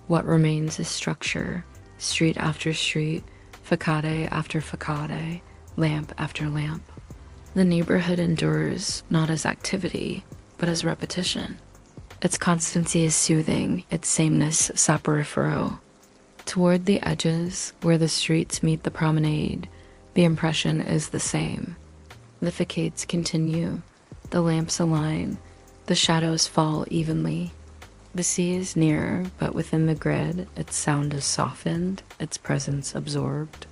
What remains is structure, street after street, facade after facade, lamp after lamp. The neighborhood endures not as activity, but as repetition. Its constancy is soothing, its sameness soporifero. Toward the edges, where the streets meet the promenade, the impression is the same. The facades continue, the lamps align, the shadows fall evenly. The sea is near, but within the grid, its sound is softened, its presence absorbed.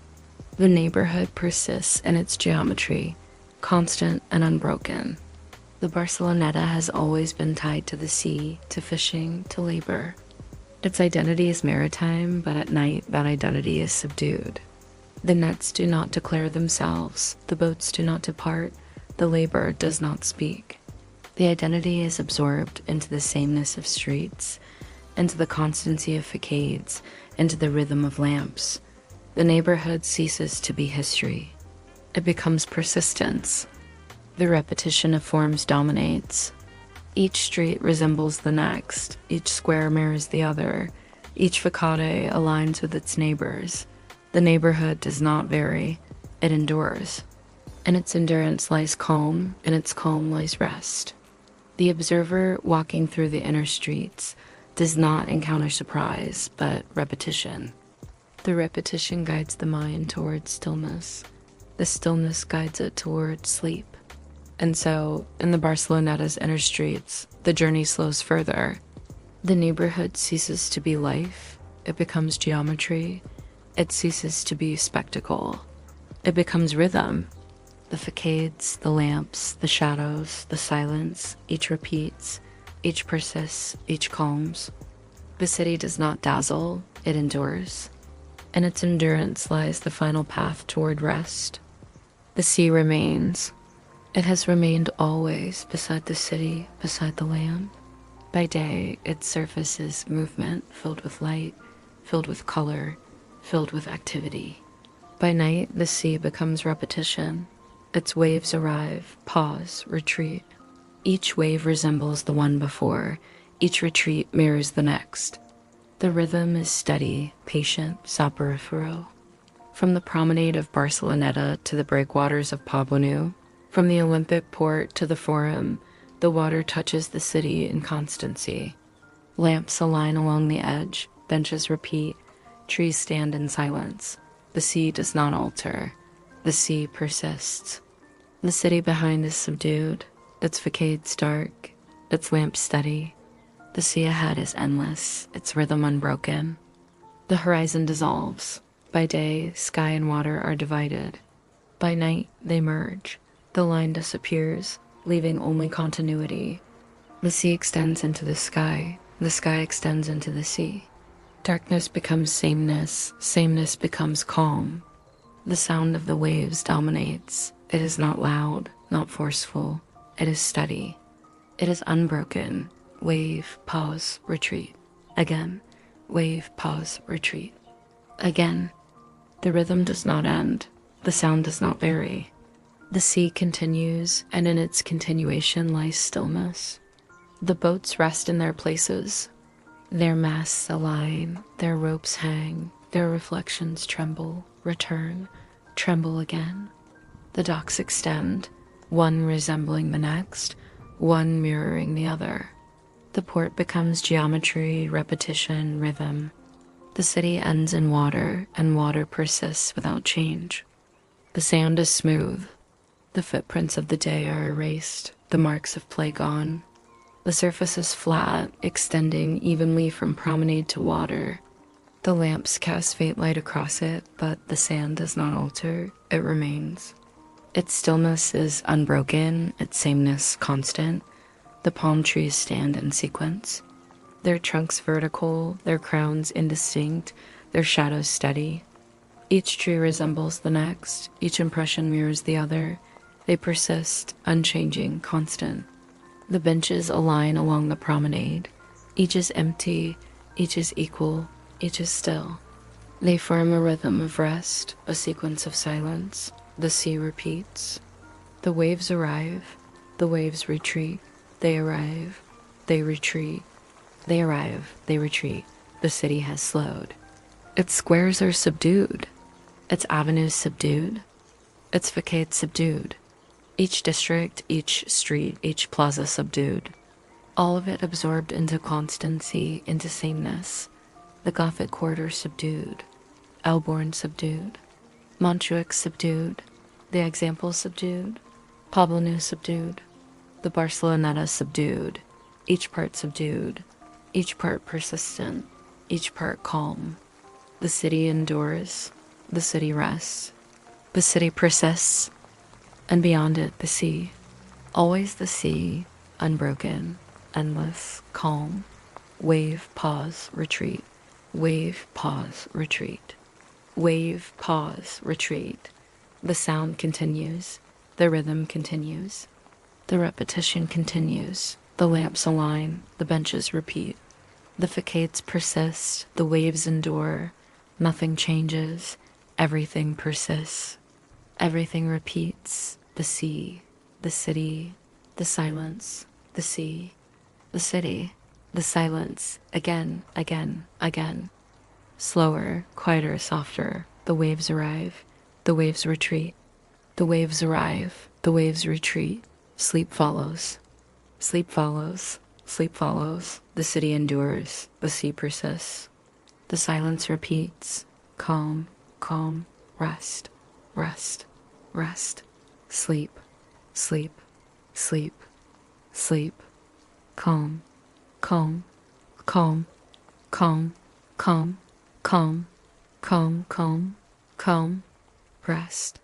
The neighborhood persists in its geometry, constant and unbroken. The Barceloneta has always been tied to the sea, to fishing, to labor. Its identity is maritime, but at night that identity is subdued. The nets do not declare themselves, the boats do not depart, the labor does not speak. The identity is absorbed into the sameness of streets, into the constancy of facades, into the rhythm of lamps. The neighborhood ceases to be history. It becomes persistence. The repetition of forms dominates. Each street resembles the next, each square mirrors the other, each facade aligns with its neighbors. The neighborhood does not vary, it endures. In its endurance lies calm, in its calm lies rest. The observer walking through the inner streets does not encounter surprise, but repetition. The repetition guides the mind towards stillness. The stillness guides it towards sleep. And so, in the Barceloneta's inner streets, the journey slows further. The neighborhood ceases to be life, it becomes geometry, it ceases to be spectacle. It becomes rhythm. The facades, the lamps, the shadows, the silence, each repeats, each persists, each calms. The city does not dazzle, it endures. In its endurance lies the final path toward rest. The sea remains. It has remained always beside the city, beside the land. By day, its surface is movement, filled with light, filled with color, filled with activity. By night, the sea becomes repetition. Its waves arrive, pause, retreat. Each wave resembles the one before. Each retreat mirrors the next. The rhythm is steady, patient, soporifero. From the promenade of Barceloneta to the breakwaters of Poblenou, from the Olympic port to the Forum, the water touches the city in constancy. Lamps align along the edge, benches repeat, trees stand in silence. The sea does not alter. The sea persists. The city behind is subdued, its facades dark, its lamps steady. The sea ahead is endless, its rhythm unbroken. The horizon dissolves. By day, sky and water are divided. By night, they merge. The line disappears, leaving only continuity. The sea extends into the sky extends into the sea. Darkness becomes sameness, sameness becomes calm. The sound of the waves dominates. It is not loud, not forceful. It is steady. It is unbroken. Wave, pause, retreat. Again. Wave, pause, retreat. Again. The rhythm does not end. The sound does not vary. The sea continues, and in its continuation lies stillness. The boats rest in their places. Their masts align, their ropes hang, their reflections tremble, return, tremble again. The docks extend, one resembling the next, one mirroring the other. The port becomes geometry, repetition, rhythm. The city ends in water, and water persists without change. The sand is smooth. The footprints of the day are erased, the marks of play gone. The surface is flat, extending evenly from promenade to water. The lamps cast faint light across it, but the sand does not alter, it remains. Its stillness is unbroken, its sameness constant. The palm trees stand in sequence. Their trunks vertical, their crowns indistinct, their shadows steady. Each tree resembles the next, each impression mirrors the other. They persist, unchanging, constant. The benches align along the promenade. Each is empty, each is equal, each is still. They form a rhythm of rest, a sequence of silence. The sea repeats. The waves arrive, the waves retreat. They arrive, they retreat. They arrive, they retreat. The city has slowed. Its squares are subdued. Its avenues subdued. Its facades subdued. Each district, each street, each plaza subdued. All of it absorbed into constancy, into sameness. The Gothic Quarter subdued. Elborn subdued. Montjuic subdued. The Eixample subdued. Poblenou subdued. The Barceloneta subdued. Each part subdued. Each part persistent. Each part calm. The city endures. The city rests. The city persists. And beyond it, the sea. Always the sea, unbroken, endless, calm. Wave, pause, retreat. Wave, pause, retreat. Wave, pause, retreat. The sound continues. The rhythm continues. The repetition continues. The lamps align. The benches repeat. The facades persist. The waves endure. Nothing changes. Everything persists. Everything repeats. The sea, the city, the silence, the sea, the city, the silence, again, again, again. Slower, quieter, softer. The waves arrive. The waves retreat. The waves arrive. The waves retreat. Sleep follows. Sleep follows. Sleep follows. The city endures. The sea persists. The silence repeats. Calm, calm, rest, rest, rest. Sleep, sleep, sleep, sleep. Calm, calm, calm, calm, calm, calm, calm, calm, calm. Rest.